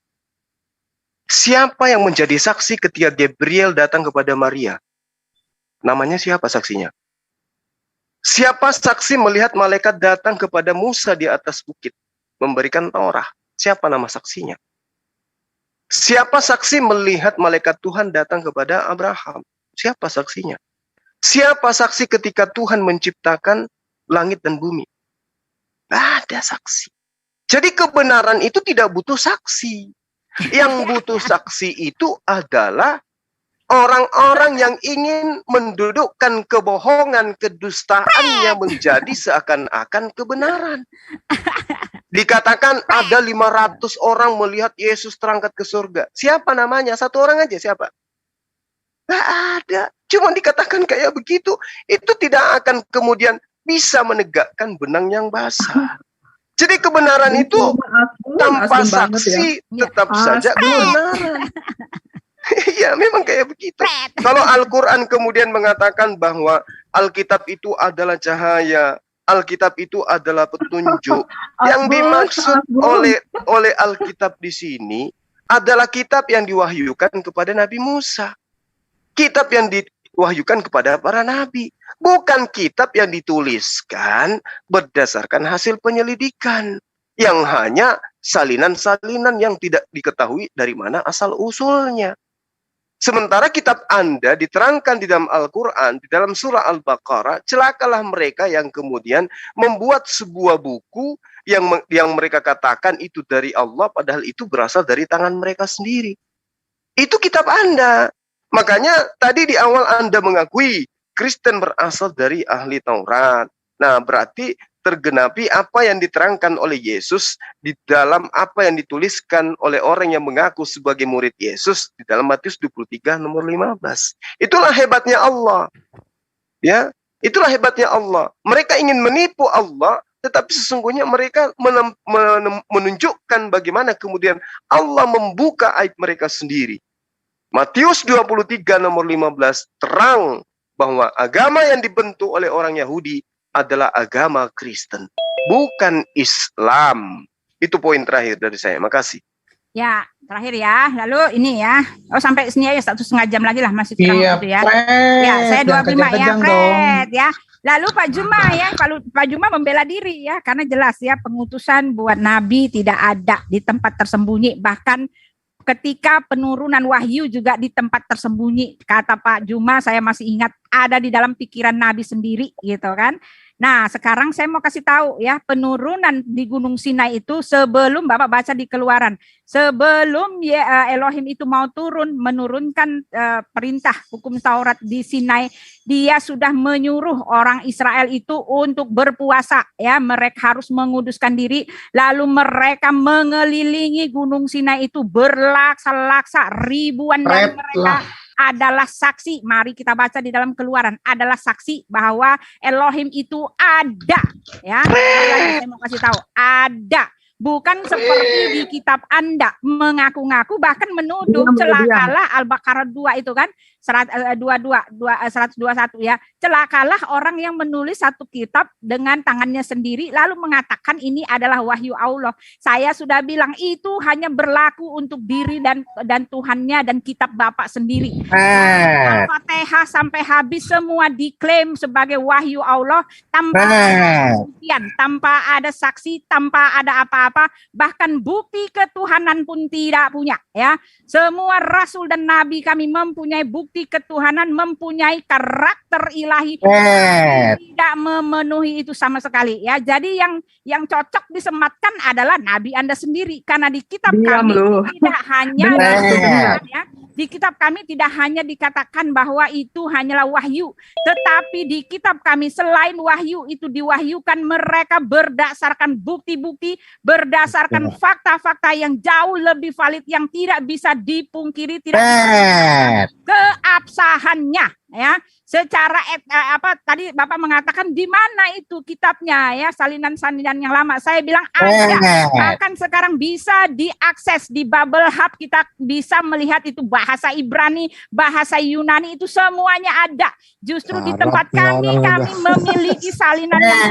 Siapa yang menjadi saksi ketika Gabriel datang kepada Maria? Namanya siapa saksinya? Siapa saksi melihat malaikat datang kepada Musa di atas bukit memberikan Taurat? Siapa nama saksinya? Siapa saksi melihat malaikat Tuhan datang kepada Abraham? Siapa saksinya? Siapa saksi ketika Tuhan menciptakan langit dan bumi? Ada saksi. Jadi kebenaran itu tidak butuh saksi. Yang butuh saksi itu adalah orang-orang yang ingin mendudukkan kebohongan, kedustaannya menjadi seakan-akan kebenaran. Dikatakan ada 500 orang melihat Yesus terangkat ke surga. Siapa namanya? 1 orang aja, siapa? Nggak ada. Cuma dikatakan kayak begitu. Itu tidak akan kemudian bisa menegakkan benang yang basah. Jadi kebenaran itu tanpa saksi tetap saja kebenaran. Ya memang kayak begitu. Kalau Al-Quran kemudian mengatakan bahwa Alkitab itu adalah cahaya, Alkitab itu adalah petunjuk. Yang dimaksud oleh Alkitab di sini adalah kitab yang diwahyukan kepada Nabi Musa. Kitab yang diwahyukan kepada para nabi. Bukan kitab yang dituliskan berdasarkan hasil penyelidikan. Yang hanya salinan-salinan yang tidak diketahui dari mana asal-usulnya. Sementara kitab Anda diterangkan di dalam Al-Quran, di dalam surah Al-Baqarah, celakalah mereka yang kemudian membuat sebuah buku yang mereka katakan itu dari Allah, padahal itu berasal dari tangan mereka sendiri. Itu kitab Anda. Makanya tadi di awal Anda mengakui Kristen berasal dari ahli Taurat. Nah, berarti tergenapi apa yang diterangkan oleh Yesus di dalam apa yang dituliskan oleh orang yang mengaku sebagai murid Yesus di dalam Matius 23 nomor 15. Itulah hebatnya Allah. Ya, itulah hebatnya Allah. Mereka ingin menipu Allah, tetapi sesungguhnya mereka menunjukkan bagaimana kemudian Allah membuka aib mereka sendiri. Matius 23 nomor 15 terang bahwa agama yang dibentuk oleh orang Yahudi adalah agama Kristen, bukan Islam. Itu poin terakhir dari saya. Makasih. Ya, terakhir ya. Lalu ini ya. Oh, sampai sini aja 1,5 jam lagi lah, masih kurang gitu ya. Ya, saya 25 ya, Fred ya. Lalu Pak Juma ya, Pak Juma membela diri ya, karena jelas ya pengutusan buat nabi tidak ada di tempat tersembunyi, bahkan ketika penurunan wahyu juga di tempat tersembunyi. Kata Pak Juma, saya masih ingat, ada di dalam pikiran Nabi sendiri gitu kan. Nah, sekarang saya mau kasih tahu ya, penurunan di Gunung Sinai itu sebelum Bapak baca di Keluaran, sebelum Elohim itu mau menurunkan perintah hukum Taurat di Sinai, dia sudah menyuruh orang Israel itu untuk berpuasa ya, mereka harus menguduskan diri, lalu mereka mengelilingi Gunung Sinai itu berlaksa-laksa, ribuan dari mereka adalah saksi. Mari kita baca di dalam Keluaran, adalah saksi bahwa Elohim itu ada ya. Saya mau kasih tahu, ada. Bukan seperti di kitab Anda mengaku-ngaku bahkan menuduh celakalah Al-Baqarah 2 itu kan 121 ya. Celakalah orang yang menulis satu kitab dengan tangannya sendiri lalu mengatakan ini adalah wahyu Allah. Saya sudah bilang itu hanya berlaku untuk diri dan Tuhannya dan kitab Bapak sendiri. Al-Fatihah sampai habis semua diklaim sebagai wahyu Allah tanpa ada buktian, tanpa ada saksi, tanpa ada apa-apa, bahkan bukti ketuhanan pun tidak punya ya. Semua rasul dan nabi kami mempunyai bukti ketuhanan, mempunyai karakter ilahi, tidak memenuhi itu sama sekali ya. Jadi yang cocok disematkan adalah nabi Anda sendiri karena di kitab kami tidak hanya ya, di kitab kami tidak hanya dikatakan bahwa itu hanyalah wahyu, tetapi di kitab kami selain wahyu itu diwahyukan mereka berdasarkan bukti-bukti, berdasarkan fakta-fakta yang jauh lebih valid yang tidak bisa dipungkiri, tidak bisa keabsahannya ya. Secara tadi Bapak mengatakan di mana itu kitabnya ya, salinan-salinan yang lama. Saya bilang ada, bahkan sekarang bisa diakses di Bible Hub, kita bisa melihat itu bahasa Ibrani, bahasa Yunani itu semuanya ada. Justru di tempat kami memiliki salinan yang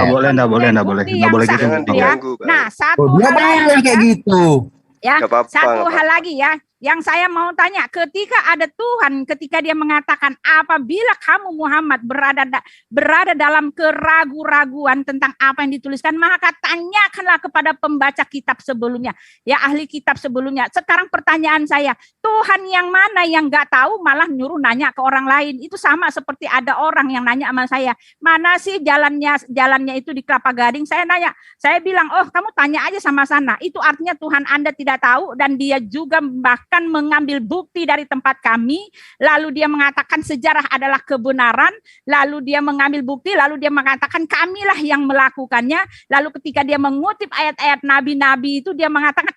Nggak boleh gitu. Ya. Nah, satu hal kayak gitu. Ya, satu hal lagi ya, yang saya mau tanya, ketika ada Tuhan, ketika dia mengatakan apabila kamu Muhammad berada dalam keraguan-raguan tentang apa yang dituliskan, maka tanyakanlah kepada pembaca kitab sebelumnya, ya ahli kitab sebelumnya. Sekarang pertanyaan saya, Tuhan yang mana yang nggak tahu malah nyuruh nanya ke orang lain? Itu sama seperti ada orang yang nanya sama saya, mana sih jalannya itu di Kelapa Gading? Saya nanya, saya bilang, oh kamu tanya aja sama sana. Itu artinya Tuhan Anda tidak tahu, dan dia juga bahkan mengambil bukti dari tempat kami, lalu dia mengatakan sejarah adalah kebenaran, lalu dia mengambil bukti, lalu dia mengatakan kamilah yang melakukannya, lalu ketika dia mengutip ayat-ayat nabi-nabi itu dia mengatakan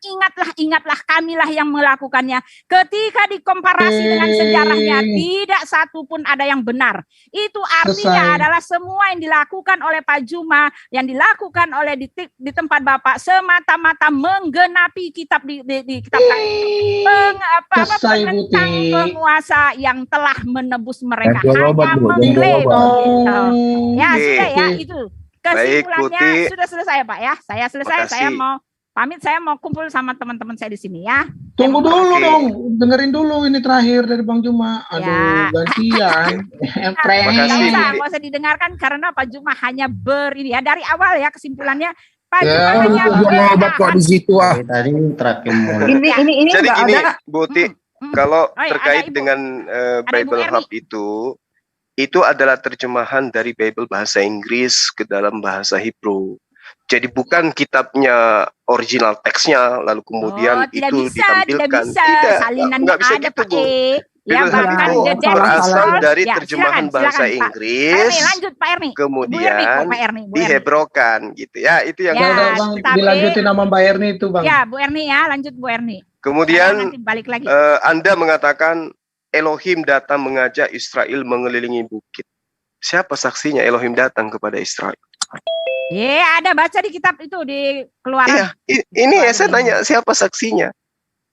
ingatlah kamilah yang melakukannya. Ketika dikomparasi dengan sejarahnya tidak satu pun ada yang benar. Itu artinya adalah semua yang dilakukan oleh Pak Juma, yang dilakukan oleh di tempat Bapak semata-mata menggenapi kitab di kitab penentang penguasa yang telah menebus mereka, hanya mengklaim gitu. Ya sudah ya, itu kesimpulannya. Sudah selesai Pak ya, saya selesai. Saya mau pamit, saya mau kumpul sama teman-teman saya di sini ya. Tunggu dulu dong, dengerin dulu ini terakhir dari Bang Juma. Aduh, gantian. Nggak usah didengarkan karena Pak Juma hanya ini ya, dari awal ya kesimpulannya. Obat kok di situ Tadi terakhir ini jadi gini, ada. Buti, kalau terkait dengan Bible Hub itu adalah terjemahan dari Bible bahasa Inggris ke dalam bahasa Hebrew. Jadi bukan kitabnya original teksnya lalu kemudian itu ditampilkan. Tidak, nggak bisa gitu, Bu. Ya, bahkan itu berasal dari terjemahan bahasa Inggris, lanjut Pak Erni. Kemudian dihebrokan gitu ya, itu yang dilanjutin nama Mbak Erni itu Bang. Ya Bu Erni ya, lanjut Bu Erni. Kemudian balik lagi. Anda mengatakan Elohim datang mengajak Israel mengelilingi bukit. Siapa saksinya Elohim datang kepada Israel? Ada baca di kitab itu di Keluaran. Ini saya tanya siapa saksinya?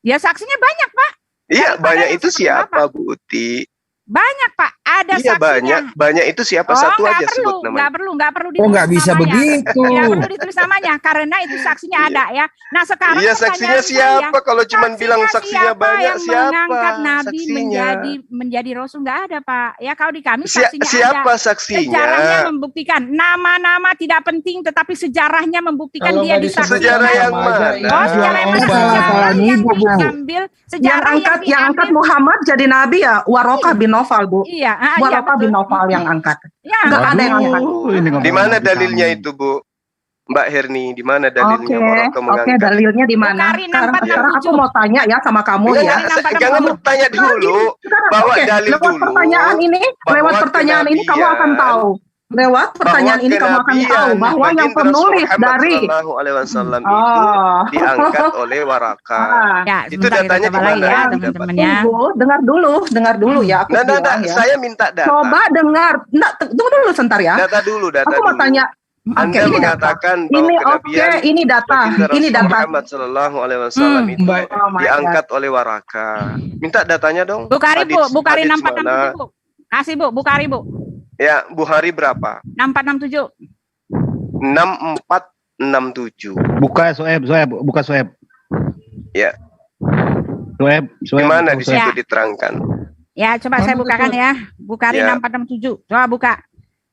Ya saksinya banyak Pak. Iya, banyak itu siapa, Bu Uti? Banyak Pak, ada saksinya. Banyak itu siapa? Satu aja sebut namanya. Nggak perlu ditulis nggak bisa namanya. begitu. Nggak perlu ditulis namanya, karena itu saksinya ada ya. Nah sekarang saksinya siapa? Kalau cuma bilang saksinya banyak, siapa? Mengangkat Nabi menjadi Rasul nggak ada Pak. Ya kalau di kami saksinya siapa ada. Saksinya? Sejarahnya membuktikan. Nama-nama tidak penting, tetapi sejarahnya membuktikan dia disaksikan. Sejarah yang mana? Sejarah yang diambil. Sejarah yang angkat Muhammad jadi Nabi ya, Warokah bin Nawfal, Bu. Iya, Warokah bin Nawfal yang angkat. Enggak ada yang angkat. Di mana dalilnya itu, Bu? Mbak Herni, di mana dalilnya Warokah mengangkat? Oke, dalilnya di mana? Sekarang aku mau tanya ya sama kamu ya. Jangan bertanya dulu, bawa dalil dulu. Lewat pertanyaan ini kamu akan tahu. Lewat pertanyaan ini kamu akan tahu bahwa yang penulis dari Wasallam itu diangkat oleh Waraka. Itu datanya di mana? Dengar dulu ya. Aku ya. Saya minta data. Coba dengar. Tunggu dulu sebentar ya. Data dulu. Aku mau tanya. Anda mengatakan bahwa kenabian ini data, ini data. Muhammad Sallallahu Alaihi Wasallam itu diangkat oleh Waraka. Minta datanya dong. Bukari Bu, Bukari 6467 Bu. Kasih Bu, Bukari Bu. Ya, Bukhari berapa? 6467. 6467. Buka Soeb, buka Soeb. Ya. Soeb. Gimana di situ diterangkan? Ya, coba saya bukakan ya. Bukari 6467. Coba buka.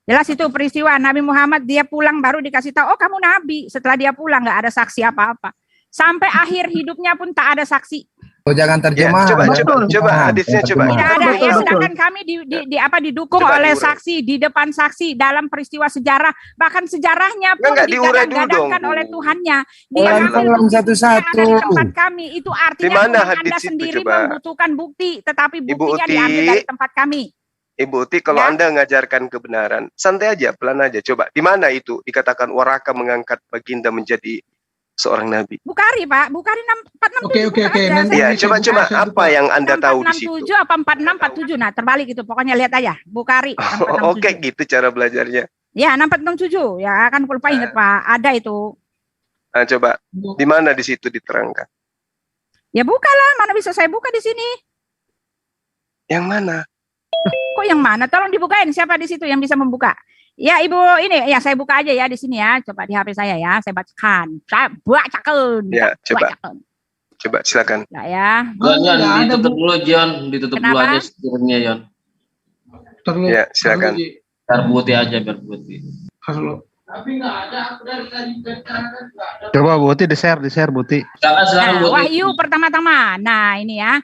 Jelas itu peristiwa Nabi Muhammad dia pulang baru dikasih tahu, oh kamu Nabi. Setelah dia pulang nggak ada saksi apa-apa. Sampai akhir hidupnya pun tak ada saksi. Oh, jangan terjemah. Coba hadisnya coba. Tidak ada. Ya, sedangkan kami didukung oleh saksi di depan saksi dalam peristiwa sejarah, bahkan sejarahnya pun digadang-gadangkan oleh Tuhannya. Dia ambil satu-satu di tempat kami. Itu artinya Anda sendiri membutuhkan bukti, tetapi buktinya diambil dari tempat kami. Ibu Uti, kalau Anda mengajarkan kebenaran, santai aja, pelan aja. Coba, di mana itu dikatakan Waraka mengangkat baginda menjadi seorang nabi? Bukari, Pak. Bukari 6467. Oke. Ya, coba apa yang Anda tahu di situ? 467 apa 4647. Nah, terbalik itu. Pokoknya lihat aja. Bukari. Oke, gitu cara belajarnya. Ya, 6467. Ya, kan lupa ingat, Pak. Ada itu. Nah, coba. Di mana di situ diterangkan? Ya, bukalah. Mana bisa saya buka di sini? Yang mana? Kok yang mana? Tolong dibukain. Siapa di situ yang bisa membuka? Ya, Ibu ini. Ya, saya buka aja ya di sini ya. Coba di HP saya ya. Saya bacakan. Saya bacakan. Ya, coba. Coba silakan. Ya. John, ditutup dulu, John. Ditutup dulu aja screen-nya, John. Ya, silakan. Biar putih aja, biar putih. Tapi nggak ada. Aku dari tadi coba Buti di-share Buti. Silakan Buti. Wahyu pertama-tama. Nah, ini ya.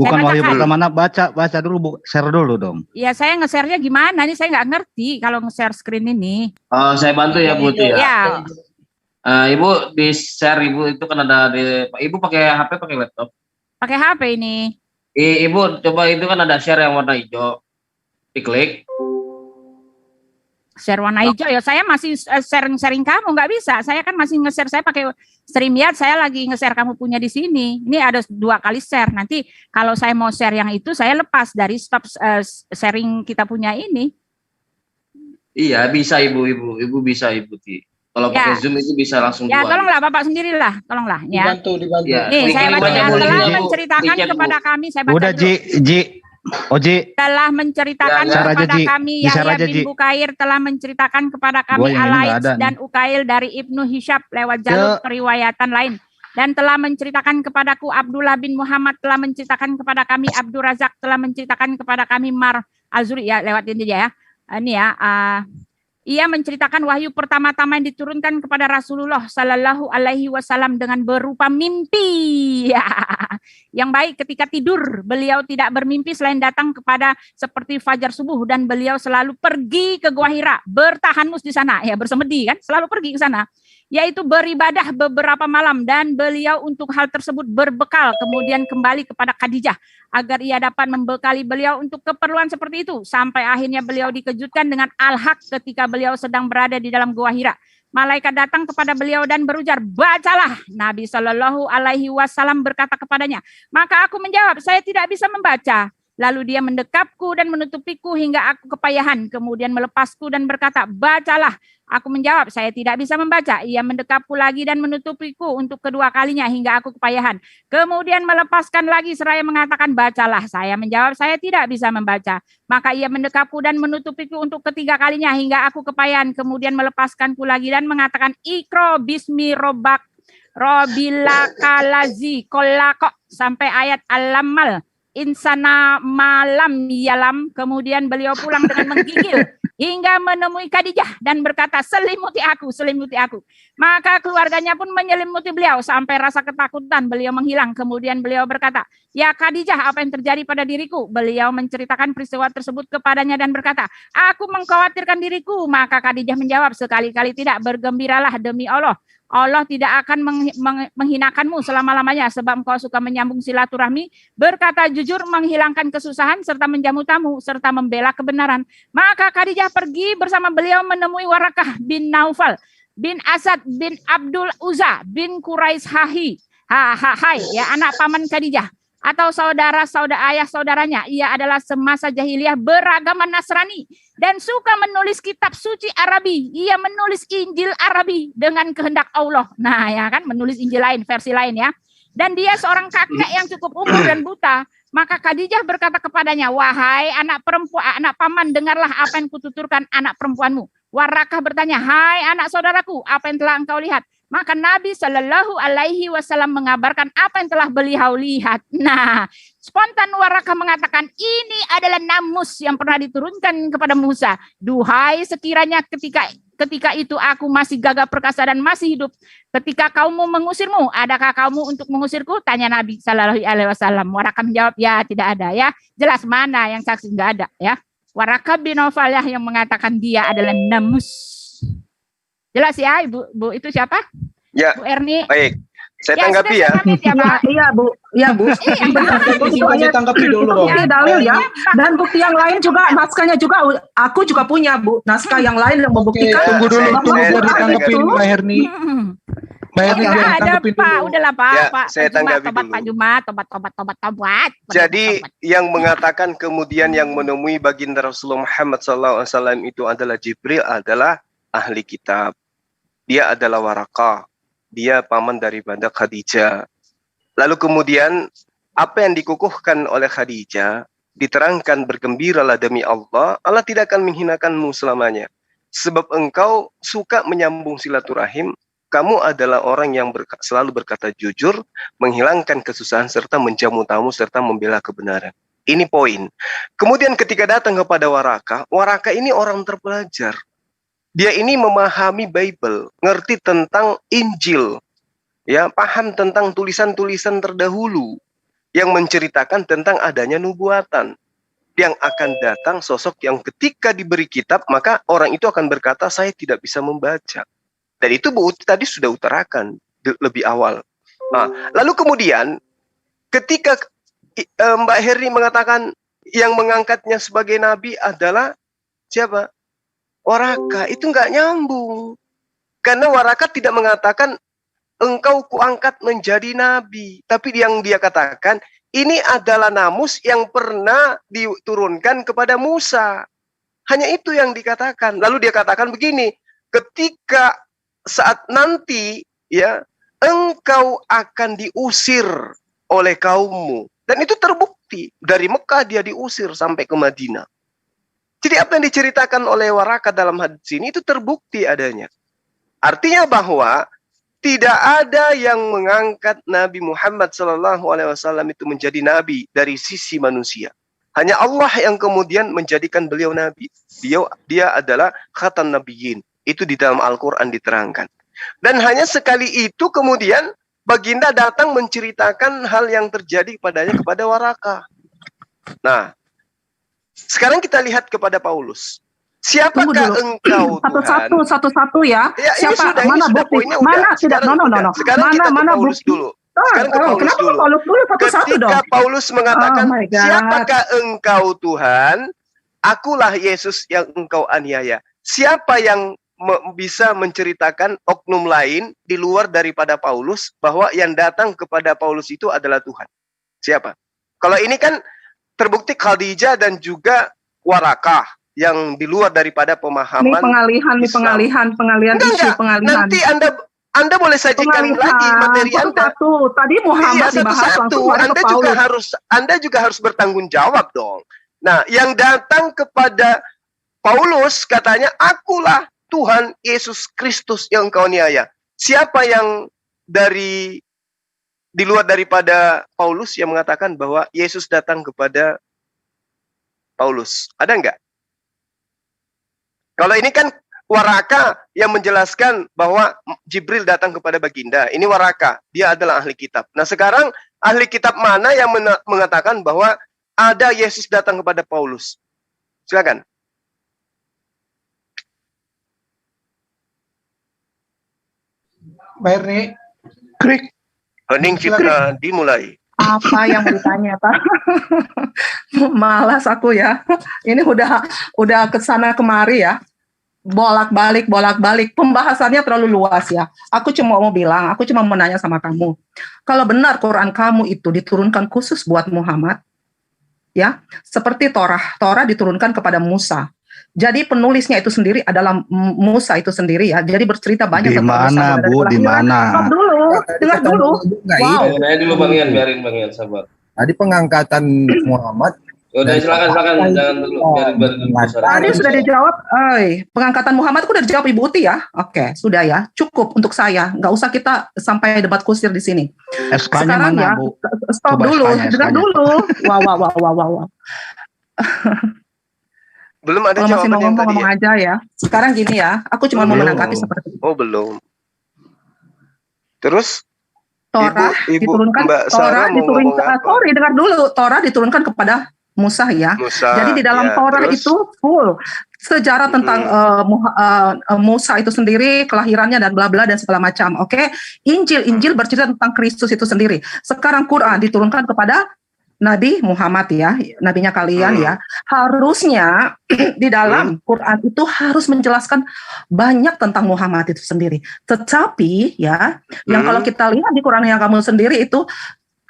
Bukan Wahyu pertama, baca dulu, share dulu dong. Ya, saya nge-share-nya gimana? Ini saya nggak ngerti kalau nge-share screen ini. Saya bantu ya, Buti ya. Ya. Ibu di share, Ibu itu kan ada di. Ibu pakai HP, pakai laptop? Pakai HP ini. Ibu coba itu kan ada share yang warna hijau. Diklik. Share warna hijau ya. Saya masih sharing kamu, nggak bisa. Saya kan masih nge-share. Saya pakai StreamYard. Saya lagi nge-share kamu punya di sini. Ini ada 2 kali share. Nanti kalau saya mau share yang itu, saya lepas dari stop sharing kita punya ini. Iya, bisa Ibu bisa Ibu. Kalau pakai Zoom itu bisa langsung. Ya, tolonglah Bapak sendirilah, tolonglah ya. Dibantu. Ya. Nih, saya baca ya. Telah menceritakan kepada kami. Saya baca udah Oji telah menceritakan kepada kami Yahya bin Bukair telah menceritakan kepada kami Alais dan Ukail dari Ibnu Hishab lewat jalur periwayatan lain, dan telah menceritakan kepadaku Abdullah bin Muhammad telah menceritakan kepada kami Abdur Razak telah menceritakan kepada kami Mar Azuri ya, lewat ini ya. Ini ya, ia menceritakan wahyu pertama-tama yang diturunkan kepada Rasulullah Sallallahu Alaihi Wasallam dengan berupa mimpi. Ya. Yang baik ketika tidur, beliau tidak bermimpi selain datang kepada seperti fajar subuh, dan beliau selalu pergi ke Gua Hira, bertahanus di sana, ya bersemedi kan, selalu pergi ke sana, yaitu beribadah beberapa malam, dan beliau untuk hal tersebut berbekal, kemudian kembali kepada Khadijah agar ia dapat membekali beliau untuk keperluan seperti itu, sampai akhirnya beliau dikejutkan dengan al-haq ketika beliau sedang berada di dalam Gua Hira. Malaikat datang kepada beliau dan berujar, bacalah. Nabi Shallallahu Alaihi Wasallam berkata kepadanya, maka aku menjawab, saya tidak bisa membaca. Lalu dia mendekapku dan menutupiku hingga aku kepayahan, kemudian melepasku dan berkata, bacalah. Aku menjawab, saya tidak bisa membaca. Ia mendekapku lagi dan menutupiku untuk kedua kalinya hingga aku kepayahan. Kemudian melepaskan lagi seraya mengatakan, bacalah. Saya menjawab, saya tidak bisa membaca. Maka ia mendekapku dan menutupiku untuk ketiga kalinya hingga aku kepayahan. Kemudian melepaskanku lagi dan mengatakan, Ikro bismi robak robilakalazi kolakok, sampai ayat al-lamal. Insana malam yalam. Kemudian beliau pulang dengan menggigil hingga menemui Khadijah dan berkata, selimuti aku, selimuti aku. Maka keluarganya pun menyelimuti beliau sampai rasa ketakutan beliau menghilang. Kemudian beliau berkata, ya Khadijah, apa yang terjadi pada diriku? Beliau menceritakan peristiwa tersebut kepadanya dan berkata, aku mengkhawatirkan diriku. Maka Khadijah menjawab, sekali-kali tidak, bergembiralah demi Allah. Allah tidak akan menghinakanmu selama-lamanya sebab engkau suka menyambung silaturahmi, berkata jujur, menghilangkan kesusahan, serta menjamu tamu, serta membela kebenaran. Maka Khadijah pergi bersama beliau menemui Warakah bin Naufal, bin Asad, bin Abdul Uzza, bin Quraisy Hai, ya anak paman Khadijah. atau ayah saudaranya. Ia adalah semasa jahiliyah beragama Nasrani dan suka menulis kitab suci Arabi. Ia menulis Injil Arabi dengan kehendak Allah. Nah, ya kan, menulis Injil lain, versi lain ya. Dan dia seorang kakek yang cukup umur dan buta. Maka Khadijah berkata kepadanya, wahai anak paman, dengarlah apa yang kututurkan anak perempuanmu. Warakah bertanya, hai anak saudaraku, apa yang telah engkau lihat? Maka Nabi Shallallahu Alaihi Wasallam mengabarkan apa yang telah beliau lihat. Nah, spontan Warakah mengatakan, ini adalah namus yang pernah diturunkan kepada Musa. Duhai sekiranya ketika itu aku masih gagah perkasa dan masih hidup. Ketika kaummu mengusirmu, adakah kaummu untuk mengusirku? Tanya Nabi Shallallahu Alaihi Wasallam. Warakah menjawab, ya tidak ada ya. Jelas mana yang saksi, nggak ada ya. Warakah bin Nawfal yang mengatakan dia adalah namus. Jelas ya, Bu itu siapa? Ya. Bu Erni. Baik. Saya tanggapi ya. Iya, Bu. Iya, Bu. Saya tanggapi dulu dong. Bukti dalil ya. Dan bukti yang lain juga, naskahnya juga aku juga punya, Bu. Naskah yang lain yang membuktikan. Tunggu dulu, biar ditanggapi Mbak Herni. Mbak Herni biar ditanggapi dulu. Udahlah Pak. Ya, Pak. saya tanggapi tobat, dulu. Pak Jumat, tobat. Jadi yang mengatakan kemudian yang menemui baginda Rasulullah Muhammad SAW itu adalah Jibril adalah ahli kitab. Dia adalah Warakah. Dia paman daripada Khadijah. Lalu kemudian apa yang dikukuhkan oleh Khadijah diterangkan, bergembiralah demi Allah. Allah tidak akan menghinakanmu selamanya. Sebab engkau suka menyambung silaturahim. Kamu adalah orang yang selalu berkata jujur, menghilangkan kesusahan serta menjamu tamu serta membela kebenaran. Ini poin. Kemudian ketika datang kepada Warakah, Warakah ini orang terpelajar. Dia ini memahami Bible, ngerti tentang Injil, ya, paham tentang tulisan-tulisan terdahulu yang menceritakan tentang adanya nubuatan yang akan datang, sosok yang ketika diberi kitab maka orang itu akan berkata saya tidak bisa membaca. Dan itu Bu Uti tadi sudah utarakan lebih awal. Nah, lalu kemudian ketika Mbak Herni mengatakan yang mengangkatnya sebagai nabi adalah siapa? Warakah. Itu nggak nyambung. Karena Warakah tidak mengatakan engkau kuangkat menjadi nabi. Tapi yang dia katakan, ini adalah namus yang pernah diturunkan kepada Musa. Hanya itu yang dikatakan. Lalu dia katakan begini, ketika saat nanti ya engkau akan diusir oleh kaummu. Dan itu terbukti. Dari Mekah dia diusir sampai ke Madinah. Jadi apa yang diceritakan oleh Warakah dalam hadis ini itu terbukti adanya. Artinya bahwa tidak ada yang mengangkat Nabi Muhammad SAW itu menjadi nabi dari sisi manusia. Hanya Allah yang kemudian menjadikan beliau nabi. Dia adalah khatan nabiyyin. Itu di dalam Al-Quran diterangkan. Dan hanya sekali itu kemudian baginda datang menceritakan hal yang terjadi padanya kepada Warakah. Nah, sekarang kita lihat kepada Paulus. Siapakah engkau Tuhan? Satu-satu ya. Siapa? Mana bukti? Mana tidak? No. Sekarang kita ke Paulus dulu. Sekarang ke Paulus dulu. Ketika Paulus mengatakan, siapakah engkau Tuhan? Akulah Yesus yang engkau aniaya. Siapa yang bisa menceritakan oknum lain di luar daripada Paulus bahwa yang datang kepada Paulus itu adalah Tuhan? Siapa? Kalau ini kan terbukti Khadijah dan juga Warakah yang di luar daripada pemahaman. Ini pengalihan isu. Nanti Anda boleh sajikan lagi materi Anda. Tadi Muhammad dibahas langsung Anda juga harus bertanggung jawab dong. Nah, yang datang kepada Paulus katanya, akulah Tuhan Yesus Kristus yang kau niaya. Siapa yang di luar daripada Paulus yang mengatakan bahwa Yesus datang kepada Paulus? Ada enggak? Kalau ini kan Warakah yang menjelaskan bahwa Jibril datang kepada baginda. Ini Warakah, dia adalah ahli kitab. Nah sekarang ahli kitab mana yang mengatakan bahwa ada Yesus datang kepada Paulus? Silakan. Mbak Erni, klik. Hening cipta dimulai. Apa yang ditanya, Pak? Malas aku ya. Ini udah kesana kemari ya. bolak-balik. Pembahasannya terlalu luas ya. Aku cuma mau nanya sama kamu. Kalau benar Quran kamu itu diturunkan khusus buat Muhammad, ya, seperti Torah diturunkan kepada Musa. Jadi penulisnya itu sendiri adalah Musa itu sendiri ya. Jadi bercerita banyak tentang Musa. Di mana? Dengar dulu. Wow. Dulu Bang Ian, biarin Bang Ian, sabar. Tadi pengangkatan Muhammad. Udah silakan jangan dulu. Biarin. Tadi sudah dijawab. Pengangkatan Muhammad udah dijawab Ibu Uti ya. Oke, sudah ya. Cukup untuk saya. Nggak usah kita sampai debat kusir di sini. Sekarang mana, ya, Bu? Stop dulu. Dengar dulu. Wow. Belum ada jawaban yang tadi. Kalau masih mau ngomong aja ya. Sekarang gini ya, aku cuma mau menanggapi seperti itu. Oh, belum. Terus Torah diturunkan, dengar dulu. Torah diturunkan kepada Musa ya. Jadi di dalam Torah itu full sejarah tentang Musa itu sendiri, kelahirannya dan bla bla dan segala macam. Oke. Injil bercerita tentang Kristus itu sendiri. Sekarang Quran diturunkan kepada Nabi Muhammad ya, nabinya kalian ya. Harusnya di dalam Quran itu harus menjelaskan banyak tentang Muhammad itu sendiri. Tetapi ya, yang kalau kita lihat di Quran yang kamu sendiri itu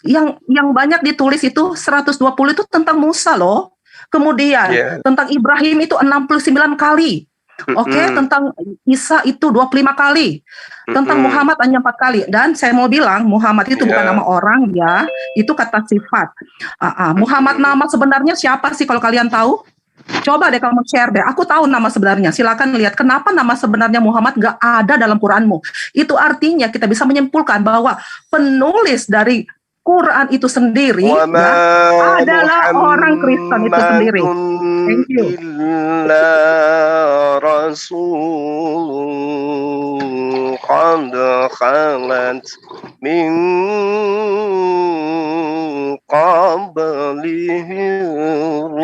yang banyak ditulis itu 120 itu tentang Musa loh. Kemudian tentang Ibrahim itu 69 kali. Oke, tentang Isa itu 25 kali. Tentang Muhammad hanya 4 kali. Dan saya mau bilang Muhammad itu bukan nama orang ya, itu kata sifat. Muhammad nama sebenarnya siapa sih kalau kalian tahu? Coba deh kamu share deh. Aku tahu nama sebenarnya. Silakan lihat kenapa nama sebenarnya Muhammad gak ada dalam Quranmu. Itu artinya kita bisa menyimpulkan bahwa penulis dari Quran itu sendiri ya, adalah orang Kristen itu sendiri. Thank you.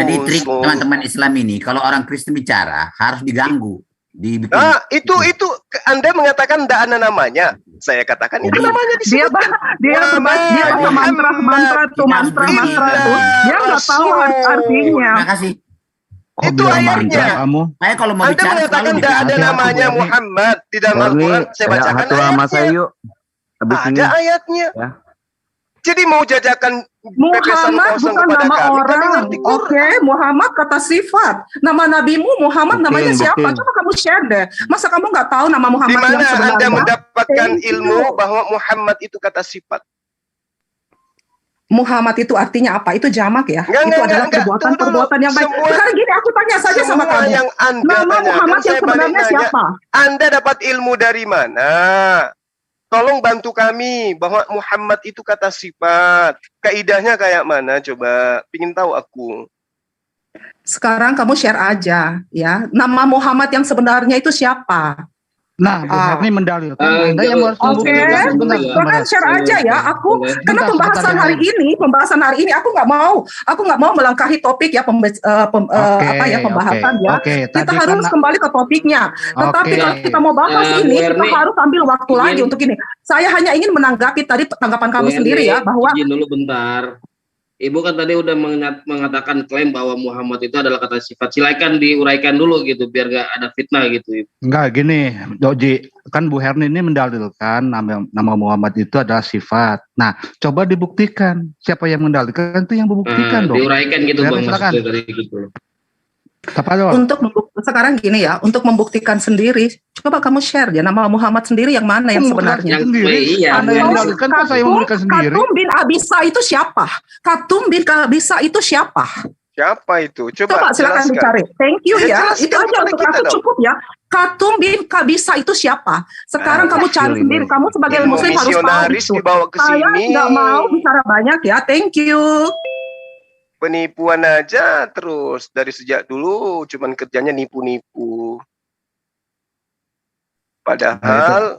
Jadi trik teman-teman Islam ini, kalau orang Kristen bicara harus diganggu. Itu Anda mengatakan tidak ada namanya. Saya katakan itu namanya disebut. Dia mantra tuh. Dia nggak tahu artinya. Terima kasih. Itu ayatnya. Saya kalau mau Anda bicara mengatakan tidak ada namanya Muhammad di dalam Al-Quran. Saya bacakan ayatnya. Ada ayatnya. Jadi mau jajakan Muhammad bukan nama orang. Oke, Muhammad kata sifat. Nama nabimu Muhammad namanya siapa? Coba kamu share deh. Masa kamu nggak tahu nama Muhammad yang sebenarnya? Di mana Anda mendapatkan ilmu bahwa Muhammad itu kata sifat? Muhammad itu artinya apa? Itu jamak ya? Itu adalah perbuatan yang baik. Sekarang gini, aku tanya saja sama kamu. Yang nama Muhammad yang sebenarnya siapa? Anda dapat ilmu dari mana? Tolong bantu kami bahwa Muhammad itu kata sifat. Kaidahnya kayak mana coba? Pingin tahu aku. Sekarang kamu share aja ya. Nama Muhammad yang sebenarnya itu siapa? Nah, ini mendalilkan Anda yang harus membuktikan. Oke, share aja ya. Aku karena pembahasan hari ini aku nggak mau melangkahi topik ya pembahasan ya. Kita harus kembali ke topiknya. Tetapi kalau kita mau bahas ini, kita harus ambil waktu lagi untuk ini. Saya hanya ingin menanggapi tadi tanggapan kamu sendiri ya bahwa. Izin dulu bentar. Ibu kan tadi udah mengatakan klaim bahwa Muhammad itu adalah kata sifat. Silakan diuraikan dulu gitu biar gak ada fitnah gitu. Ibu. Enggak gini, Doji, kan Bu Herni ini mendalilkan nama Muhammad itu adalah sifat. Nah, coba dibuktikan. Siapa yang mendalilkan itu yang membuktikan dong. Diuraikan gitu Bang, maksudnya dari gitu. Sekarang gini ya, untuk membuktikan sendiri, coba kamu share ya nama Muhammad sendiri yang mana yang sebenarnya. Katum bin Abisa itu siapa? Katum bin Abisa itu siapa? Siapa itu? Coba silakan dicari. Thank you ya. Itu aja untuk aku cukup ya. Katum bin Kabisa itu siapa? Sekarang kamu cari sendiri. Kamu sebagai muslim harus tahu itu. Saya nggak mau bicara banyak ya. Thank you. Penipuan aja terus dari sejak dulu cuman kerjanya nipu-nipu. Padahal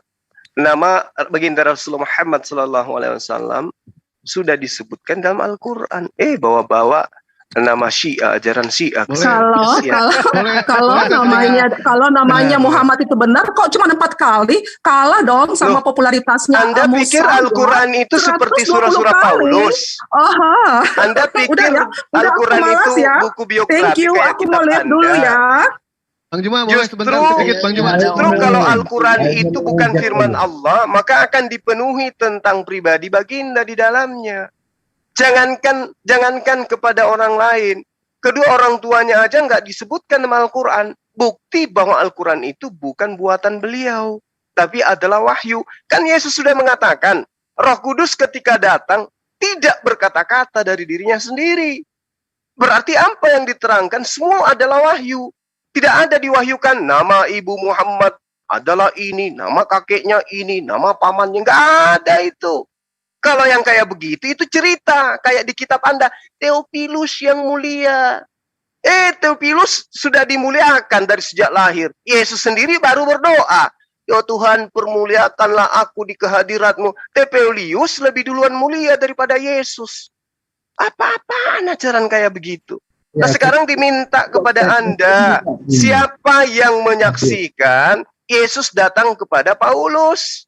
nama baginda Rasulullah Muhammad SAW sudah disebutkan dalam Al-Quran. Bawa-bawa nama Syiah, ajaran Syiah. Kalau namanya Muhammad itu benar, kok cuma 4 kali kalah dong sama popularitasnya. Anda pikir Al-Quran itu seperti surah-surah Paulus? Anda pikir Al-Quran itu buku biografi? Thank you, aku mau lihat dulu ya. Bang Juma, boleh sebentar sedikit Bang Juma. Justru kalau Al-Quran itu bukan firman Allah, maka akan dipenuhi tentang pribadi baginda di dalamnya. Jangankan kepada orang lain, kedua orang tuanya aja nggak disebutkan dalam Al-Quran. Bukti bahwa Al-Quran itu bukan buatan beliau, tapi adalah wahyu. Kan Yesus sudah mengatakan, Roh Kudus ketika datang tidak berkata-kata dari dirinya sendiri. Berarti apa yang diterangkan semua adalah wahyu. Tidak ada diwahyukan nama ibu Muhammad adalah ini, nama kakeknya ini, nama pamannya. Nggak ada itu. Kalau yang kayak begitu itu cerita. Kayak di kitab Anda, Theophilus yang mulia. Theophilus sudah dimuliakan dari sejak lahir. Yesus sendiri baru berdoa. Ya Tuhan, permuliakanlah aku di kehadiratmu. Theophilus lebih duluan mulia daripada Yesus. Apa-apaan ajaran kayak begitu? Nah sekarang diminta kepada Anda, siapa yang menyaksikan Yesus datang kepada Paulus?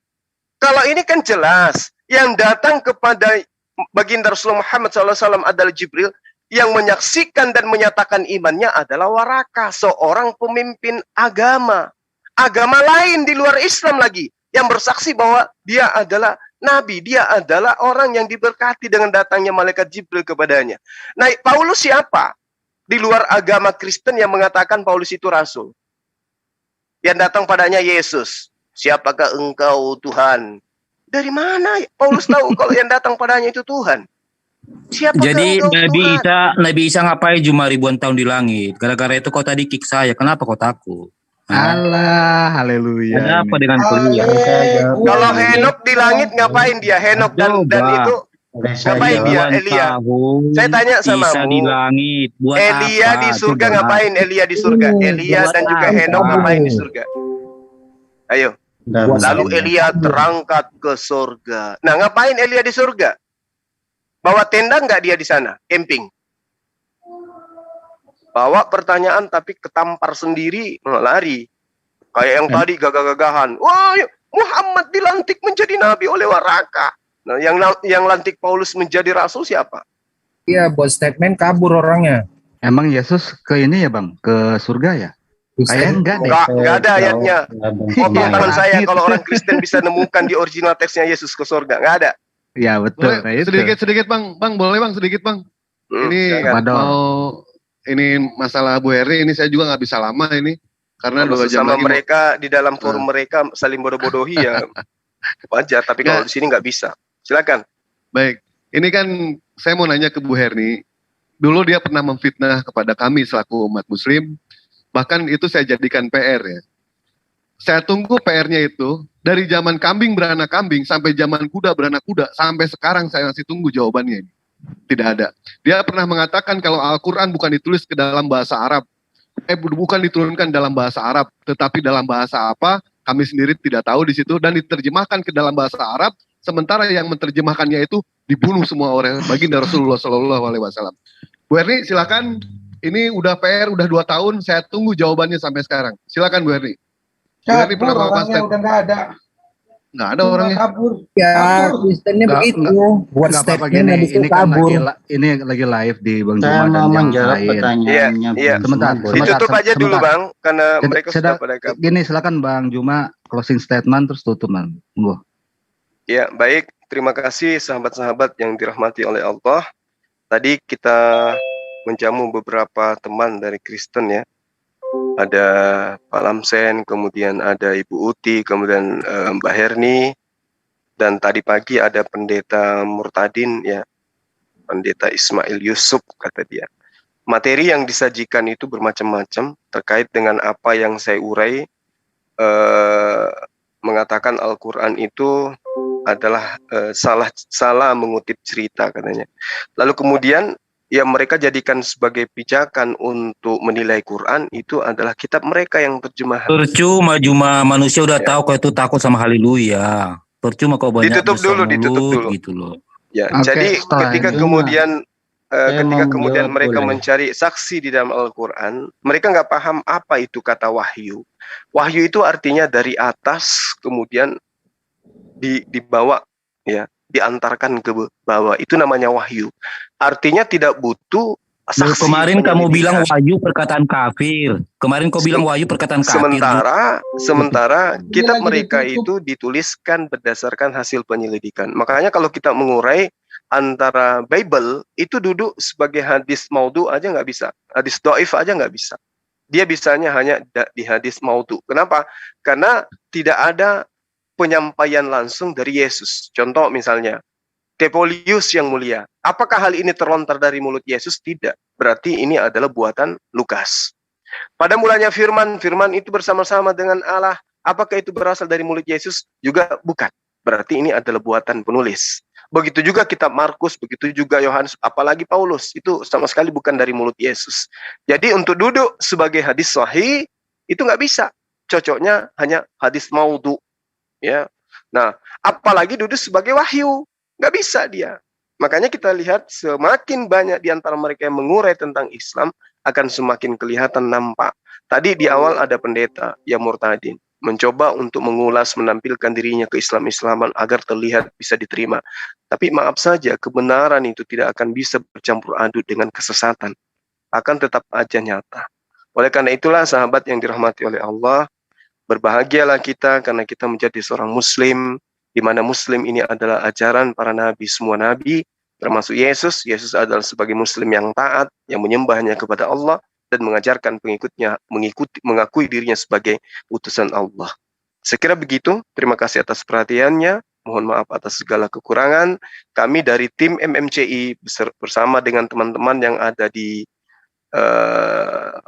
Kalau ini kan jelas, yang datang kepada baginda Rasulullah Muhammad SAW adalah Jibril, yang menyaksikan dan menyatakan imannya adalah Waraka, seorang pemimpin agama. Agama lain di luar Islam lagi, yang bersaksi bahwa dia adalah Nabi, dia adalah orang yang diberkati dengan datangnya malaikat Jibril kepadanya. Nah, Paulus siapa? Di luar agama Kristen yang mengatakan Paulus itu rasul. Yang datang padanya Yesus. Siapakah engkau Tuhan? Dari mana Paulus tahu kalau yang datang padanya itu Tuhan? Siapakah Jadi engkau Tuhan? Nabi Isa ngapain cuma ribuan tahun di langit? Gara-gara itu kau tadi kick saya. Kenapa kau takut? Allah, haleluya. Ada apa dengan kuliah? Kalau Henok di langit ngapain dia? Henok dan itu ngapain dia? Elia. Saya tanya sama di langit. Buat Elia apa? di surga Coba. ngapain? Elia di surga. Elia dan juga Henok ngapain di surga? Ayo. Lalu Elia terangkat ke surga. Nah, ngapain Elia di surga? Bawa tenda nggak dia di sana? Camping. Bawa pertanyaan tapi ketampar sendiri, lari. Kayak yang tadi gagah-gagahan. Wah, Muhammad dilantik menjadi nabi oleh Waraka. Nah, yang lantik Paulus menjadi rasul siapa? Iya, buat statement kabur orangnya. Emang Yesus ke ini ya Bang? Ke surga ya? Kayaknya enggak deh. Enggak ada ayatnya. Potong tangan saya kalau orang Kristen bisa nemukan di original teksnya Yesus ke surga. Enggak ada. Ya betul. Boleh, sedikit Bang. Bang, boleh Bang sedikit Bang. Ini ini masalah Bu Heri ini saya juga nggak bisa lama ini karena 2 jam sama lagi mereka di dalam forum mereka saling bodoh-bodohi ya wajar, tapi kalau di sini nggak bisa. Silakan. Baik, ini kan saya mau nanya ke Bu Herni. Dulu dia pernah memfitnah kepada kami selaku umat Muslim, bahkan itu saya jadikan PR ya. Saya tunggu PR-nya itu dari zaman kambing beranak kambing sampai zaman kuda beranak kuda, sampai sekarang saya masih tunggu jawabannya ini. Tidak ada. Dia pernah mengatakan kalau Al-Quran bukan ditulis ke dalam bahasa Arab, bukan diturunkan dalam bahasa Arab, tetapi dalam bahasa apa, kami sendiri tidak tahu di situ, dan diterjemahkan ke dalam bahasa Arab, sementara yang menerjemahkannya itu dibunuh semua oleh baginda Rasulullah SAW. Bu Erni, silakan. Ini udah PR, udah 2 tahun, saya tunggu jawabannya sampai sekarang. Silakan Bu Erni. Bu Erni pernah melakukan orangnya udah nggak ada. Nggak ada orangnya. Kabur. Ya, Kristennya begitu. Buat statement habis itu kan kabur. ini lagi live di Bang Saya Juma dan mau yang menjawab lain. pertanyaannya. Iya. Sebentar. Ditutup aja dulu Bang, karena mereka sudah pada kabur. Gini, silakan Bang Juma closing statement terus tutup Bang. Monggo. Ya, baik. Terima kasih sahabat-sahabat yang dirahmati oleh Allah. Tadi kita menjamu beberapa teman dari Kristen ya. Ada Pak Lamsen, kemudian ada Ibu Uti, kemudian Mbak Herni, dan tadi pagi ada Pendeta Murtadin ya, Pendeta Ismail Yusuf kata dia. Materi yang disajikan itu bermacam-macam terkait dengan apa yang saya urai, mengatakan Al-Quran itu adalah salah mengutip cerita katanya. Lalu kemudian yang mereka jadikan sebagai pijakan untuk menilai Quran itu adalah kitab mereka yang terjemahan. Percuma manusia udah tahu kau itu takut sama haleluya. Percuma kau banyak ditutup dulu gitu loh. Ya, jadi ketika kemudian mereka mencari saksi di dalam Al-Quran, mereka nggak paham apa itu kata wahyu. Wahyu itu artinya dari atas kemudian dibawa ya, diantarkan ke bawah, itu namanya wahyu. Artinya tidak butuh saksi. Kemarin kamu bilang Wahyu perkataan kafir. Kemarin kau bilang Wahyu perkataan kafir. Sementara kitab mereka itu dituliskan berdasarkan hasil penyelidikan. Makanya kalau kita mengurai antara Bible itu duduk sebagai hadis maudhu aja nggak bisa. Hadis doif aja nggak bisa. Dia bisanya hanya di hadis maudhu. Kenapa? Karena tidak ada penyampaian langsung dari Yesus. Contoh misalnya, Tepolius yang mulia. Apakah hal ini terlontar dari mulut Yesus? Tidak. Berarti ini adalah buatan Lukas. Pada mulanya firman itu bersama-sama dengan Allah. Apakah itu berasal dari mulut Yesus? Juga bukan. Berarti ini adalah buatan penulis. Begitu juga kitab Markus, begitu juga Yohanes, apalagi Paulus. Itu sama sekali bukan dari mulut Yesus. Jadi untuk duduk sebagai hadis sahih, itu nggak bisa. Cocoknya hanya hadis maudhu. Ya. Nah, apalagi duduk sebagai wahyu. Nggak bisa dia. Makanya kita lihat semakin banyak di antara mereka yang mengurai tentang Islam akan semakin kelihatan nampak. Tadi di awal ada pendeta yang murtadin. Mencoba untuk mengulas, menampilkan dirinya ke Islam-Islaman agar terlihat bisa diterima. Tapi maaf saja, kebenaran itu tidak akan bisa bercampur aduk dengan kesesatan. Akan tetap aja nyata. Oleh karena itulah sahabat yang dirahmati oleh Allah, berbahagialah kita karena kita menjadi seorang Muslim, di mana Muslim ini adalah ajaran para nabi, semua nabi, termasuk Yesus. Yesus adalah sebagai Muslim yang taat, yang menyembahnya kepada Allah, dan mengajarkan pengikutnya mengakui dirinya sebagai utusan Allah. Sekira begitu, terima kasih atas perhatiannya, mohon maaf atas segala kekurangan. Kami dari tim MMCI bersama dengan teman-teman yang ada di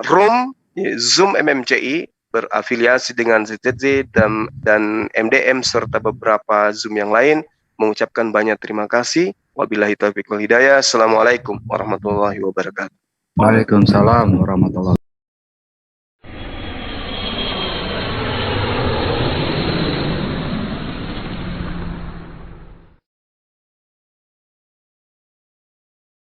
room, Zoom MMCI, berafiliasi dengan ZZZ dan MDM serta beberapa Zoom yang lain, mengucapkan banyak terima kasih. Wabillahi taufiq wal hidayah. Assalamualaikum warahmatullahi wabarakatuh. Waalaikumsalam warahmatullahi wabarakatuh.